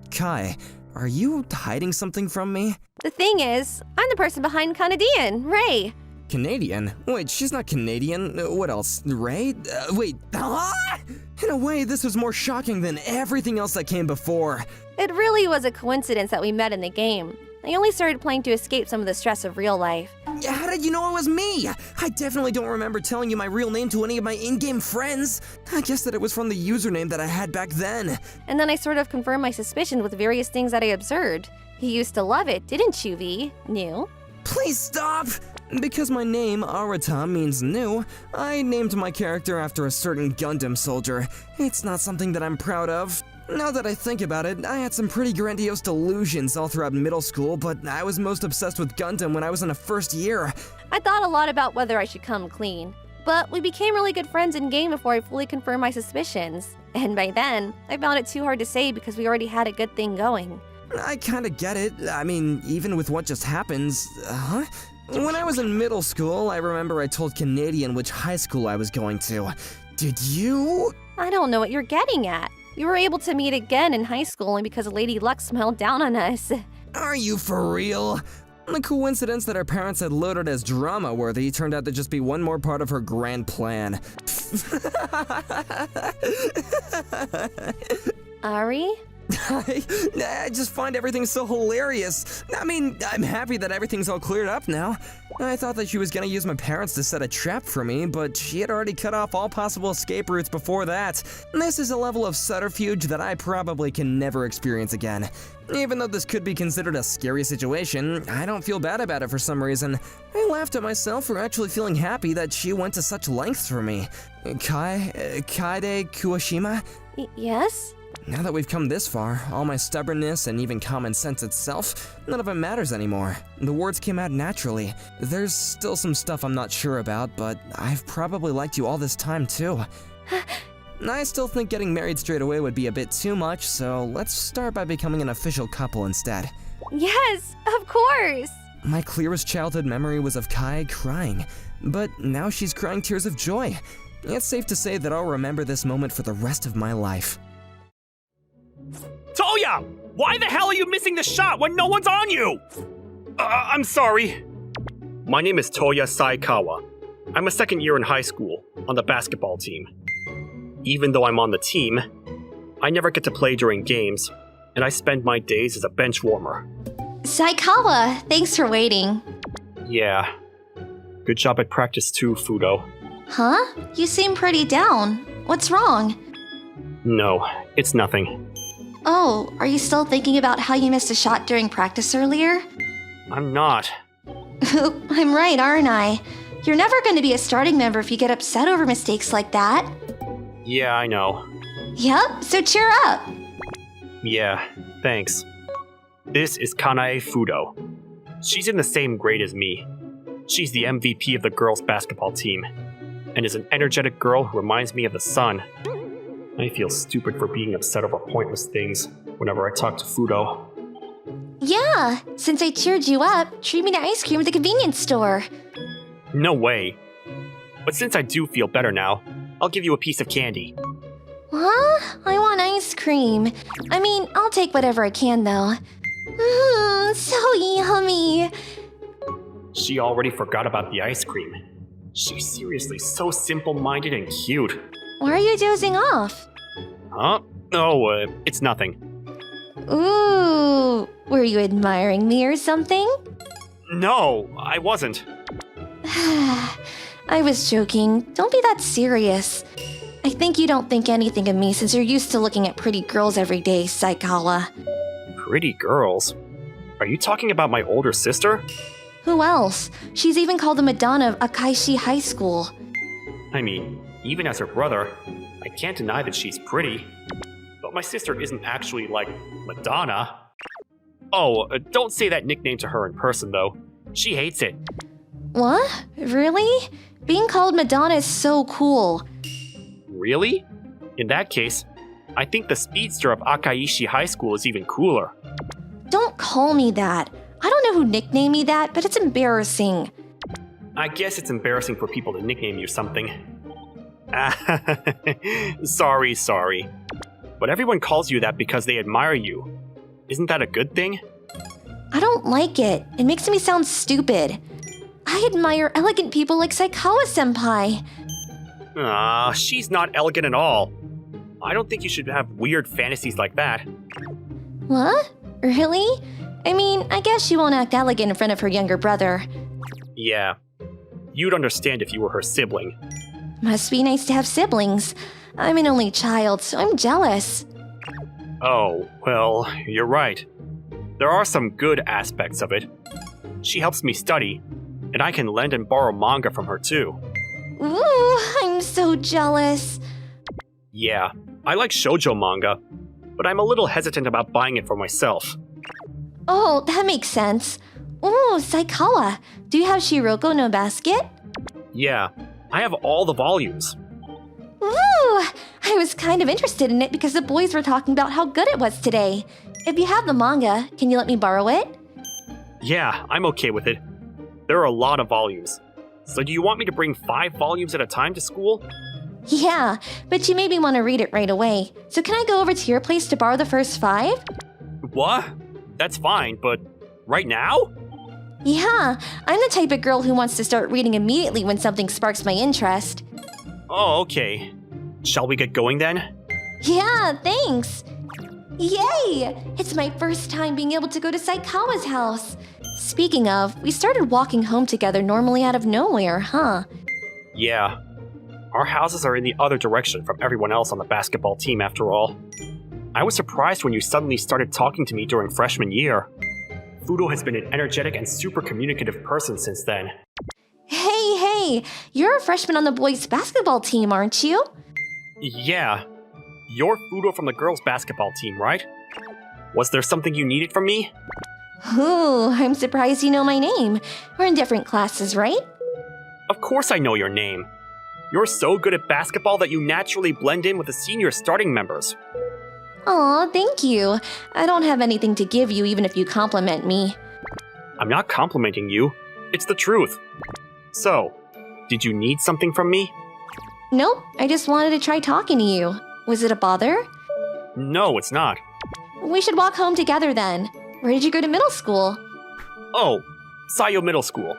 Kai, are you hiding something from me? The thing is, I'm the person behind Canadian, Ray. Canadian? Wait, she's not Canadian. What else? Ray? In a way, this was more shocking than everything else that came before. It really was a coincidence that we met in the game. I only started playing to escape some of the stress of real life. How did you know it was me? I definitely don't remember telling you my real name to any of my in-game friends. I guess that it was from the username that I had back then. And then I sort of confirmed my suspicions with various things that I observed. You used to love it, didn't you, V? New? Please stop! Because my name, Arata, means new, I named my character after a certain Gundam soldier. It's not something that I'm proud of. Now that I think about it, I had some pretty grandiose delusions all throughout middle school, but I was most obsessed with Gundam when I was in the first year. I thought a lot about whether I should come clean. But we became really good friends in game before I fully confirmed my suspicions. And by then, I found it too hard to say because we already had a good thing going. I kinda get it. I mean, even with what just happens, When I was in middle school, I remember I told Canadian which high school I was going to. Did you? I don't know what you're getting at. We were able to meet again in high school only because Lady Luck smiled down on us. Are you for real? The coincidence that our parents had loaded as drama-worthy turned out to just be one more part of her grand plan. Ari? I just find everything so hilarious. I mean, I'm happy that everything's all cleared up now. I thought that she was gonna use my parents to set a trap for me, but she had already cut off all possible escape routes before that. This is a level of subterfuge that I probably can never experience again. Even though this could be considered a scary situation, I don't feel bad about it for some reason. I laughed at myself for actually feeling happy that she went to such lengths for me. Kaede Kuwashima? Yes? Now that we've come this far, all my stubbornness and even common sense itself, none of it matters anymore. The words came out naturally. There's still some stuff I'm not sure about, but I've probably liked you all this time too. I still think getting married straight away would be a bit too much, so let's start by becoming an official couple instead. Yes, of course! My clearest childhood memory was of Kai crying, but now she's crying tears of joy. It's safe to say that I'll remember this moment for the rest of my life. Toya! Why the hell are you missing the shot when no one's on you? I'm sorry. My name is Toya Saikawa. I'm a second year in high school, on the basketball team. Even though I'm on the team, I never get to play during games, and I spend my days as a bench warmer. Saikawa, thanks for waiting. Yeah. Good job at practice too, Fudo. Huh? You seem pretty down. What's wrong? No, it's nothing. Oh, are you still thinking about how you missed a shot during practice earlier? I'm not. I'm right, aren't I? You're never going to be a starting member if you get upset over mistakes like that. Yeah, I know. Yep, so cheer up. Yeah, thanks. This is Kanae Fudo. She's in the same grade as me. She's the MVP of the girls' basketball team, and is an energetic girl who reminds me of the sun. I feel stupid for being upset over pointless things whenever I talk to Fudo. Yeah, since I cheered you up, treat me to ice cream at the convenience store. No way. But since I do feel better now, I'll give you a piece of candy. Huh? I want ice cream. I mean, I'll take whatever I can, though. So yummy. She already forgot about the ice cream. She's seriously so simple-minded and cute. Why are you dozing off? Huh? Oh, it's nothing. Ooh, were you admiring me or something? No, I wasn't. I was joking. Don't be that serious. I think you don't think anything of me since you're used to looking at pretty girls every day, Saikawa. Pretty girls? Are you talking about my older sister? Who else? She's even called the Madonna of Akaishi High School. I mean, even as her brother, I can't deny that she's pretty. But my sister isn't actually like Madonna. Oh, don't say that nickname to her in person, though. She hates it. What? Really? Being called Madonna is so cool. Really? In that case, I think the speedster of Akaishi High School is even cooler. Don't call me that. I don't know who nicknamed me that, but it's embarrassing. I guess it's embarrassing for people to nickname you something. Sorry. But everyone calls you that because they admire you. Isn't that a good thing? I don't like it. It makes me sound stupid. I admire elegant people like Saikawa-senpai. She's not elegant at all. I don't think you should have weird fantasies like that. What? Really? I mean, I guess she won't act elegant in front of her younger brother. Yeah. You'd understand if you were her sibling. Must be nice to have siblings. I'm an only child, so I'm jealous. Oh, well, you're right. There are some good aspects of it. She helps me study, and I can lend and borrow manga from her too. Ooh, I'm so jealous. Yeah, I like shoujo manga, but I'm a little hesitant about buying it for myself. Oh, that makes sense. Ooh, Saikawa, do you have Shiroko no Basket? Yeah, I have all the volumes. Ooh, I was kind of interested in it because the boys were talking about how good it was today. If you have the manga, can you let me borrow it? Yeah, I'm okay with it. There are a lot of volumes. So do you want me to bring 5 volumes at a time to school? Yeah, but you made me want to read it right away. So can I go over to your place to borrow the first 5? What? That's fine, but right now? Yeah, I'm the type of girl who wants to start reading immediately when something sparks my interest. Oh, okay. Shall we get going then? Yeah, thanks. Yay! It's my first time being able to go to Saikawa's house. Speaking of, we started walking home together normally out of nowhere, huh? Yeah. Our houses are in the other direction from everyone else on the basketball team after all. I was surprised when you suddenly started talking to me during freshman year. Fudo has been an energetic and super communicative person since then. Hey, you're a freshman on the boys' basketball team, aren't you? Yeah. You're Fudo from the girls' basketball team, right? Was there something you needed from me? Ooh, I'm surprised you know my name. We're in different classes, right? Of course I know your name. You're so good at basketball that you naturally blend in with the senior starting members. Aw, thank you. I don't have anything to give you even if you compliment me. I'm not complimenting you. It's the truth. So, did you need something from me? Nope, I just wanted to try talking to you. Was it a bother? No, it's not. We should walk home together then. Where did you go to middle school? Oh, Sayo Middle School.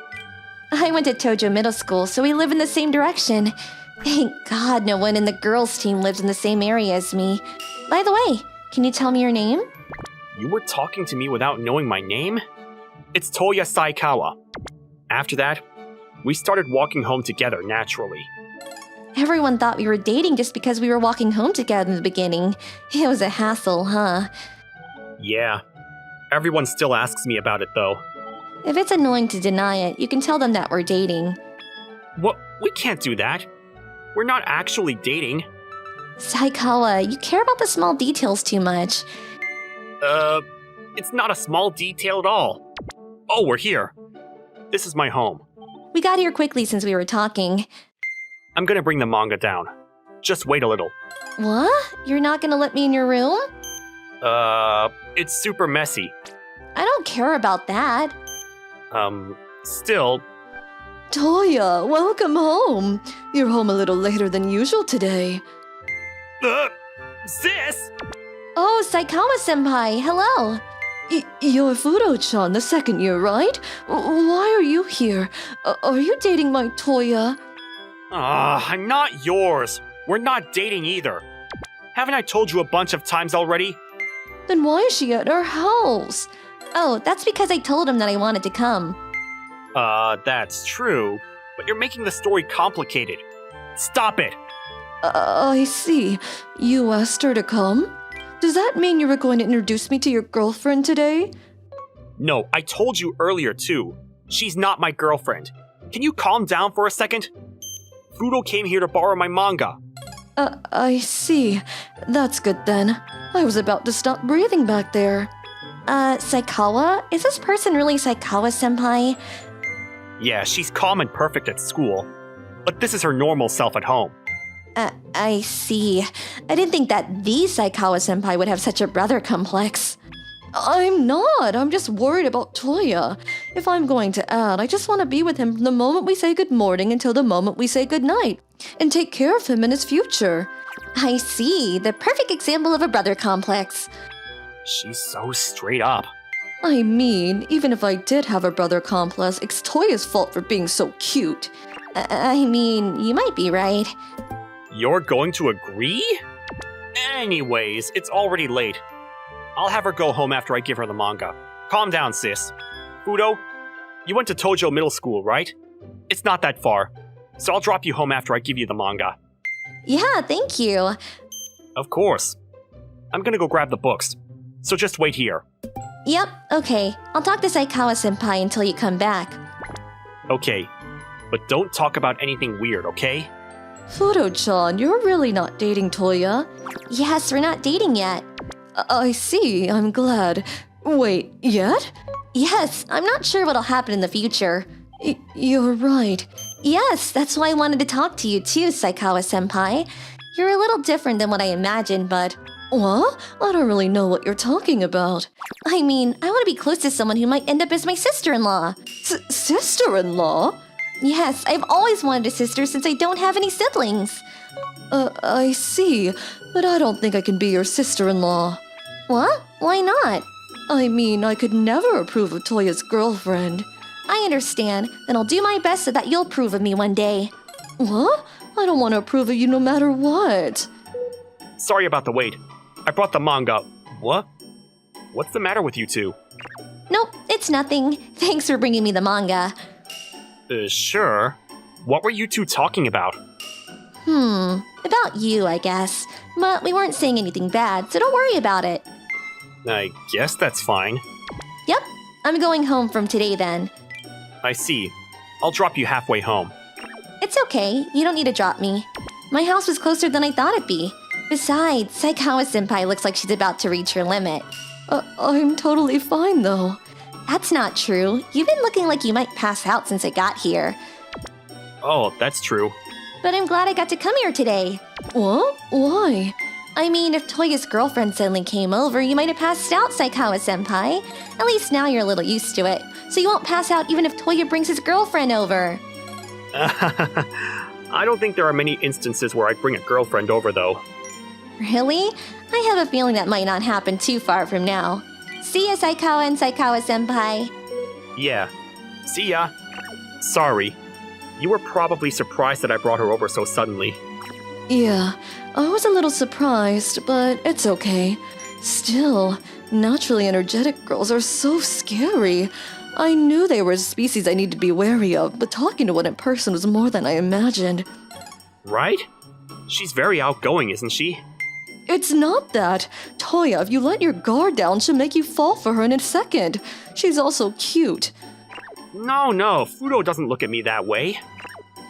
I went to Tojo Middle School, so we live in the same direction. Thank God no one in the girls' team lives in the same area as me. By the way, can you tell me your name? You were talking to me without knowing my name? It's Toya Saikawa. After that, we started walking home together naturally. Everyone thought we were dating just because we were walking home together in the beginning. It was a hassle, huh? Yeah. Everyone still asks me about it though. If it's annoying to deny it, you can tell them that we're dating. What? We can't do that. We're not actually dating. Saikawa, you care about the small details too much. It's not a small detail at all. Oh, we're here. This is my home. We got here quickly since we were talking. I'm gonna bring the manga down. Just wait a little. What? You're not gonna let me in your room? It's super messy. I don't care about that. Still, Toya, welcome home. You're home a little later than usual today. sis! Oh, Saikawa-senpai, hello. You're Fudo-chan, the second year, right? Why are you here? Are you dating my Toya? I'm not yours. We're not dating either. Haven't I told you a bunch of times already? Then why is she at our house? Oh, that's because I told him that I wanted to come. That's true. But you're making the story complicated. Stop it! I see. You asked her to come? Does that mean you were going to introduce me to your girlfriend today? No, I told you earlier too. She's not my girlfriend. Can you calm down for a second? Fudo came here to borrow my manga. I see. That's good then. I was about to stop breathing back there. Saikawa? Is this person really Saikawa-senpai? Yeah, she's calm and perfect at school. But this is her normal self at home. I see. I didn't think that the Saikawa-senpai would have such a brother complex. I'm not. I'm just worried about Toya. If I'm going to add, I just want to be with him from the moment we say good morning until the moment we say good night, and take care of him in his future. I see. The perfect example of a brother complex. She's so straight up. I mean, even if I did have a brother complex, it's Toya's fault for being so cute. I mean, you might be right. You're going to agree? Anyways, it's already late. I'll have her go home after I give her the manga. Calm down, sis. Fudo, You went to Tojo Middle School, right? It's not that far, so I'll drop you home after I give you the manga. Yeah, thank you. Of course. I'm gonna go grab the books, so just wait here. Yep, okay. I'll talk to Saikawa-senpai until you come back. Okay, but don't talk about anything weird, okay? Fudo-chan, you're really not dating Toya. Yes, we're not dating yet. I see, I'm glad. Wait, yet? Yes, I'm not sure what'll happen in the future. You're right. Yes, that's why I wanted to talk to you too, Saikawa-senpai. You're a little different than what I imagined, but... What? I don't really know what you're talking about. I mean, I want to be close to someone who might end up as my sister-in-law. Sister-in-law? Yes, I've always wanted a sister since I don't have any siblings. I see, but I don't think I can be your sister-in-law. What? Why not? I mean, I could never approve of Toya's girlfriend. I understand. Then I'll do my best so that you'll approve of me one day. What? I don't want to approve of you no matter what. Sorry about the wait. I brought the manga. What? What's the matter with you two? Nope, it's nothing. Thanks for bringing me the manga. Sure. What were you two talking about? About you, I guess. But we weren't saying anything bad, so don't worry about it. I guess that's fine. Yep, I'm going home from today then. I see. I'll drop you halfway home. It's okay, you don't need to drop me. My house was closer than I thought it'd be. Besides, Saikawa-senpai looks like she's about to reach her limit. I'm totally fine though. That's not true. You've been looking like you might pass out since I got here. Oh, that's true. But I'm glad I got to come here today. What? Why? I mean, if Toya's girlfriend suddenly came over, you might have passed out, Saikawa-senpai. At least now you're a little used to it, so you won't pass out even if Toya brings his girlfriend over. I don't think there are many instances where I'd bring a girlfriend over, though. Really? I have a feeling that might not happen too far from now. See ya, Saikawa and Saikawa-senpai. Yeah. See ya. Sorry. You were probably surprised that I brought her over so suddenly. Yeah, I was a little surprised, but it's okay. Still, naturally energetic girls are so scary. I knew they were a species I needed to be wary of, but talking to one in person was more than I imagined. Right? She's very outgoing, isn't she? It's not that. Toya, if you let your guard down, she'll make you fall for her in a second. She's also cute. No, Fudo doesn't look at me that way.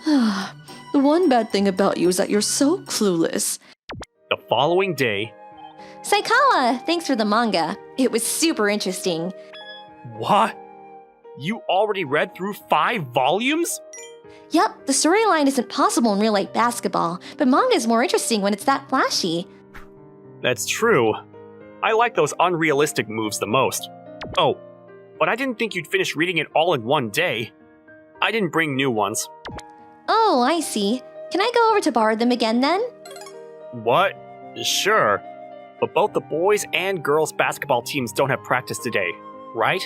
The one bad thing about you is that you're so clueless. The following day... Saikawa, thanks for the manga. It was super interesting. What? You already read through 5 volumes? Yep, the storyline isn't possible in real-life basketball, but manga is more interesting when it's that flashy. That's true. I like those unrealistic moves the most. Oh, but I didn't think you'd finish reading it all in one day. I didn't bring new ones. Oh, I see. Can I go over to borrow them again then? What? Sure. But both the boys and girls basketball teams don't have practice today, right?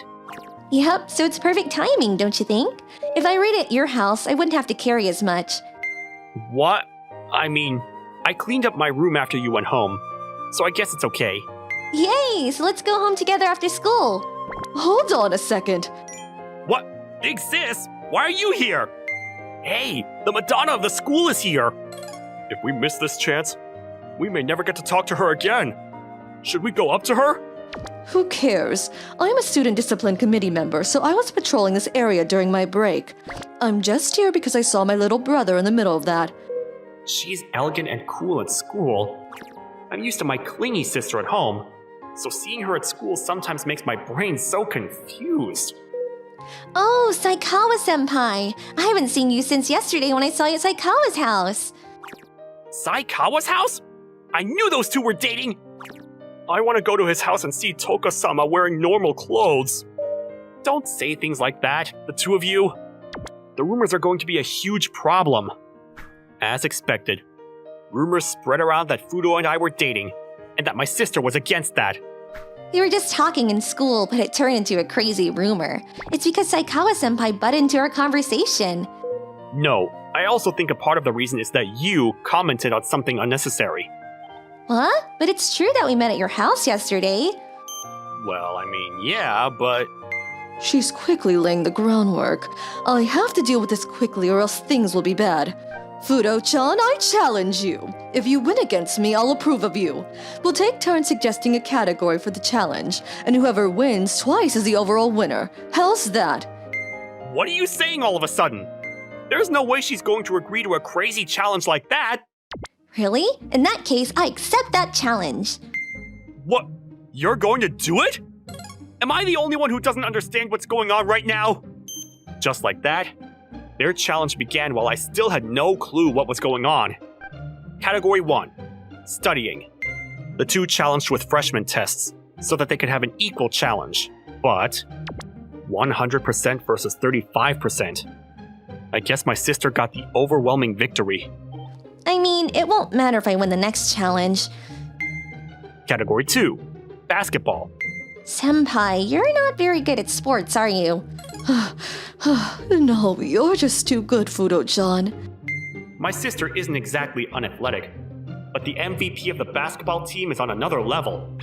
Yep, so it's perfect timing, don't you think? If I read at your house, I wouldn't have to carry as much. What? I mean, I cleaned up my room after you went home, so I guess it's okay. Yay! So let's go home together after school. Hold on a second. What? Big sis? Why are you here? Hey, the Madonna of the school is here! If we miss this chance, we may never get to talk to her again. Should we go up to her? Who cares? I'm a student discipline committee member, so I was patrolling this area during my break. I'm just here because I saw my little brother in the middle of that. She's elegant and cool at school. I'm used to my clingy sister at home, so seeing her at school sometimes makes my brain so confused. Oh, Saikawa-senpai! I haven't seen you since yesterday when I saw you at Saikawa's house. Saikawa's house? I knew those two were dating! I want to go to his house and see Toka-sama wearing normal clothes. Don't say things like that, the two of you. The rumors are going to be a huge problem. As expected, rumors spread around that Fudo and I were dating, and that my sister was against that. We were just talking in school, but it turned into a crazy rumor. It's because Saikawa-senpai butted into our conversation. No, I also think a part of the reason is that you commented on something unnecessary. What? But it's true that we met at your house yesterday. Well, I mean, yeah, but... She's quickly laying the groundwork. I have to deal with this quickly or else things will be bad. Fudo-chan, I challenge you. If you win against me, I'll approve of you. We'll take turns suggesting a category for the challenge, and whoever wins twice is the overall winner. How's that? What are you saying all of a sudden? There's no way she's going to agree to a crazy challenge like that. Really? In that case, I accept that challenge. What? You're going to do it? Am I the only one who doesn't understand what's going on right now? Just like that, their challenge began while I still had no clue what was going on. Category 1, studying. The two challenged with freshman tests so that they could have an equal challenge, but 100% versus 35%. I guess my sister got the overwhelming victory. I mean, it won't matter if I win the next challenge. Category 2, basketball. Senpai, you're not very good at sports, are you? No, you're just too good, Fudo-chan. My sister isn't exactly unathletic, but the MVP of the basketball team is on another level.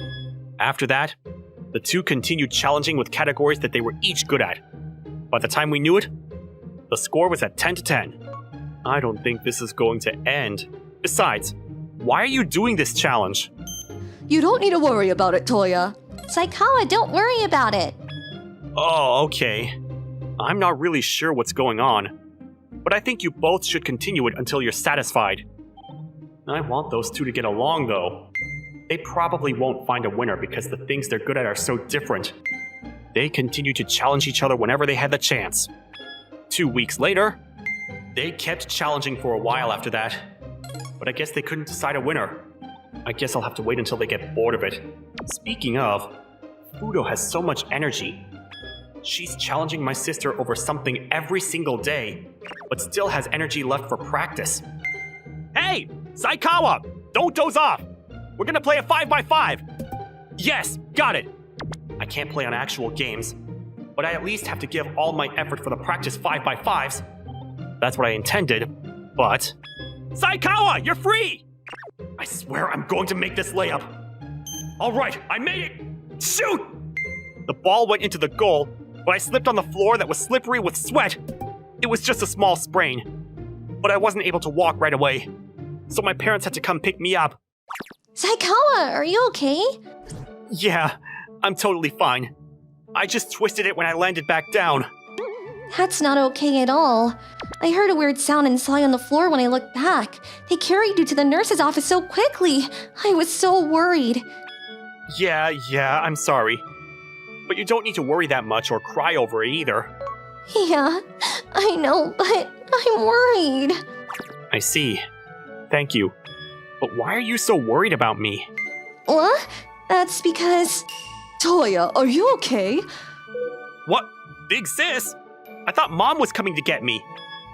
After that, the two continued challenging with categories that they were each good at. By the time we knew it, the score was at 10-10. I don't think this is going to end. Besides, why are you doing this challenge? You don't need to worry about it, Toya. Saikawa, don't worry about it. Oh, okay. I'm not really sure what's going on, but I think you both should continue it until you're satisfied. I want those two to get along, though. They probably won't find a winner because the things they're good at are so different. They continue to challenge each other whenever they had the chance. 2 weeks later, they kept challenging for a while after that, but I guess they couldn't decide a winner. I guess I'll have to wait until they get bored of it. Speaking of, Fudo has so much energy. She's challenging my sister over something every single day, but still has energy left for practice. Hey, Saikawa, don't doze off. We're gonna play a 5x5. Yes, got it. I can't play on actual games, but I at least have to give all my effort for the practice 5x5s. That's what I intended, but... Saikawa, you're free! I swear I'm going to make this layup. All right, I made it. Shoot! The ball went into the goal, but I slipped on the floor that was slippery with sweat. It was just a small sprain, but I wasn't able to walk right away, so my parents had to come pick me up. Saikawa, are you okay? Yeah, I'm totally fine. I just twisted it when I landed back down. That's not okay at all. I heard a weird sound and saw you on the floor when I looked back. They carried you to the nurse's office so quickly. I was so worried. Yeah, I'm sorry. But you don't need to worry that much or cry over it either. Yeah, I know, but I'm worried. I see. Thank you. But why are you so worried about me? What? That's because... Toya, are you okay? What? Big sis? I thought Mom was coming to get me.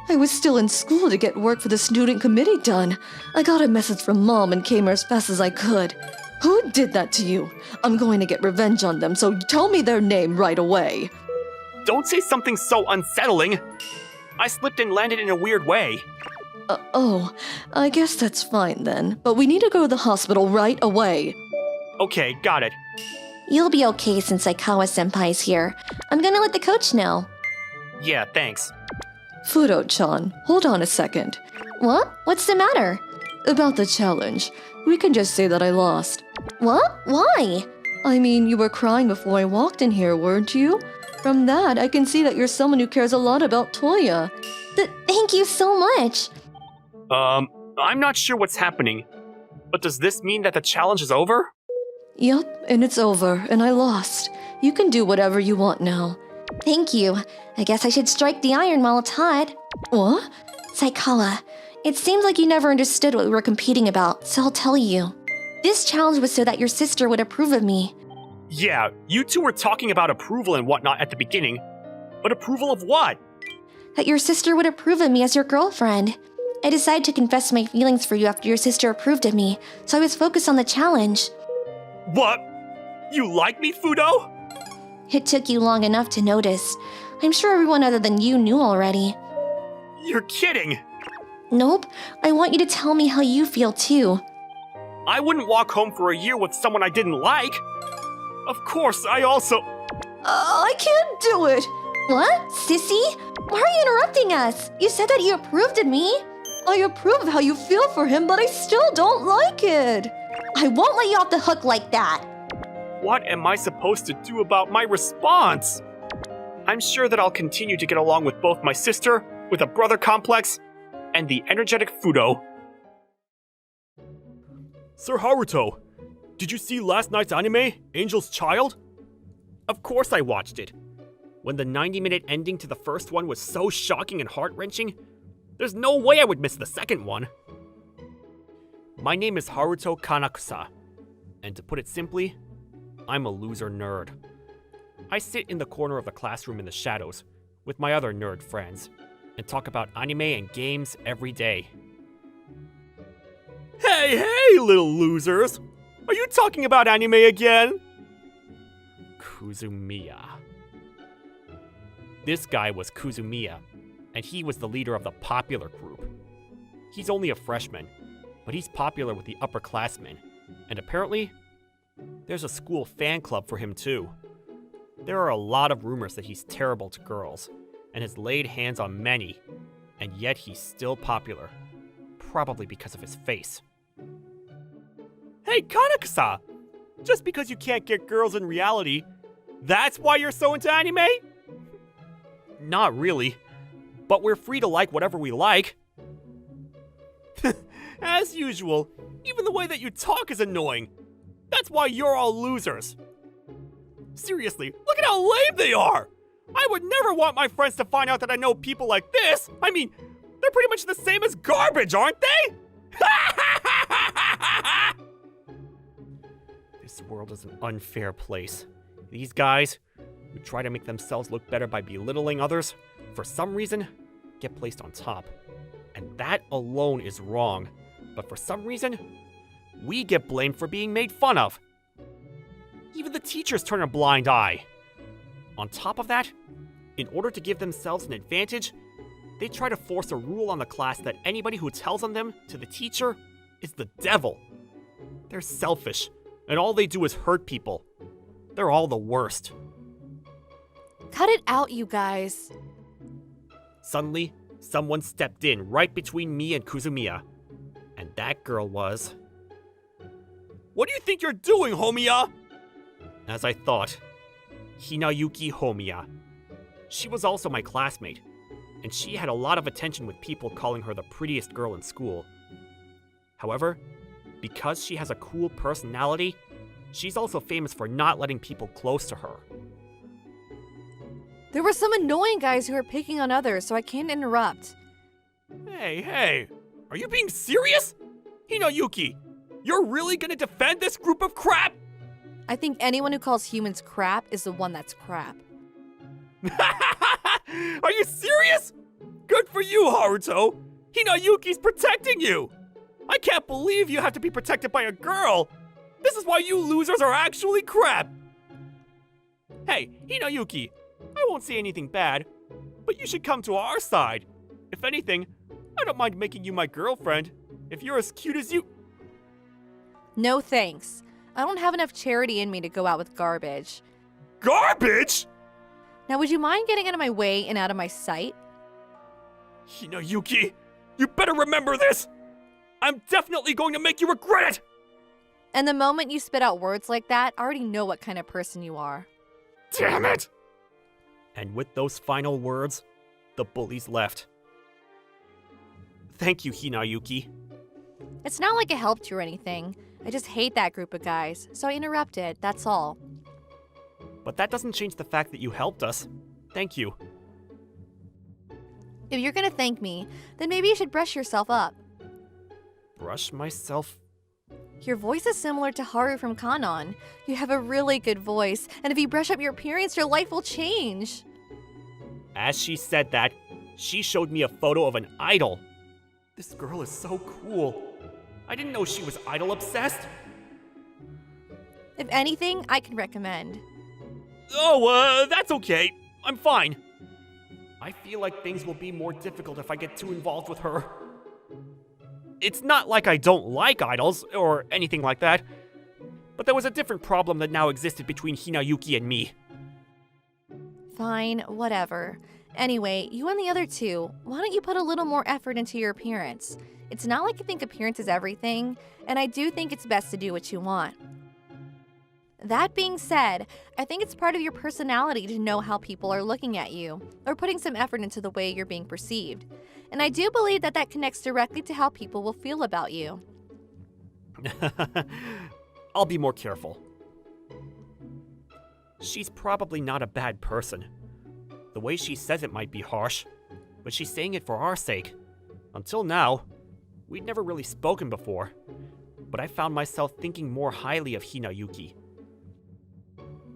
I was still in school to get work for the student committee done. I got a message from Mom and came here as fast as I could. Who did that to you? I'm going to get revenge on them, so tell me their name right away. Don't say something so unsettling. I slipped and landed in a weird way. I guess that's fine then. But we need to go to the hospital right away. Okay, got it. You'll be okay since Saikawa-senpai's here. I'm gonna let the coach know. Yeah, thanks. Fudo-chan, hold on a second. What? What's the matter? About the challenge. We can just say that I lost. What? Why? I mean, you were crying before I walked in here, weren't you? From that, I can see that you're someone who cares a lot about Toya. Thank you so much. I'm not sure what's happening. But does this mean that the challenge is over? Yup, and it's over, and I lost. You can do whatever you want now. Thank you. I guess I should strike the iron while it's hot. What? Saikawa, it seems like you never understood what we were competing about, so I'll tell you. This challenge was so that your sister would approve of me. Yeah, you two were talking about approval and whatnot at the beginning. But approval of what? That your sister would approve of me as your girlfriend. I decided to confess my feelings for you after your sister approved of me, so I was focused on the challenge. What? You like me, Fudo? It took you long enough to notice. I'm sure everyone other than you knew already. You're kidding! Nope. I want you to tell me how you feel too. I wouldn't walk home for a year with someone I didn't like. Of course, I also... I can't do it. What? Sissy? Why are you interrupting us? You said that you approved of me. I approve of how you feel for him, but I still don't like it. I won't let you off the hook like that. What am I supposed to do about my response? I'm sure that I'll continue to get along with both my sister, with a brother complex, and the energetic Fudo. Sir Haruto, did you see last night's anime, Angel's Child? Of course I watched it. When the 90-minute ending to the first one was so shocking and heart-wrenching, there's no way I would miss the second one. My name is Haruto Kanakusa, and to put it simply, I'm a loser nerd. I sit in the corner of the classroom in the shadows with my other nerd friends and talk about anime and games every day. Hey, little losers! Are you talking about anime again? Kuzumiya. This guy was Kuzumiya, and he was the leader of the popular group. He's only a freshman, but he's popular with the upperclassmen, and apparently, there's a school fan club for him too. There are a lot of rumors that he's terrible to girls, and has laid hands on many, and yet he's still popular. Probably because of his face. Hey, Kanakusa! Just because you can't get girls in reality, that's why you're so into anime? Not really, but we're free to like whatever we like. As usual, even the way that you talk is annoying. That's why you're all losers. Seriously, look at how lame they are! I would never want my friends to find out that I know people like this! I mean, they're pretty much the same as garbage, aren't they? This world is an unfair place. These guys, who try to make themselves look better by belittling others, for some reason, get placed on top. And that alone is wrong. But for some reason, we get blamed for being made fun of. Even the teachers turn a blind eye. On top of that, in order to give themselves an advantage, they try to force a rule on the class that anybody who tells on them to the teacher is the devil. They're selfish, and all they do is hurt people. They're all the worst. Cut it out, you guys. Suddenly, someone stepped in right between me and Kuzumiya. And that girl was... What do you think you're doing, Homiya? As I thought, Hinayuki Homiya. She was also my classmate, and she had a lot of attention with people calling her the prettiest girl in school. However, because she has a cool personality, she's also famous for not letting people close to her. There were some annoying guys who were picking on others, so I can't interrupt. Hey, are you being serious? Hinayuki, you're really gonna defend this group of crap? I think anyone who calls humans crap is the one that's crap. Are you serious? Good for you, Haruto. Hinayuki's protecting you. I can't believe you have to be protected by a girl. This is why you losers are actually crap. Hey, Hinayuki, I won't say anything bad, but you should come to our side. If anything, I don't mind making you my girlfriend, if you're as cute as you. No thanks. I don't have enough charity in me to go out with garbage. Garbage? Now, would you mind getting out of my way and out of my sight? Hinayuki, you better remember this! I'm definitely going to make you regret it! And the moment you spit out words like that, I already know what kind of person you are. Damn it! And with those final words, the bullies left. Thank you, Hinayuki. It's not like I helped you or anything. I just hate that group of guys, so I interrupted, that's all. But that doesn't change the fact that you helped us. Thank you. If you're gonna thank me, then maybe you should brush yourself up. Brush myself? Your voice is similar to Haru from Kanon. You have a really good voice, and if you brush up your appearance, your life will change. As she said that, she showed me a photo of an idol. This girl is so cool. I didn't know she was idol obsessed. If anything, I can recommend. Oh, that's okay. I'm fine. I feel like things will be more difficult if I get too involved with her. It's not like I don't like idols or anything like that, but there was a different problem that now existed between Hinayuki and me. Fine, whatever. Anyway, you and the other two, why don't you put a little more effort into your appearance? It's not like you think appearance is everything, and I do think it's best to do what you want. That being said, I think it's part of your personality to know how people are looking at you, or putting some effort into the way you're being perceived. And I do believe that that connects directly to how people will feel about you. I'll be more careful. She's probably not a bad person. The way she says it might be harsh, but she's saying it for our sake. Until now, we'd never really spoken before, but I found myself thinking more highly of Hinayuki.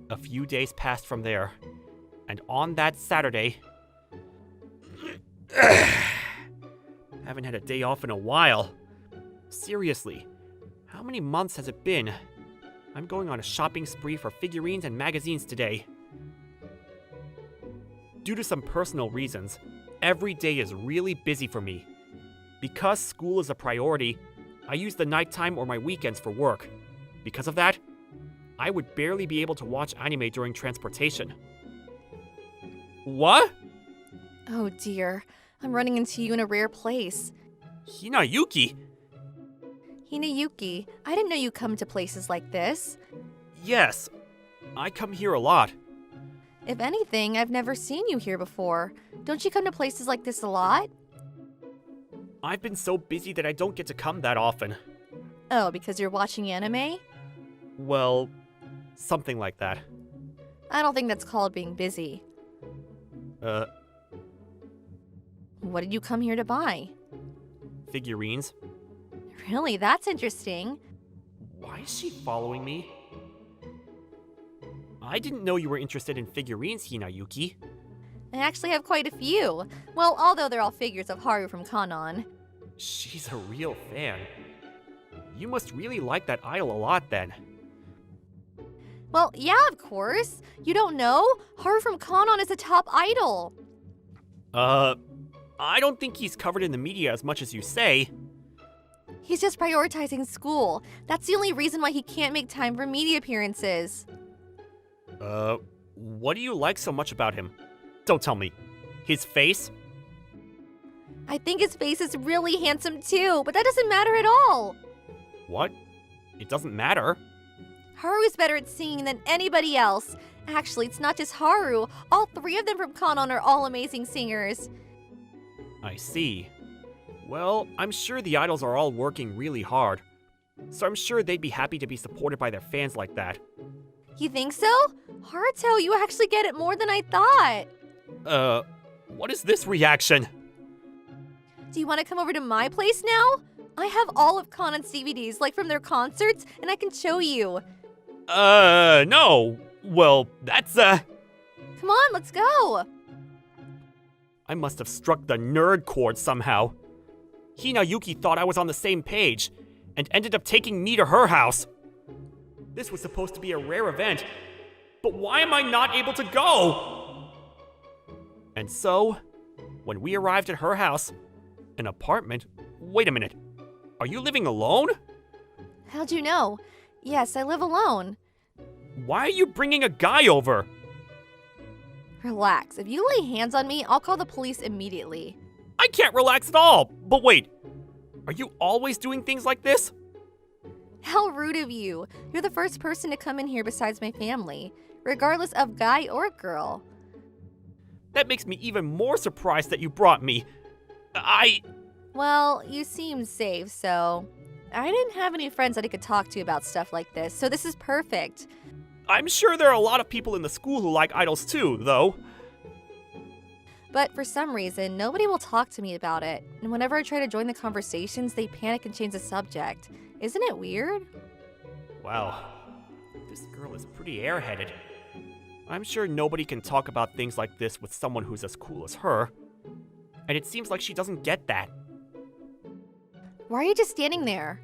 A few days passed from there, and on that Saturday... haven't had a day off in a while. Seriously, how many months has it been? I'm going on a shopping spree for figurines and magazines today. Due to some personal reasons, every day is really busy for me. Because school is a priority, I use the nighttime or my weekends for work. Because of that, I would barely be able to watch anime during transportation. What? Oh dear, I'm running into you in a rare place. Hinayuki? Hinayuki, I didn't know you come to places like this. Yes, I come here a lot. If anything, I've never seen you here before. Don't you come to places like this a lot? I've been so busy that I don't get to come that often. Oh, because you're watching anime? Well, something like that. I don't think that's called being busy. What did you come here to buy? Figurines. Really? That's interesting. Why is she following me? I didn't know you were interested in figurines, Hinayuki. I actually have quite a few. Well, although they're all figures of Haru from Kanon. She's a real fan. You must really like that idol a lot then. Well, yeah, of course. You don't know? Haru from Kanon is a top idol. I don't think he's covered in the media as much as you say. He's just prioritizing school. That's the only reason why he can't make time for media appearances. What do you like so much about him? Don't tell me. His face? I think his face is really handsome too, but that doesn't matter at all. What? It doesn't matter. Haru is better at singing than anybody else. Actually, it's not just Haru. All three of them from Kanon are all amazing singers. I see. Well, I'm sure the idols are all working really hard. So I'm sure they'd be happy to be supported by their fans like that. You think so? Haruto, you actually get it more than I thought. What is this reaction? Do you want to come over to my place now? I have all of Kanon's DVDs, like from their concerts, and I can show you. No. Well, that's, Come on, let's go. I must have struck the nerd chord somehow. Hinayuki thought I was on the same page, and ended up taking me to her house. This was supposed to be a rare event, but why am I not able to go? And so, when we arrived at her house, an apartment... Wait a minute. Are you living alone? How'd you know? Yes, I live alone. Why are you bringing a guy over? Relax. If you lay hands on me, I'll call the police immediately. I can't relax at all. But wait, are you always doing things like this? How rude of you. You're the first person to come in here besides my family, regardless of guy or girl. That makes me even more surprised that you brought me. Well, you seem safe, so... I didn't have any friends that I could talk to about stuff like this, so this is perfect. I'm sure there are a lot of people in the school who like idols too, though. But for some reason, nobody will talk to me about it, and whenever I try to join the conversations, they panic and change the subject. Isn't it weird? Wow, this girl is pretty airheaded. I'm sure nobody can talk about things like this with someone who's as cool as her. And it seems like she doesn't get that. Why are you just standing there?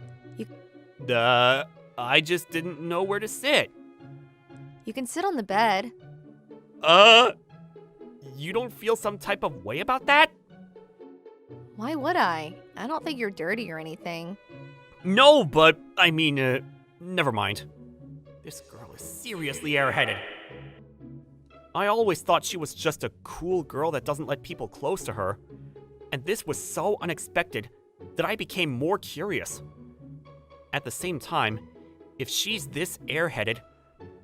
I just didn't know where to sit. You can sit on the bed. You don't feel some type of way about that? Why would I? I don't think you're dirty or anything. No, but, I mean, never mind. This girl is seriously airheaded. I always thought she was just a cool girl that doesn't let people close to her. And this was so unexpected that I became more curious. At the same time, if she's this airheaded,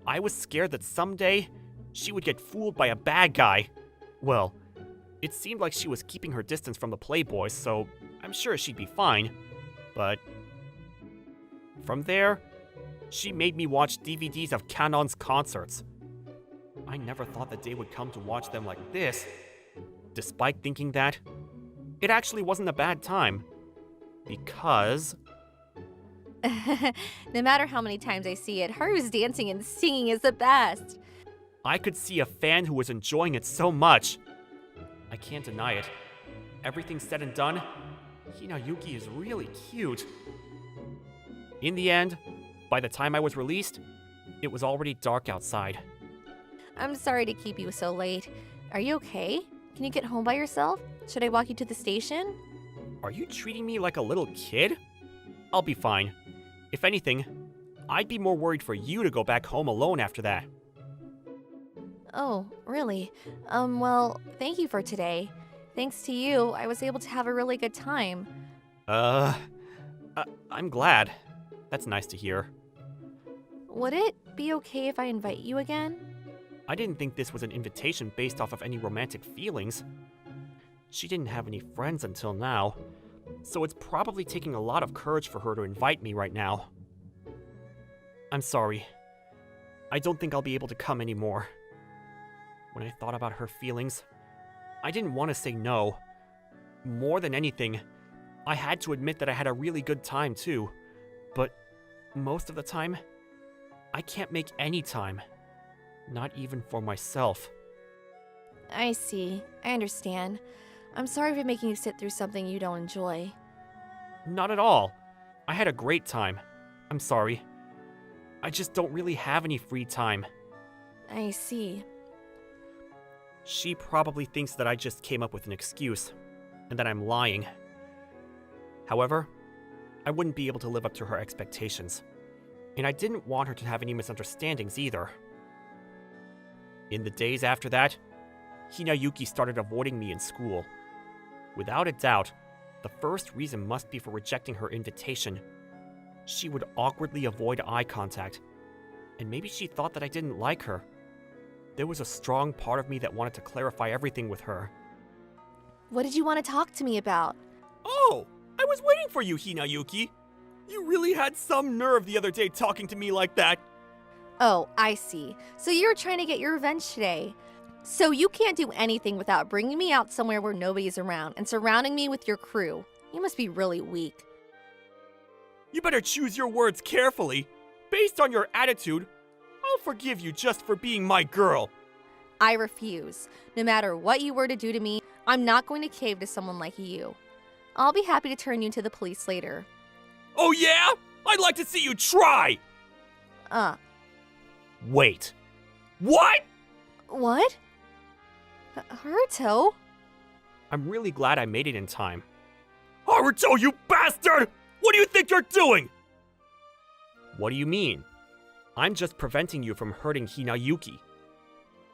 I was scared that someday she would get fooled by a bad guy. Well, it seemed like she was keeping her distance from the Playboys, so I'm sure she'd be fine. But from there, she made me watch DVDs of Kanon's concerts. I never thought the day would come to watch them like this. Despite thinking that, it actually wasn't a bad time. Because No matter how many times I see it, Haru's dancing and singing is the best. I could see a fan who was enjoying it so much. I can't deny it. Everything said and done, Hinayuki is really cute. In the end, by the time I was released, it was already dark outside. I'm sorry to keep you so late. Are you okay? Can you get home by yourself? Should I walk you to the station? Are you treating me like a little kid? I'll be fine. If anything, I'd be more worried for you to go back home alone after that. Oh, really? Well, thank you for today. Thanks to you, I was able to have a really good time. I'm glad. That's nice to hear. Would it be okay if I invite you again? I didn't think this was an invitation based off of any romantic feelings. She didn't have any friends until now, so it's probably taking a lot of courage for her to invite me right now. I'm sorry. I don't think I'll be able to come anymore. When I thought about her feelings, I didn't want to say no. More than anything, I had to admit that I had a really good time too. But most of the time, I can't make any time. Not even for myself. I see. I understand. I'm sorry for making you sit through something you don't enjoy. Not at all. I had a great time. I'm sorry. I just don't really have any free time. I see. She probably thinks that I just came up with an excuse, and that I'm lying. However, I wouldn't be able to live up to her expectations, and I didn't want her to have any misunderstandings either. In the days after that, Hinayuki started avoiding me in school. Without a doubt, the first reason must be for rejecting her invitation. She would awkwardly avoid eye contact, and maybe she thought that I didn't like her. There was a strong part of me that wanted to clarify everything with her. What did you want to talk to me about? Oh, I was waiting for you, Hinayuki. You really had some nerve the other day talking to me like that. Oh, I see. So you're trying to get your revenge today. So you can't do anything without bringing me out somewhere where nobody's around and surrounding me with your crew. You must be really weak. You better choose your words carefully. Based on your attitude, I'll forgive you just for being my girl. I refuse. No matter what you were to do to me, I'm not going to cave to someone like you. I'll be happy to turn you into the police later. Oh yeah? I'd like to see you try! Wait. What? What? Haruto? I'm really glad I made it in time. Haruto, you bastard! What do you think you're doing? What do you mean? I'm just preventing you from hurting Hinayuki.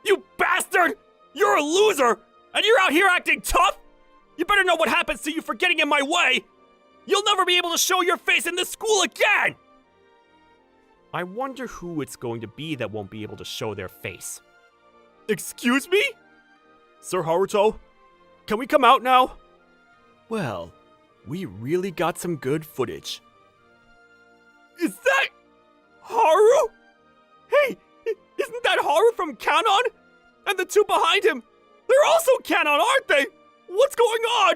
You bastard! You're a loser! And you're out here acting tough? You better know what happens to you for getting in my way! You'll never be able to show your face in this school again! I wonder who it's going to be that won't be able to show their face. Excuse me? Sir Haruto, can we come out now? Well, we really got some good footage. Is that Haru? Hey, isn't that Haru from Kanon? And the two behind him, they're also Kanon, aren't they? What's going on?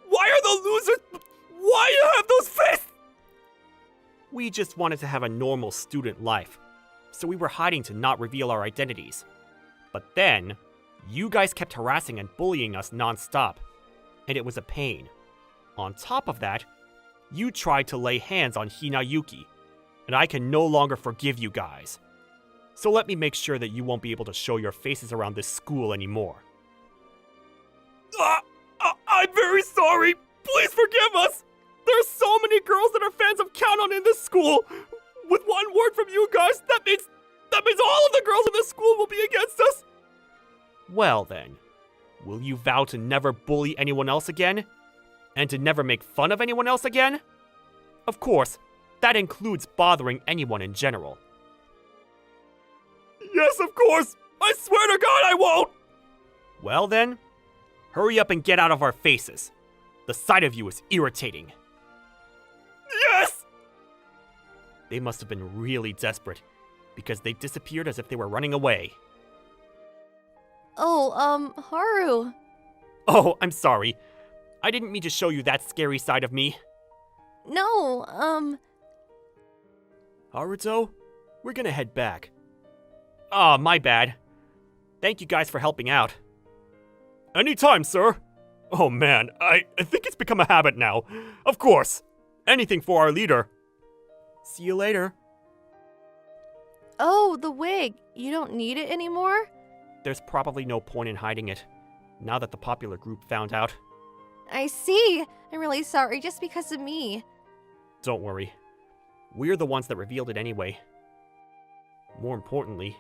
Why are the losers... Why do you have those fists? We just wanted to have a normal student life, so we were hiding to not reveal our identities. But then, you guys kept harassing and bullying us non-stop, and it was a pain. On top of that, you tried to lay hands on Hinayuki, and I can no longer forgive you guys. So let me make sure that you won't be able to show your faces around this school anymore. I'm very sorry. Please forgive us. There are so many girls that are fans of Kanon in this school. With one word from you guys, that means all of the girls in this school will be against us. Well then, will you vow to never bully anyone else again? And to never make fun of anyone else again? Of course, that includes bothering anyone in general. Yes, of course! I swear to God I won't! Well then, hurry up and get out of our faces. The sight of you is irritating. Yes! They must have been really desperate, because they disappeared as if they were running away. Oh, Haru. Oh, I'm sorry. I didn't mean to show you that scary side of me. No, Haruto, we're gonna head back. Ah, my bad. Thank you guys for helping out. Anytime, sir. Oh man, I think it's become a habit now. Of course. Anything for our leader. See you later. Oh, the wig. You don't need it anymore? There's probably no point in hiding it, now that the popular group found out. I see. I'm really sorry, just because of me. Don't worry. We're the ones that revealed it anyway. More importantly,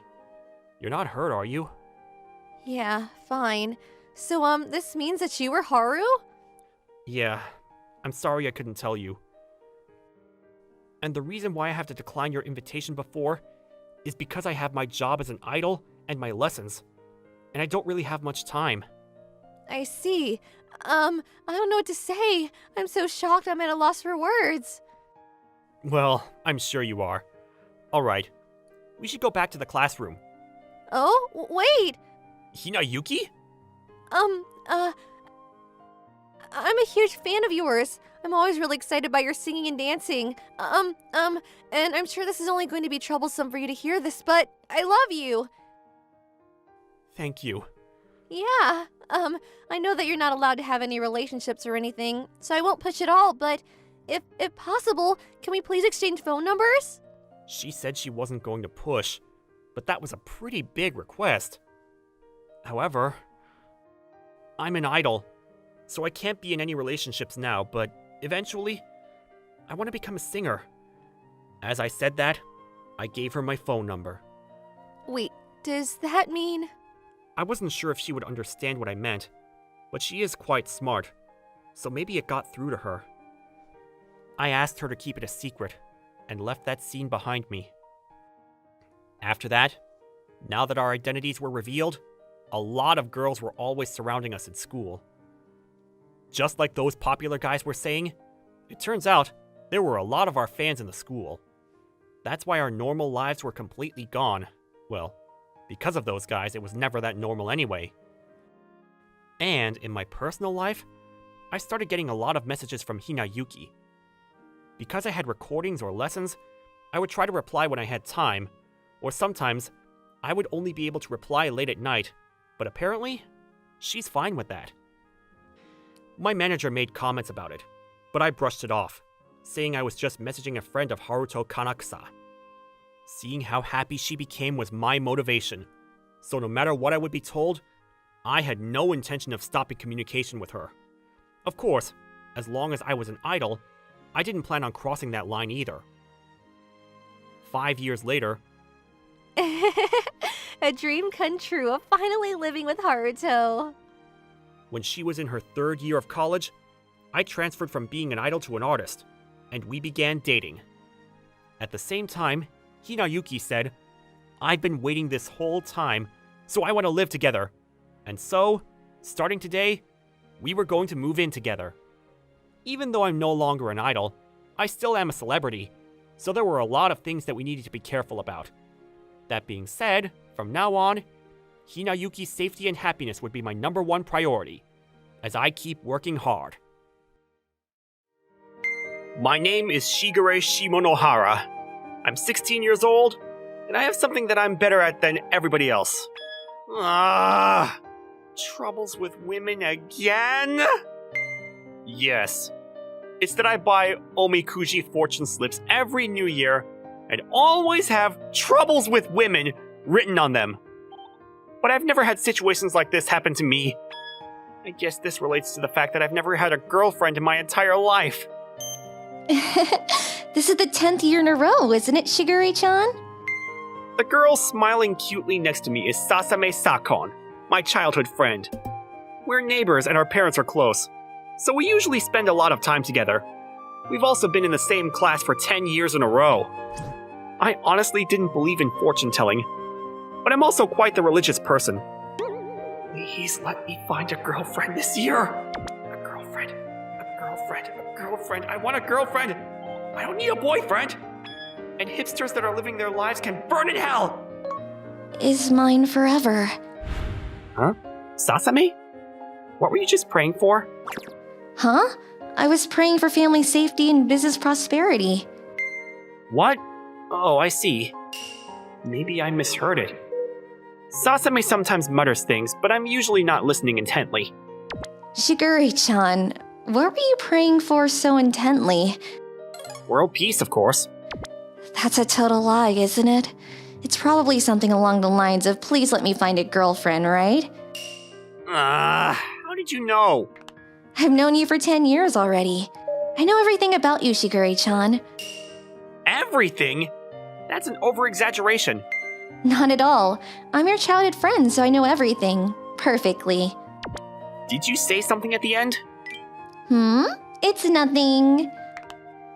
you're not hurt, are you? Yeah, fine. So, this means that you were Haru? Yeah, I'm sorry I couldn't tell you. And the reason why I have to decline your invitation before is because I have my job as an idol and my lessons, and I don't really have much time. I see. I don't know what to say. I'm so shocked I'm at a loss for words. Well, I'm sure you are. Alright, we should go back to the classroom. Oh, wait! Hinayuki? I'm a huge fan of yours. I'm always really excited by your singing and dancing. And I'm sure this is only going to be troublesome for you to hear this, but I love you. Thank you. Yeah, I know that you're not allowed to have any relationships or anything, so I won't push at all, but if possible, can we please exchange phone numbers? She said she wasn't going to push, but that was a pretty big request. However, I'm an idol, so I can't be in any relationships now, but eventually, I want to become a singer. As I said that, I gave her my phone number. Wait, does that mean... I wasn't sure if she would understand what I meant, but she is quite smart, so maybe it got through to her. I asked her to keep it a secret, and left that scene behind me. After that, now that our identities were revealed, a lot of girls were always surrounding us in school. Just like those popular guys were saying, it turns out there were a lot of our fans in the school. That's why our normal lives were completely gone. Well, because of those guys, it was never that normal anyway. And in my personal life, I started getting a lot of messages from Hinayuki. Because I had recordings or lessons, I would try to reply when I had time, or sometimes I would only be able to reply late at night, but apparently, she's fine with that. My manager made comments about it, but I brushed it off, saying I was just messaging a friend of Haruto Kanakasa. Seeing how happy she became was my motivation, so no matter what I would be told, I had no intention of stopping communication with her. Of course, as long as I was an idol, I didn't plan on crossing that line either. 5 years later, a dream come true of finally living with Haruto. When she was in her 3rd year of college, I transferred from being an idol to an artist, and we began dating. At the same time, Hinayuki said, "I've been waiting this whole time, so I want to live together." And so, starting today, we were going to move in together. Even though I'm no longer an idol, I still am a celebrity, so there were a lot of things that we needed to be careful about. That being said, from now on, Hinayuki's safety and happiness would be my #1 priority, as I keep working hard. My name is Shigure Shimonohara. I'm 16 years old, and I have something that I'm better at than everybody else. Troubles with women again? Yes. It's that I buy omikuji fortune slips every new year and always have troubles with women written on them. But I've never had situations like this happen to me. I guess this relates to the fact that I've never had a girlfriend in my entire life. This is the 10th year in a row, isn't it, Shigure-chan? The girl smiling cutely next to me is Sasame Sakon. my childhood friend. We're neighbors and our parents are close, so we usually spend a lot of time together. We've also been in the same class for 10 years in a row. I honestly didn't believe in fortune telling, but I'm also quite the religious person. Please let me find a girlfriend this year. A girlfriend. I want a girlfriend. I don't need a boyfriend. And hipsters that are living their lives can burn in hell. Is mine forever. Huh? Sasame? What were you just praying for? Huh? I was praying for family safety and business prosperity. What? Oh, I see. Maybe I misheard it. Sasame sometimes mutters things, but I'm usually not listening intently. Shigure-chan, what were you praying for so intently? World peace, of course. That's a total lie, isn't it? It's probably something along the lines of, please let me find a girlfriend, right? How did you know? I've known you for 10 years already. I know everything about you, Shigure-chan. Everything? That's an over-exaggeration. Not at all. I'm your childhood friend, so I know everything. Perfectly. Did you say something at the end? It's nothing.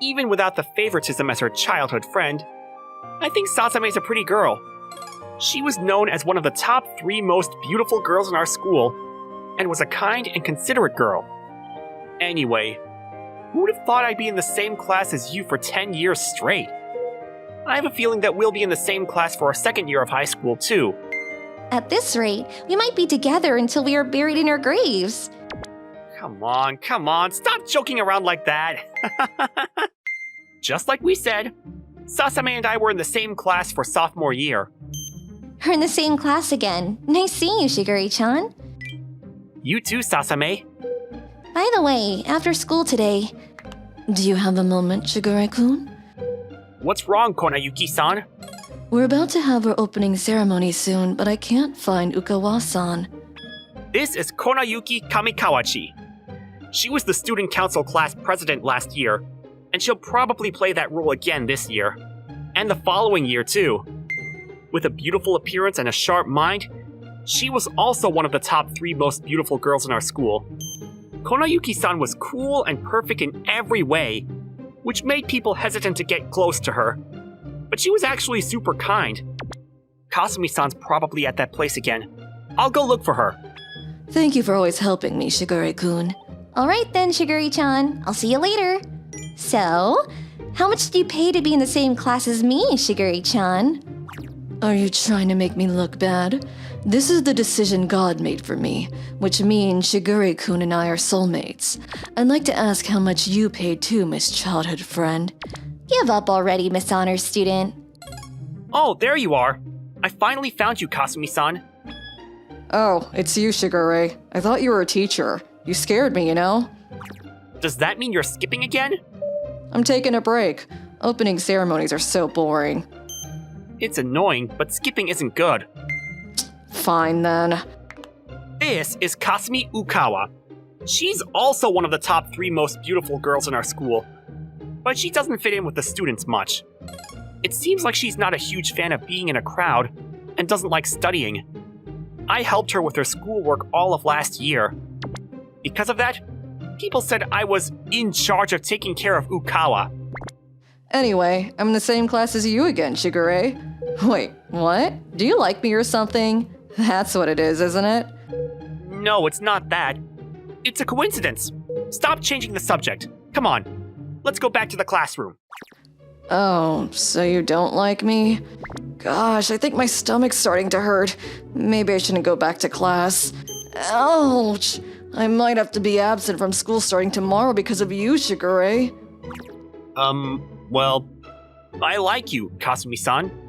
Even without the favoritism as her childhood friend, I think Sasame's a pretty girl. She was known as one of the top 3 most beautiful girls in our school, and was a kind and considerate girl. Anyway, who would have thought I'd be in the same class as you for 10 years straight? I have a feeling that we'll be in the same class for our second year of high school, too. At this rate, we might be together until we are buried in our graves. Come on, stop joking around like that. Just like we said, Sasame and I were in the same class for sophomore year. We're in the same class again. Nice seeing you, Shigure-chan. You too, Sasame. By the way, after school today... Do you have a moment, Shigure-kun? What's wrong, Konayuki-san? We're about to have our opening ceremony soon, but I can't find Ukawa-san. This is Konayuki Kamikawachi. She was the student council class president last year, and she'll probably play that role again this year. And the following year, too. With a beautiful appearance and a sharp mind, she was also one of the top 3 most beautiful girls in our school. Konayuki-san was cool and perfect in every way, which made people hesitant to get close to her. But she was actually super kind. Kasumi-san's probably at that place again. I'll go look for her. Thank you for always helping me, Shigure-kun. Alright then, Shigure-chan. I'll see you later. So, how much did you pay to be in the same class as me, Shigure-chan? Are you trying to make me look bad? This is the decision God made for me, which means Shigure-kun and I are soulmates. I'd like to ask how much you paid too, Miss Childhood Friend. Give up already, Miss Honor Student. Oh, there you are. I finally found you, Kasumi-san. Oh, it's you, Shigure. I thought you were a teacher. You scared me, you know? Does that mean you're skipping again? I'm taking a break. Opening ceremonies are so boring. It's annoying, but skipping isn't good. Fine then. This is Kasumi Ukawa. She's also one of the top 3 most beautiful girls in our school, but she doesn't fit in with the students much. It seems like she's not a huge fan of being in a crowd and doesn't like studying. I helped her with her schoolwork all of last year. Because of that, people said I was in charge of taking care of Ukawa. Anyway, I'm in the same class as you again, Shigure. Wait, what? Do you like me or something? That's what it is, isn't it? No, it's not that. It's a coincidence. Stop changing the subject. Come on, let's go back to the classroom. Oh, so you don't like me? Gosh, I think my stomach's starting to hurt. Maybe I shouldn't go back to class. Ouch! I might have to be absent from school starting tomorrow because of you, Shigure. Well, I like you, Kasumi-san.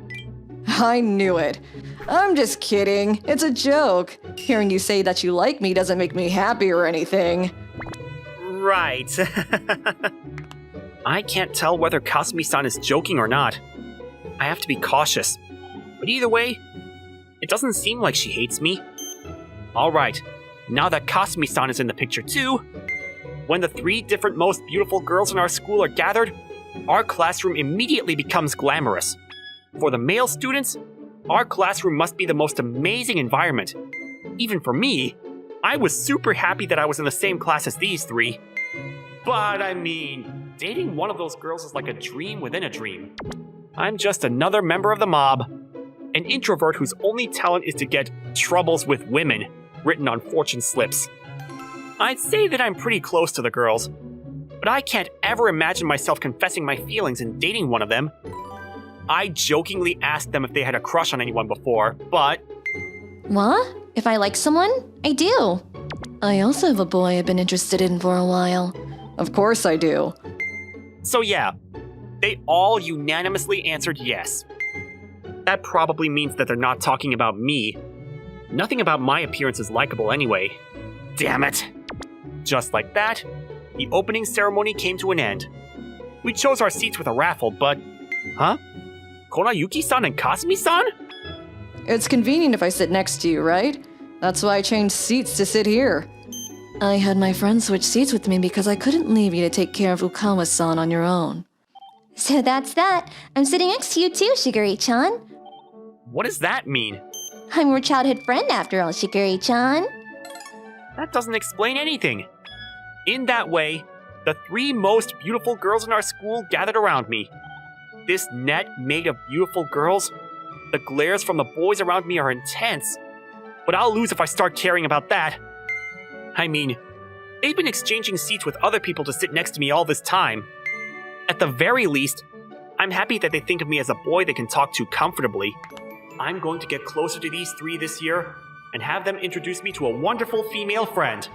I knew it. I'm just kidding. It's a joke. Hearing you say that you like me doesn't make me happy or anything. Right. I can't tell whether Kasumi-san is joking or not. I have to be cautious. But either way, it doesn't seem like she hates me. Alright, now that Kasumi-san is in the picture too, when the 3 different most beautiful girls in our school are gathered, our classroom immediately becomes glamorous. For the male students, our classroom must be the most amazing environment. Even for me, I was super happy that I was in the same class as these three. But I mean, dating one of those girls is like a dream within a dream. I'm just another member of the mob. An introvert whose only talent is to get troubles with women written on fortune slips. I'd say that I'm pretty close to the girls, but I can't ever imagine myself confessing my feelings and dating one of them. I jokingly asked them if they had a crush on anyone before, but... What? If I like someone? I do. I also have a boy I've been interested in for a while. Of course I do. So yeah, they all unanimously answered yes. That probably means that they're not talking about me. Nothing about my appearance is likable anyway. Damn it! Just like that, the opening ceremony came to an end. We chose our seats with a raffle, but... Huh? Konayuki-san and Kasumi-san? It's convenient if I sit next to you, right? That's why I changed seats to sit here. I had my friend switch seats with me because I couldn't leave you to take care of Ukawa-san on your own. So that's that. I'm sitting next to you too, Shiguri-chan. What does that mean? I'm your childhood friend after all, Shiguri-chan. That doesn't explain anything. In that way, the three most beautiful girls in our school gathered around me. This net made of beautiful girls. The glares from the boys around me are intense. But I'll lose if I start caring about that. I mean, they've been exchanging seats with other people to sit next to me all this time. At the very least, I'm happy that they think of me as a boy they can talk to comfortably. I'm going to get closer to these three this year and have them introduce me to a wonderful female friend.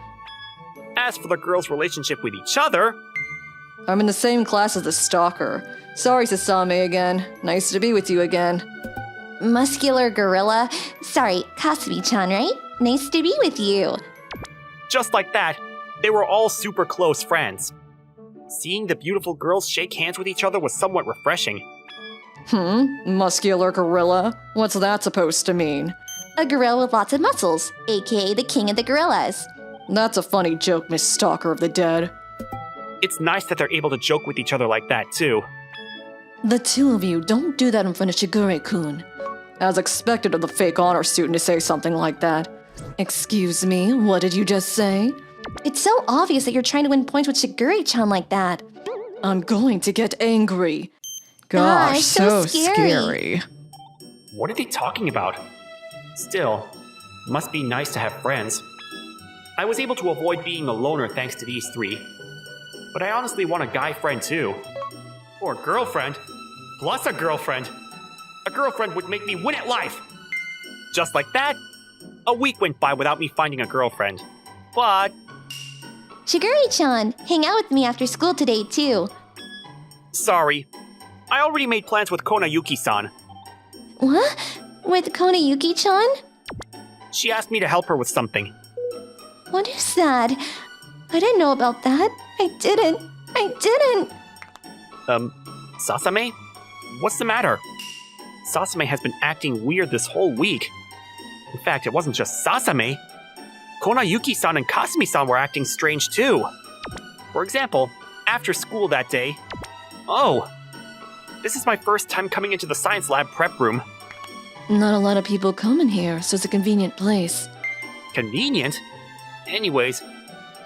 As for the girls' relationship with each other... I'm in the same class as the stalker. Sorry, Sasame again. Nice to be with you again. Muscular gorilla. Sorry, Kasumi-chan, right? Nice to be with you. Just like that, they were all super close friends. Seeing the beautiful girls shake hands with each other was somewhat refreshing. Muscular gorilla? What's that supposed to mean? A gorilla with lots of muscles, aka the king of the gorillas. That's a funny joke, Miss Stalker of the Dead. It's nice that they're able to joke with each other like that, too. The two of you don't do that in front of Shigure-kun. As expected of the fake honor student to say something like that. Excuse me, what did you just say? It's so obvious that you're trying to win points with Shigure-chan like that. I'm going to get angry. Gosh, so scary. What are they talking about? Still, must be nice to have friends. I was able to avoid being a loner thanks to these three. But I honestly want a guy friend too. Or a girlfriend. Plus a girlfriend. A girlfriend would make me win at life. Just like that, a week went by without me finding a girlfriend. But... Shigure-chan, hang out with me after school today too. Sorry. I already made plans with Konayuki-san. What? With Konayuki-chan? She asked me to help her with something. What is that? I didn't know about that. I didn't. Sasame? What's the matter? Sasame has been acting weird this whole week. In fact, it wasn't just Sasame. Konayuki-san and Kasumi-san were acting strange too. For example, after school that day... Oh! This is my first time coming into the science lab prep room. Not a lot of people come in here, so it's a convenient place. Convenient? Anyways,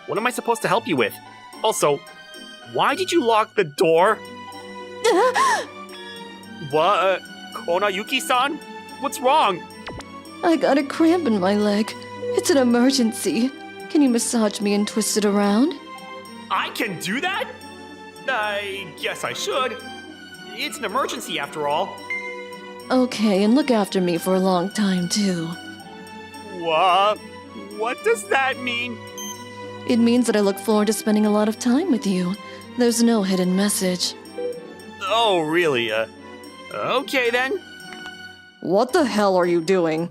what am I supposed to help you with? Also, why did you lock the door? What? Konayuki-san? What's wrong? I got a cramp in my leg. It's an emergency. Can you massage me and twist it around? I can do that? I guess I should. It's an emergency after all. Okay, and look after me for a long time too. What does that mean? It means that I look forward to spending a lot of time with you. There's no hidden message. Oh, really? Okay then. What the hell are you doing?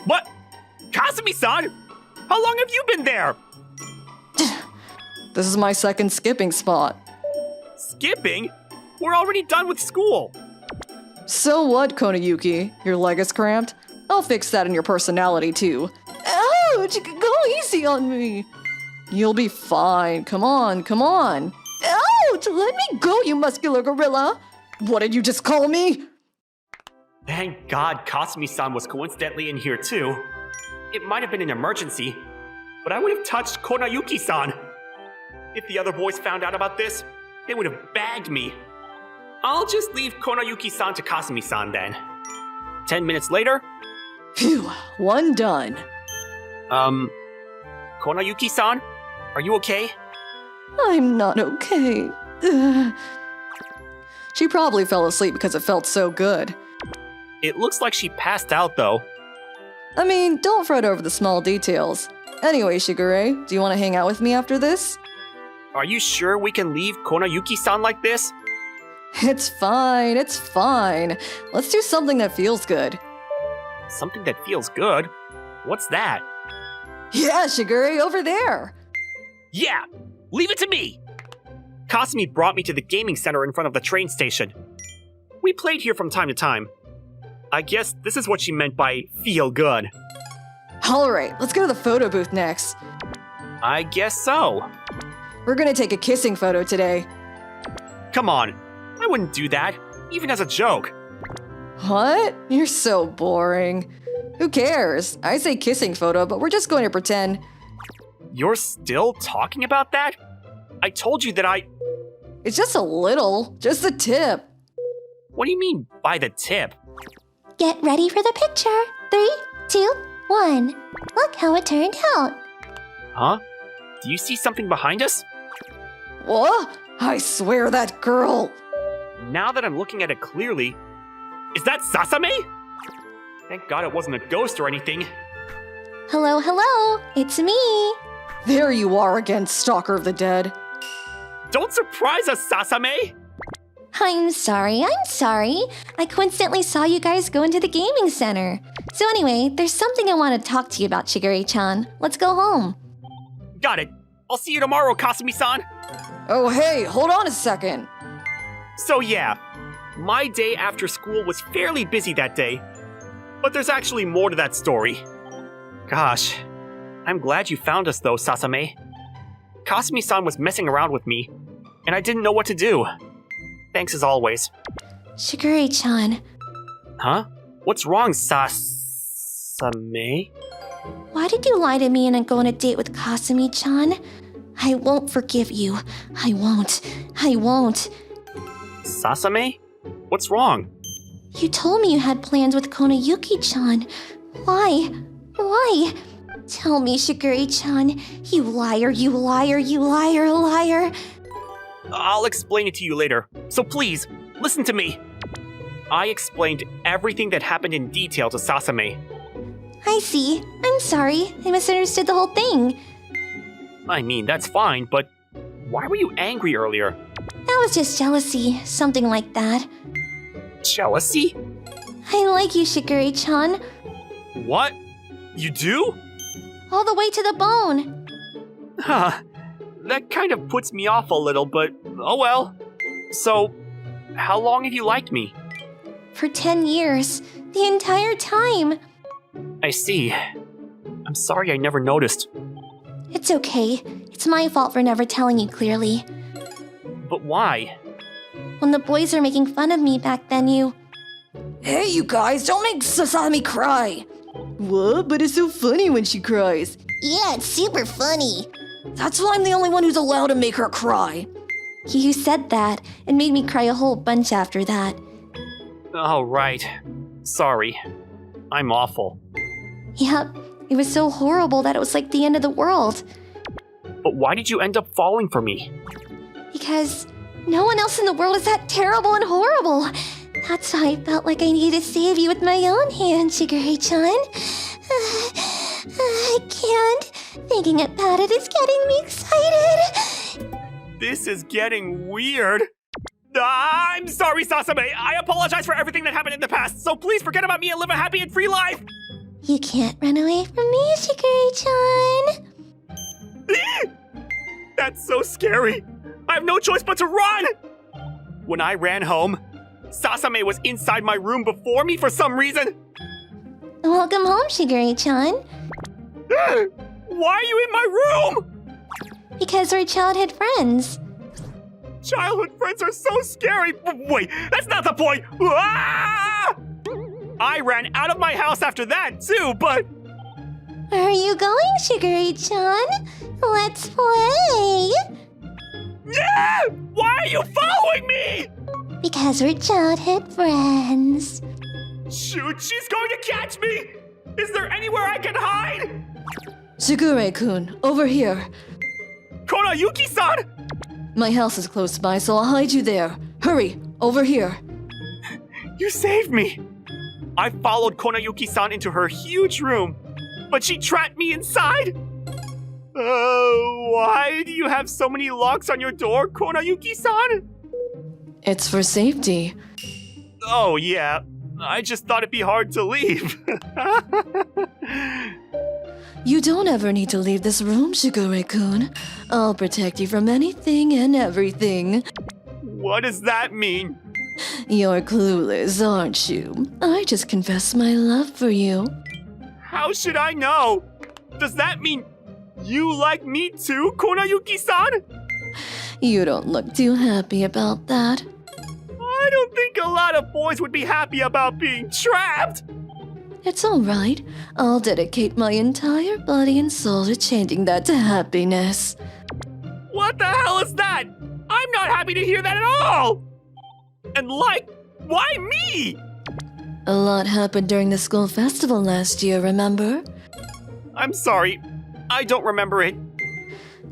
What? Kasumi-san? How long have you been there? This is my second skipping spot. Skipping? We're already done with school. So what, Konayuki? Your leg is cramped? I'll fix that in your personality too. Ouch! Go easy on me! You'll be fine. Come on, come on. Ouch! Let me go, you muscular gorilla! What did you just call me? Thank God Kasumi-san was coincidentally in here too. It might have been an emergency, but I would have touched Konayuki-san. If the other boys found out about this, they would have bagged me. I'll just leave Konayuki-san to Kasumi-san then. 10 minutes later, Phew, one done. Konayuki-san, are you okay? I'm not okay. Ugh. She probably fell asleep because it felt so good. It looks like she passed out though. I mean, don't fret over the small details. Anyway, Shigure, do you want to hang out with me after this? Are you sure we can leave Konayuki-san like this? It's fine, it's fine. Let's do something that feels good. Something that feels good? What's that? Yeah, Shigure, over there. Yeah! Leave it to me! Kasumi brought me to the gaming center in front of the train station. We played here from time to time. I guess this is what she meant by feel good. Alright, let's go to the photo booth next. I guess so. We're gonna take a kissing photo today. Come on, I wouldn't do that, even as a joke. What? You're so boring. Who cares? I say kissing photo, but we're just going to pretend. You're still talking about that? I told you that It's just a little, just the tip. What do you mean by the tip? Get ready for the picture. 3, 2, 1. Look how it turned out. Huh? Do you see something behind us? What? I swear that girl. Now that I'm looking at it clearly, is that Sasame? Thank God it wasn't a ghost or anything. Hello, hello. It's me. There you are again, stalker of the dead. Don't surprise us, Sasame! I'm sorry. I coincidentally saw you guys go into the gaming center. So anyway, there's something I want to talk to you about, Shigure-chan. Let's go home. Got it. I'll see you tomorrow, Kasumi-san. Oh hey, hold on a second. So yeah, my day after school was fairly busy that day. But there's actually more to that story. Gosh, I'm glad you found us though, Sasame. Kasumi-san was messing around with me, and I didn't know what to do. Thanks as always. Shigure-chan, Huh? What's wrong, Sasame? why did you lie to me and go on a date with Kasumi-chan? I won't forgive you. I won't. Sasame? What's wrong? You told me you had plans with Konayuki-chan. Why? Tell me, Shigure-chan. You liar. I'll explain it to you later, so please, listen to me. I explained everything that happened in detail to Sasame. I see. I'm sorry. I misunderstood the whole thing. I mean, that's fine, but why were you angry earlier? That was just jealousy. Something like that. Jealousy? I like you, Shigure-chan. What? You do? All the way to the bone. Huh. That kind of puts me off a little, but oh well. So, how long have you liked me? For 10 years. The entire time. I see. I'm sorry I never noticed. It's okay. It's my fault for never telling you clearly. But why? When the boys were making fun of me back then, you... Hey, you guys, don't make Sasami cry. What? But it's so funny when she cries. Yeah, it's super funny. That's why I'm the only one who's allowed to make her cry. You said that and made me cry a whole bunch after that. Oh, right. Sorry. I'm awful. Yep, it was so horrible that it was like the end of the world. But why did you end up falling for me? Because no one else in the world is that terrible and horrible. That's why I felt like I needed to save you with my own hand, Shigure-chan. I can't. Thinking about it is getting me excited. This is getting weird. I'm sorry, Sasame. I apologize for everything that happened in the past, so please forget about me and live a happy and free life. You can't run away from me, Shigure-chan. That's so scary. I have no choice but to run. When I ran home, Sasame was inside my room before me for some reason. Welcome home, Shigure-chan. Why are you in my room? Because we're childhood friends. Childhood friends are so scary. Wait, that's not the point. Ah! I ran out of my house after that, too, but... Where are you going, Shigure-chan? Let's play! Yeah! Why are you following me? Because we're childhood friends. Shoot, she's going to catch me! Is there anywhere I can hide? Shigure-kun, over here. Konayuki-san! My house is close by, so I'll hide you there. Hurry, over here. You saved me! I followed Konayuki-san into her huge room, but she trapped me inside! Why do you have so many locks on your door, Konayuki-san? It's for safety. Oh, yeah. I just thought it'd be hard to leave. You don't ever need to leave this room, Shigure-kun. I'll protect you from anything and everything. What does that mean? You're clueless, aren't you? I just confessed my love for you. How should I know? Does that mean you like me too, Konayuki-san? You don't look too happy about that. I don't think a lot of boys would be happy about being trapped. It's alright. I'll dedicate my entire body and soul to changing that to happiness. What the hell is that? I'm not happy to hear that at all! And why me? A lot happened during the school festival last year, remember? I'm sorry, I don't remember it.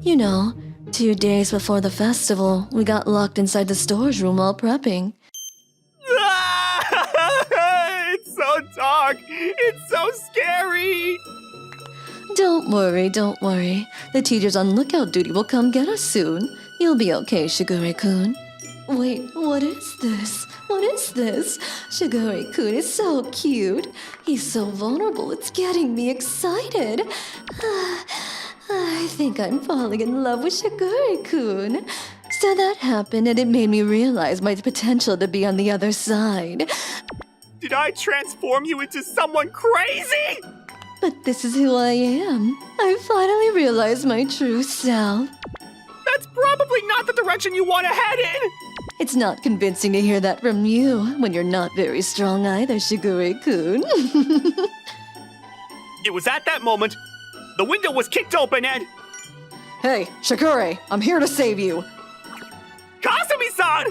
You know, 2 days before the festival, we got locked inside the storage room while prepping. It's so dark. It's so scary. Don't worry, don't worry. The teachers on lookout duty will come get us soon. You'll be okay, Shigure-kun. Wait, what is this? What is this? Shigure-kun is so cute. He's so vulnerable, it's getting me excited. I think I'm falling in love with Shigure-kun. So that happened and it made me realize my potential to be on the other side. Did I transform you into someone crazy? But this is who I am. I finally realized my true self. That's probably not the direction you want to head in. It's not convincing to hear that from you when you're not very strong either, Shigure-kun. It was at that moment the window was kicked open and Hey, Shigure, I'm here to save you. Kasumi-san!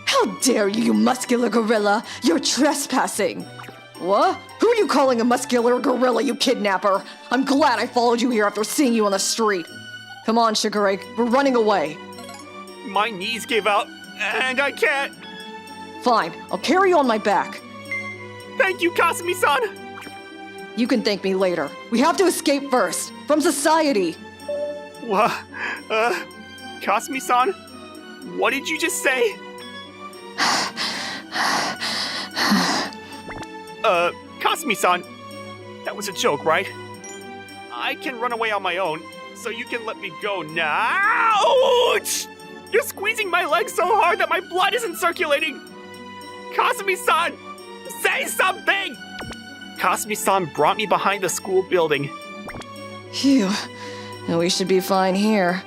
How dare you, you muscular gorilla! You're trespassing! What? Who are you calling a muscular gorilla, you kidnapper? I'm glad I followed you here after seeing you on the street. Come on, Shigure, we're running away. My knees gave out and I can't. Fine, I'll carry you on my back. Thank you, Kasumi-san. You can thank me later. We have to escape first, from society. What? Kasumi-san? What did you just say? Kasumi-san, that was a joke, right? I can run away on my own, so you can let me go now. Ouch! You're squeezing my leg so hard that my blood isn't circulating. Kasumi-san, say something! Kasumi-san brought me behind the school building. Phew, we should be fine here.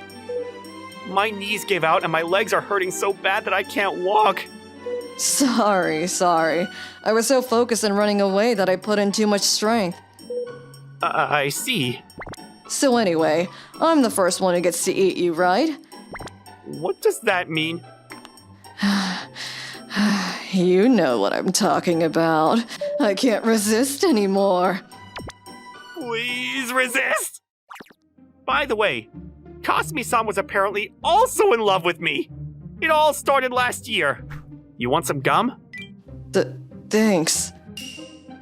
My knees gave out and my legs are hurting so bad that I can't walk. Sorry. I was so focused on running away that I put in too much strength. I see. So anyway, I'm the first one who gets to eat you, right? What does that mean? You know what I'm talking about. I can't resist anymore. Please resist! By the way, Kasumi-san was apparently also in love with me. It all started last year. You want some gum? Thanks.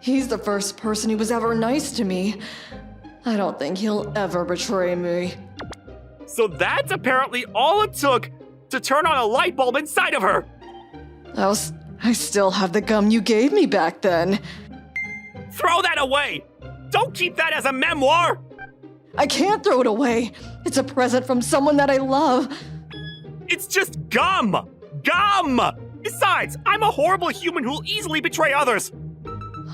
He's the first person who was ever nice to me. I don't think he'll ever betray me. So that's apparently all it took to turn on a light bulb inside of her. I still have the gum you gave me back then. Throw that away! Don't keep that as a memoir! I can't throw it away. It's a present from someone that I love. It's just gum! Gum! Besides, I'm a horrible human who'll easily betray others.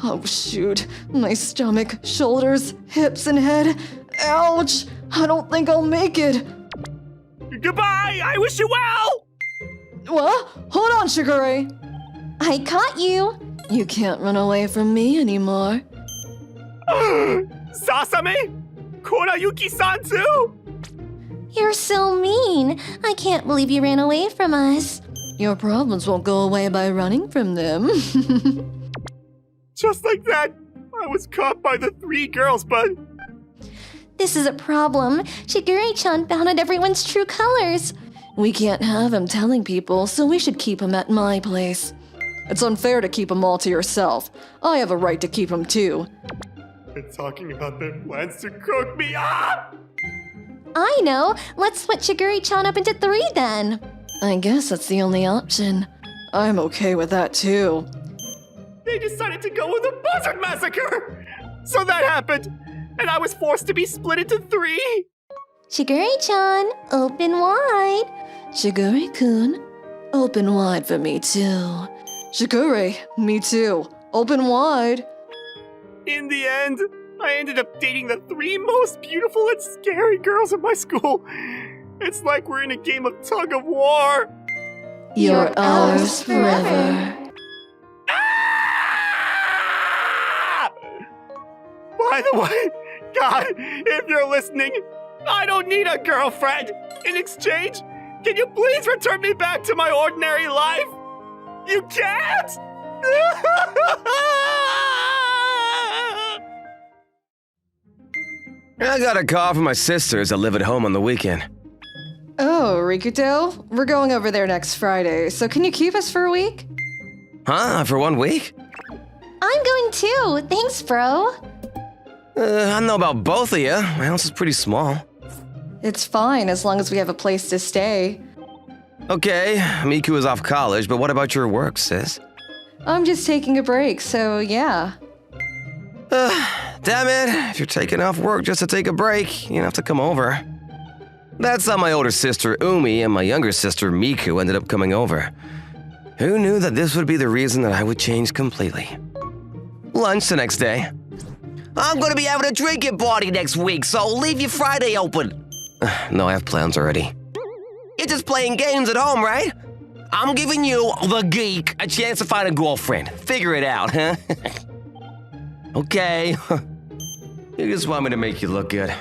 Oh shoot, my stomach, shoulders, hips, and head. Ouch! I don't think I'll make it. Goodbye! I wish you well! What? Hold on, Shigure. I caught you. You can't run away from me anymore. Sasame? Korayuki-san too? You're so mean. I can't believe you ran away from us. Your problems won't go away by running from them. Just like that, I was caught by the 3 girls, but This is a problem. Shigure-chan found out everyone's true colors. We can't have him telling people, so we should keep him at my place. It's unfair to keep him all to yourself. I have a right to keep him too. they're talking about their plans to cook me up! I know. Let's split Shigure-chan up into 3 then. I guess that's the only option. I'm okay with that too. They decided to go with a buzzard massacre! So that happened, and I was forced to be split into 3! Shigure-chan, open wide. Shigure-kun, open wide for me too. Shigure, me too. Open wide. In the end, I ended up dating the 3 most beautiful and scary girls in my school. It's like we're in a game of tug of war. You're ours forever. Ah! By the way, God, if you're listening, I don't need a girlfriend. In exchange, can you please return me back to my ordinary life? You can't? I got a call from my sisters that live at home on the weekend. Oh, Rikuto, we're going over there next Friday, so can you keep us for a week? Huh? For 1 week? I'm going too. Thanks, bro. I don't know about both of you. My house is pretty small. It's fine as long as we have a place to stay. Okay, Miku is off college, but what about your work, sis? I'm just taking a break, so yeah. Damn it, if you're taking off work just to take a break, you have to come over. That's how my older sister Umi and my younger sister Miku ended up coming over. Who knew that this would be the reason that I would change completely? Lunch the next day. I'm gonna be having a drinking party next week, so leave your Friday open. No, I have plans already. You're just playing games at home, right? I'm giving you, the geek, a chance to find a girlfriend. Figure it out, huh? Okay. You just want me to make you look good.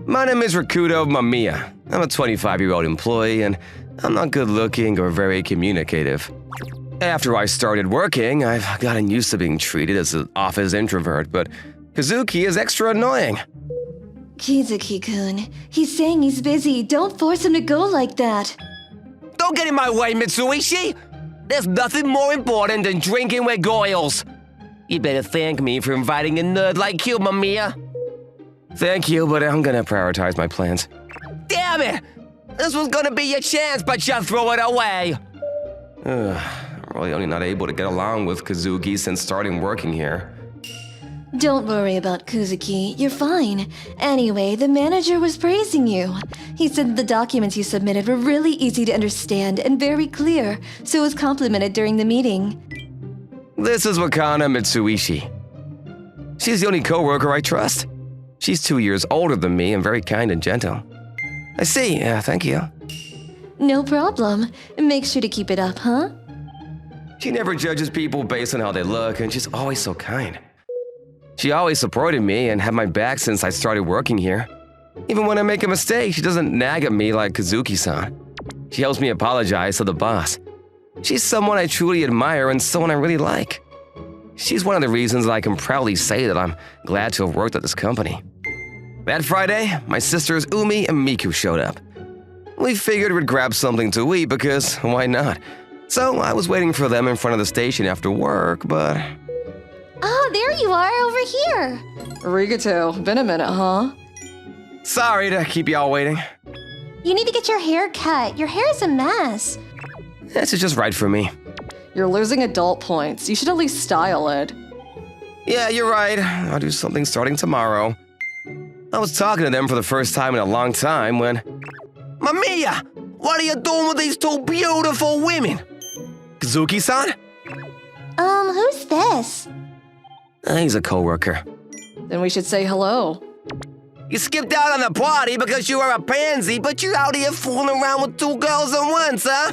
My name is Rakuto Mamiya. I'm a 25-year-old employee, and I'm not good-looking or very communicative. After I started working, I've gotten used to being treated as an office introvert, but Kazuki is extra annoying. Kizuki-kun, he's saying he's busy. Don't force him to go like that. Don't get in my way, Mitsuishi! There's nothing more important than drinking with girls. You better thank me for inviting a nerd like you, Mamiya. Thank you, but I'm gonna prioritize my plans. Damn it! This was gonna be your chance, but you threw it away! I'm really only not able to get along with Kazuki since starting working here. Don't worry about Kuzuki, you're fine. Anyway, the manager was praising you. He said the documents you submitted were really easy to understand and very clear, so it was complimented during the meeting. This is Wakana Mitsuishi. She's the only coworker I trust. She's 2 years older than me and very kind and gentle. I see, thank you. No problem. Make sure to keep it up, huh? She never judges people based on how they look, and she's always so kind. She always supported me and had my back since I started working here. Even when I make a mistake, she doesn't nag at me like Kazuki-san. She helps me apologize to the boss. She's someone I truly admire and someone I really like. She's one of the reasons that I can proudly say that I'm glad to have worked at this company. That Friday, my sisters Umi and Miku showed up. We figured we'd grab something to eat because why not? So I was waiting for them in front of the station after work, but... Oh, there you are, over here. Rigoto, been a minute, huh? Sorry to keep y'all waiting. You need to get your hair cut. Your hair is a mess. This is just right for me. You're losing adult points. You should at least style it. Yeah, you're right. I'll do something starting tomorrow. I was talking to them for the first time in a long time when... Mamiya! What are you doing with these 2 beautiful women? Kazuki-san? Who's this? He's a coworker. Then we should say hello. You skipped out on the party because you were a pansy, but you're out here fooling around with 2 girls at once, huh?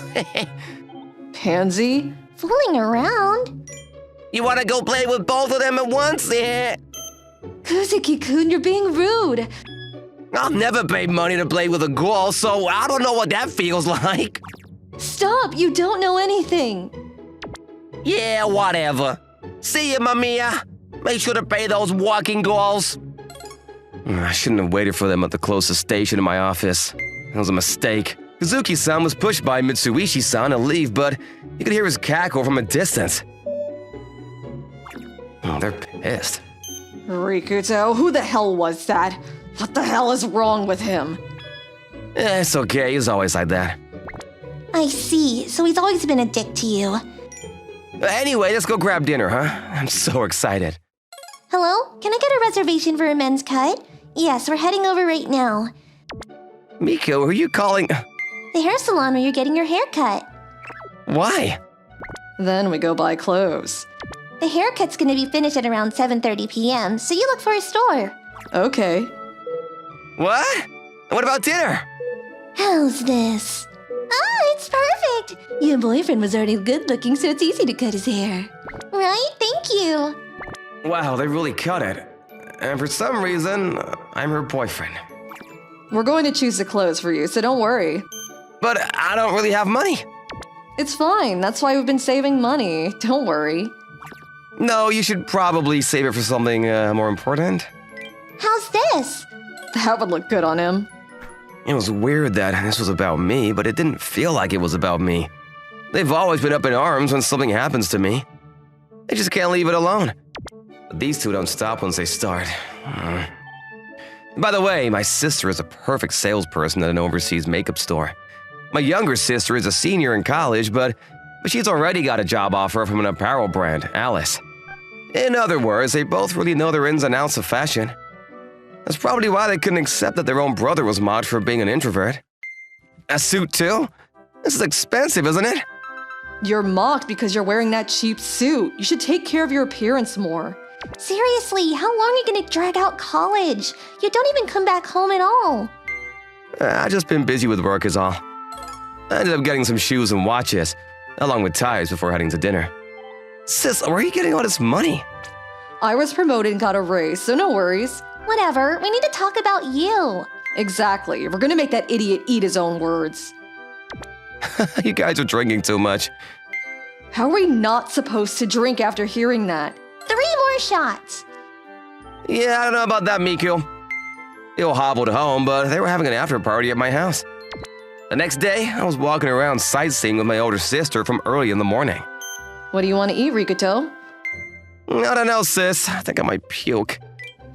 Pansy? Fooling around? You want to go play with both of them at once? Yeah. Kuzuki-kun, you're being rude. I'll never pay money to play with a girl, so I don't know what that feels like. Stop, you don't know anything. Yeah, whatever. See ya, Mamiya. Make sure to pay those walking girls. I shouldn't have waited for them at the closest station in my office. That was a mistake. Kazuki-san was pushed by Mitsuishi-san to leave, but you could hear his cackle from a distance. Oh, they're pissed. Rikuto, who the hell was that? What the hell is wrong with him? It's okay, he's always like that. I see, so he's always been a dick to you. Anyway, let's go grab dinner, huh? I'm so excited. Hello? Can I get a reservation for a men's cut? Yes, we're heading over right now. Miko, who are you calling? The hair salon where you're getting your hair cut. Why? Then we go buy clothes. The haircut's gonna be finished at around 7:30 p.m., so you look for a store. Okay. What? What about dinner? How's this? Oh, it's perfect! Your boyfriend was already good looking, so it's easy to cut his hair. Right? Thank you. Wow, they really cut it. And for some reason, I'm her boyfriend. We're going to choose the clothes for you, so don't worry. But I don't really have money. It's fine, that's why we've been saving money. Don't worry. No, you should probably save it for something more important. How's this? That would look good on him. It was weird that this was about me, but it didn't feel like it was about me. They've always been up in arms when something happens to me. They just can't leave it alone. But these two don't stop once they start. By the way, my sister is a perfect salesperson at an overseas makeup store. My younger sister is a senior in college, but she's already got a job offer from an apparel brand, Alice. In other words, they both really know their ins and outs of fashion. That's probably why they couldn't accept that their own brother was mocked for being an introvert. A suit too? This is expensive, isn't it? You're mocked because you're wearing that cheap suit. You should take care of your appearance more. Seriously, how long are you gonna drag out college? You don't even come back home at all. I've just been busy with work is all. I ended up getting some shoes and watches, along with ties before heading to dinner. Sis, where are you getting all this money? I was promoted and got a raise, so no worries. Whatever, we need to talk about you. Exactly. We're gonna make that idiot eat his own words. You guys are drinking too much. How are we not supposed to drink after hearing that? 3 more shots. Yeah, I don't know about that, Miku. They all hobbled home, but they were having an after party at my house. The next day, I was walking around sightseeing with my older sister from early in the morning. What do you want to eat, Rikuto? I don't know, sis. I think I might puke.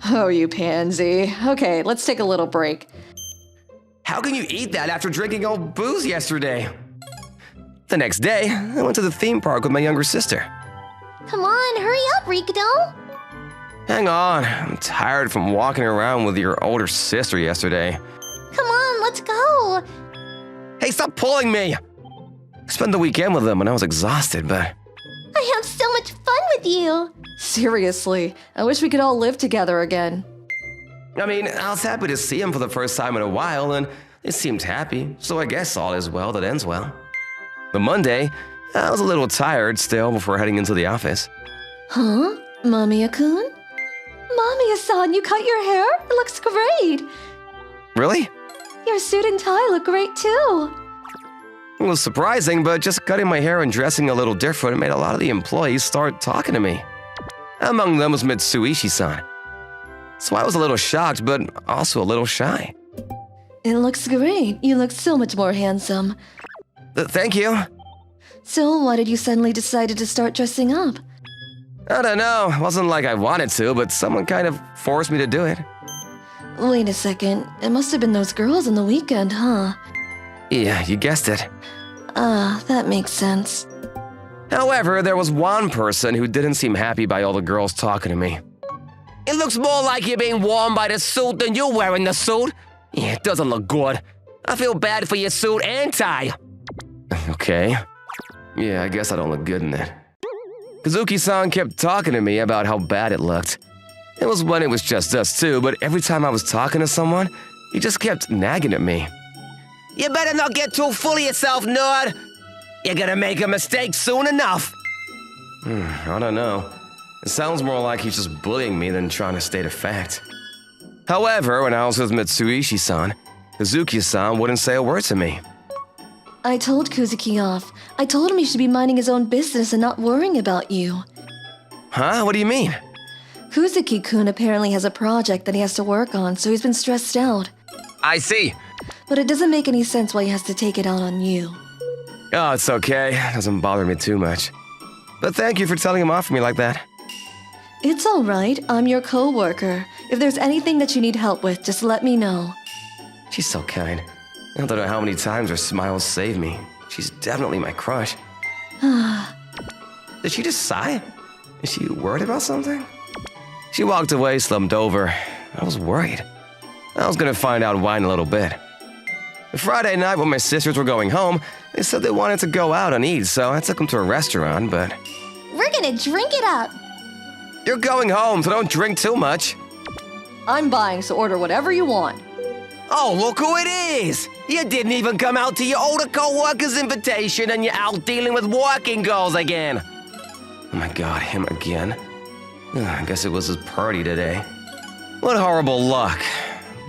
Oh, you pansy. Okay, let's take a little break. How can you eat that after drinking all booze yesterday? The next day, I went to the theme park with my younger sister. Come on, hurry up, Rikudo. Hang on, I'm tired from walking around with your older sister yesterday. Come on, let's go. Hey, stop pulling me! I spent the weekend with them and I was exhausted, but... I have so much fun with you. Seriously, I wish we could all live together again. I mean, I was happy to see him for the first time in a while, and they seemed happy, so I guess all is well that ends well. But Monday, I was a little tired still before heading into the office. Huh? Mamiya-kun? Mamiya-san, you cut your hair? It looks great. Really? Your suit and tie look great too. It was surprising, but just cutting my hair and dressing a little different made a lot of the employees start talking to me. Among them was Mitsuishi-san. So I was a little shocked, but also a little shy. It looks great. You look so much more handsome. Thank you. So why did you suddenly decide to start dressing up? I don't know. It wasn't like I wanted to, but someone kind of forced me to do it. Wait a second. It must have been those girls on the weekend, huh? Yeah, you guessed it. Ah, that makes sense. However, there was one person who didn't seem happy by all the girls talking to me. It looks more like you're being warmed by the suit than you're wearing the suit. Yeah, it doesn't look good. I feel bad for your suit and tie. Okay. Yeah, I guess I don't look good in it. Kazuki-san kept talking to me about how bad it looked. It was when it was just us two, but every time I was talking to someone, he just kept nagging at me. You better not get too full of yourself, nerd. You're gonna make a mistake soon enough. I don't know. It sounds more like he's just bullying me than trying to state a fact. However, when I was with Mitsuishi-san, Kazuki-san wouldn't say a word to me. I told Kuzuki off. I told him he should be minding his own business and not worrying about you. Huh? What do you mean? Kuzuki-kun apparently has a project that he has to work on, so he's been stressed out. I see. But it doesn't make any sense why he has to take it out on you. Oh, it's okay. It doesn't bother me too much. But thank you for telling him off for me like that. It's all right. I'm your co-worker. If there's anything that you need help with, just let me know. She's so kind. I don't know how many times her smiles saved me. She's definitely my crush. Did she just sigh? Is she worried about something? She walked away, slumped over. I was worried. I was gonna find out why in a little bit. Friday night when my sisters were going home, they said they wanted to go out and eat, so I took them to a restaurant, but... We're gonna drink it up. You're going home, so don't drink too much. I'm buying, so order whatever you want. Oh, look who it is! You didn't even come out to your older co-worker's invitation and you're out dealing with working girls again. Oh my god, him again. I guess it was his party today. What horrible luck.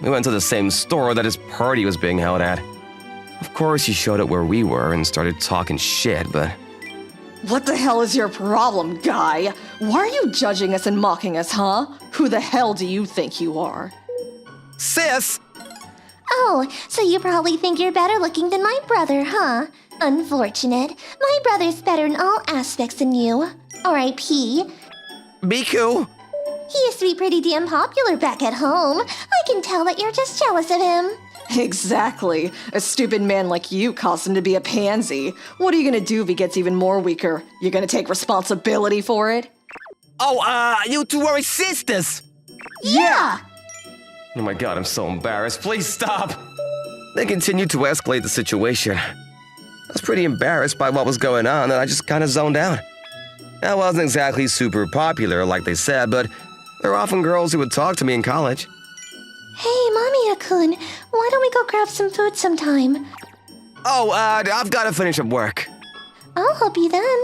We went to the same store that his party was being held at. Of course, he showed up where we were and started talking shit, but... What the hell is your problem, guy? Why are you judging us and mocking us, huh? Who the hell do you think you are? Sis! Oh, so you probably think you're better looking than my brother, huh? Unfortunate. My brother's better in all aspects than you. R.I.P. Miku! He used to be pretty damn popular back at home. I can tell that you're just jealous of him. Exactly. A stupid man like you caused him to be a pansy. What are you gonna do if he gets even more weaker? You gonna take responsibility for it? Oh, you two are his sisters! Yeah! Oh my god, I'm so embarrassed. Please stop! They continued to escalate the situation. I was pretty embarrassed by what was going on, and I just kind of zoned out. I wasn't exactly super popular, like they said, but there were often girls who would talk to me in college. Hey, Mamiya-kun, why don't we go grab some food sometime? Oh, I've got to finish up work. I'll help you then.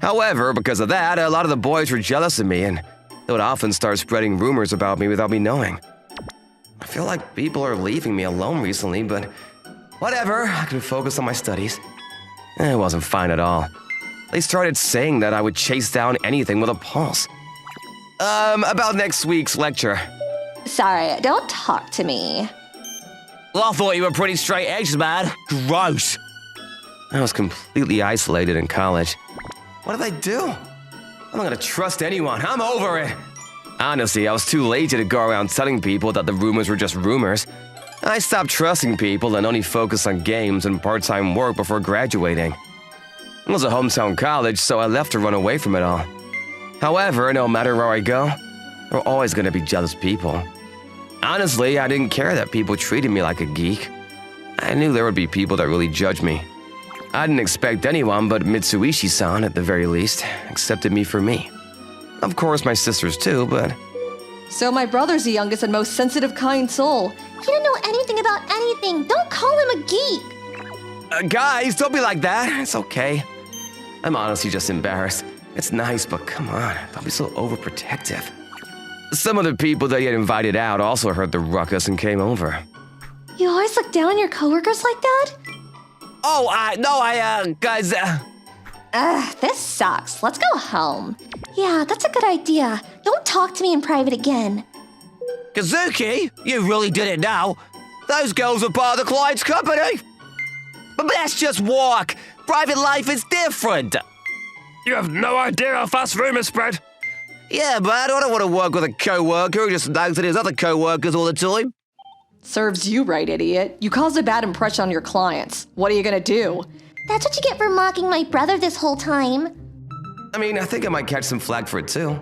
However, because of that, a lot of the boys were jealous of me, and they would often start spreading rumors about me without me knowing. I feel like people are leaving me alone recently, but whatever, I can focus on my studies. It wasn't fine at all. They started saying that I would chase down anything with a pulse. About next week's lecture. Sorry, don't talk to me. Well, I thought you were pretty straight edged, man. Gross. I was completely isolated in college. What did I do? I'm not gonna trust anyone. I'm over it. Honestly, I was too lazy to go around telling people that the rumors were just rumors. I stopped trusting people and only focused on games and part-time work before graduating. It was a hometown college, so I left to run away from it all. However, no matter where I go, there are always gonna be jealous people. Honestly, I didn't care that people treated me like a geek. I knew there would be people that really judged me. I didn't expect anyone but Mitsuishi-san, at the very least, accepted me for me. Of course, my sisters too, but... So my brother's the youngest and most sensitive, kind soul. He don't know anything about anything. Don't call him a geek. Guys, don't be like that. It's okay. I'm honestly just embarrassed. It's nice, but come on, don't be so overprotective. Some of the people that he had invited out also heard the ruckus and came over. You always look down on your coworkers like that? Oh, guys, This sucks. Let's go home. Yeah, that's a good idea. Don't talk to me in private again. Kazuki, you really did it now. Those girls are part of the client's company. But that's just work. Private life is different. You have no idea how fast rumors spread. Yeah, but I don't want to work with a co-worker who just nags at his other co-workers all the time. Serves you right, idiot. You caused a bad impression on your clients. What are you gonna do? That's what you get for mocking my brother this whole time. I mean, I think I might catch some flack for it too.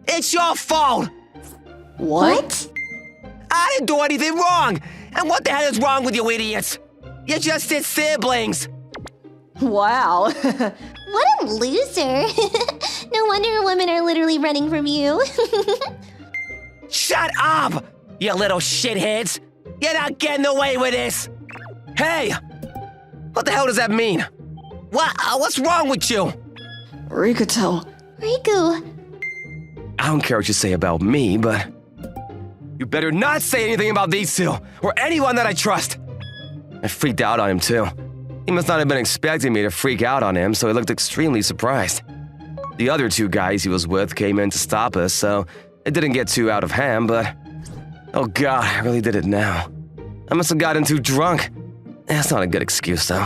It's your fault! What? I didn't do anything wrong! And what the hell is wrong with you idiots? You're just his siblings! Wow. What a loser. No wonder women are literally running from you. Shut up, you little shitheads! You're not getting away with this! Hey! What the hell does that mean? What's wrong with you? Rikuto. Riku, I don't care what you say about me, but you better not say anything about these two, or anyone that I trust. I freaked out on him too. He must not have been expecting me to freak out on him, so he looked extremely surprised. The other two guys he was with came in to stop us, so it didn't get too out of hand, but oh god, I really did it now. I must have gotten too drunk. That's not a good excuse though.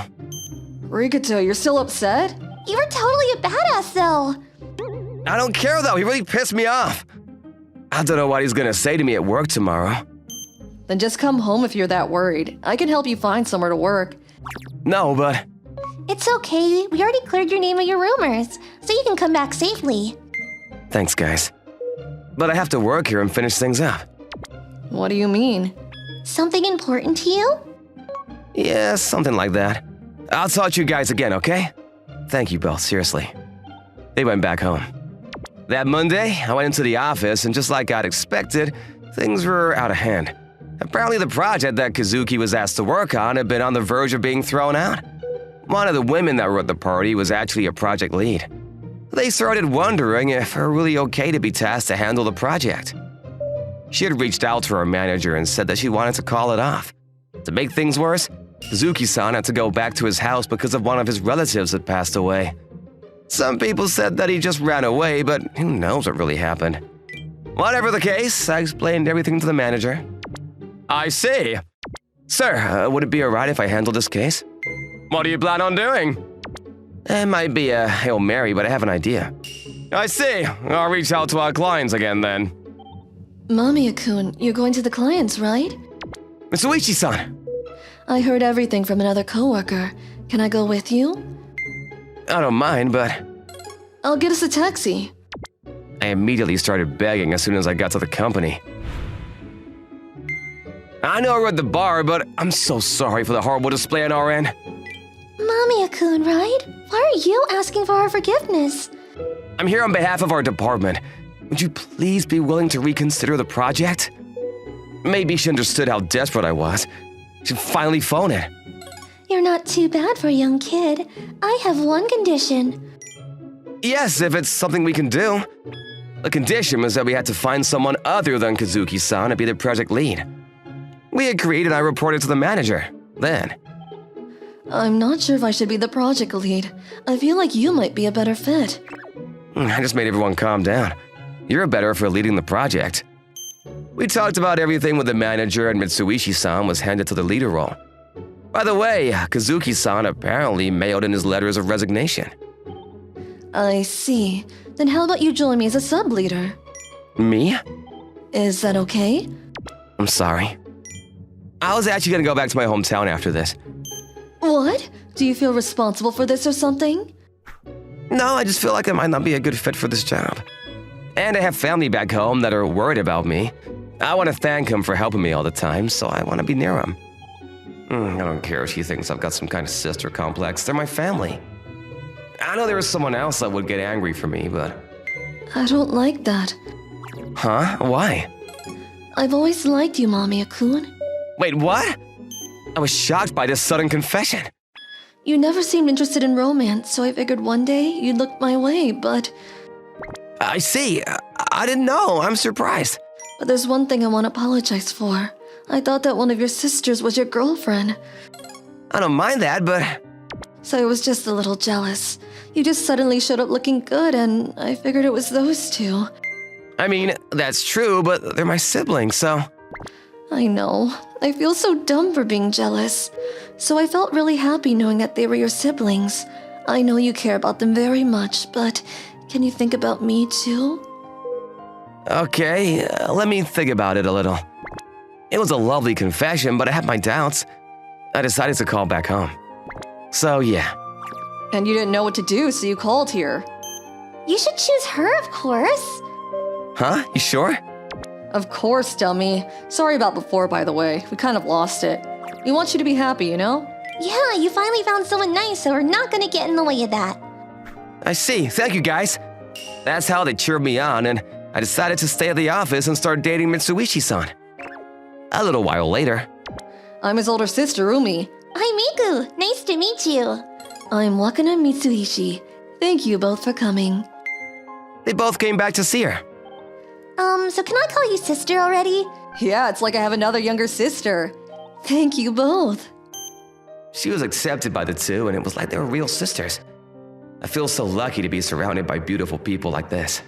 Rikuto, you're still upset? You were totally a badass, though. I don't care though, he really pissed me off. I don't know what he's gonna say to me at work tomorrow. Then just come home if you're that worried. I can help you find somewhere to work. No, but It's okay. We already cleared your name of your rumors, so you can come back safely. thanks guys. But I have to work here and finish things up. What do you mean? Something important to you? Yeah, something like that. I'll talk to you guys again, okay? Thank you both, seriously. They went back home. That Monday, I went into the office, and just like I'd expected, things were out of hand. Apparently the project that Kazuki was asked to work on had been on the verge of being thrown out. One of the women that were at the party was actually a project lead. They started wondering if it were really okay to be tasked to handle the project. She had reached out to her manager and said that she wanted to call it off. To make things worse, Kazuki-san had to go back to his house because of one of his relatives had passed away. Some people said that he just ran away, but who knows what really happened. Whatever the case, I explained everything to the manager. I see. Sir, would it be alright if I handled this case? What do you plan on doing? It might be a Hail Mary, but I have an idea. I see. I'll reach out to our clients again then. Mamiya-kun, you're going to the clients, right? Mitsuichi-san! I heard everything from another coworker. Can I go with you? I don't mind, but I'll get us a taxi. I immediately started begging as soon as I got to the company. I know we're at the bar, but I'm so sorry for the horrible display on our end. Mamiya-kun, right? Why are you asking for our forgiveness? I'm here on behalf of our department. Would you please be willing to reconsider the project? Maybe she understood how desperate I was. She'd finally phone it. You're not too bad for a young kid. I have one condition. Yes, if it's something we can do. The condition was that we had to find someone other than Kazuki-san to be the project lead. We agreed and I reported to the manager. Then, I'm not sure if I should be the project lead. I feel like you might be a better fit. I just made everyone calm down. You're better for leading the project. We talked about everything with the manager and Mitsuishi-san was handed to the leader role. By the way, Kazuki-san apparently mailed in his letters of resignation. I see. Then how about you join me as a sub-leader? Me? Is that okay? I'm sorry. I was actually gonna go back to my hometown after this. What? Do you feel responsible for this or something? No, I just feel like I might not be a good fit for this job. And I have family back home that are worried about me. I want to thank him for helping me all the time, so I want to be near him. I don't care if she thinks I've got some kind of sister complex. They're my family. I know there was someone else that would get angry for me, but... I don't like that. Huh? Why? I've always liked you, Mamiya-kun. Wait, what? I was shocked by this sudden confession. You never seemed interested in romance, so I figured one day you'd look my way, but... I see. I didn't know. I'm surprised. But there's one thing I want to apologize for. I thought that one of your sisters was your girlfriend. I don't mind that, but... So I was just a little jealous. You just suddenly showed up looking good, and I figured it was those two. I mean, that's true, but they're my siblings, so... I know. I feel so dumb for being jealous. So I felt really happy knowing that they were your siblings. I know you care about them very much, but can you think about me too? Okay, let me think about it a little. It was a lovely confession, but I had my doubts. I decided to call back home. So, yeah. And you didn't know what to do, so you called here. You should choose her, of course. Huh? You sure? Of course, dummy. Sorry about before, by the way. We kind of lost it. We want you to be happy, you know? Yeah, you finally found someone nice, so we're not gonna get in the way of that. I see. Thank you, guys. That's how they cheered me on, and I decided to stay at the office and start dating Mitsuishi-san. A little while later. I'm his older sister, Umi. Hi, Miku. Nice to meet you. I'm Wakana Mitsuishi. Thank you both for coming. They both came back to see her. So can I call you sister already? Yeah, it's like I have another younger sister. Thank you both. She was accepted by the two, and it was like they were real sisters. I feel so lucky to be surrounded by beautiful people like this.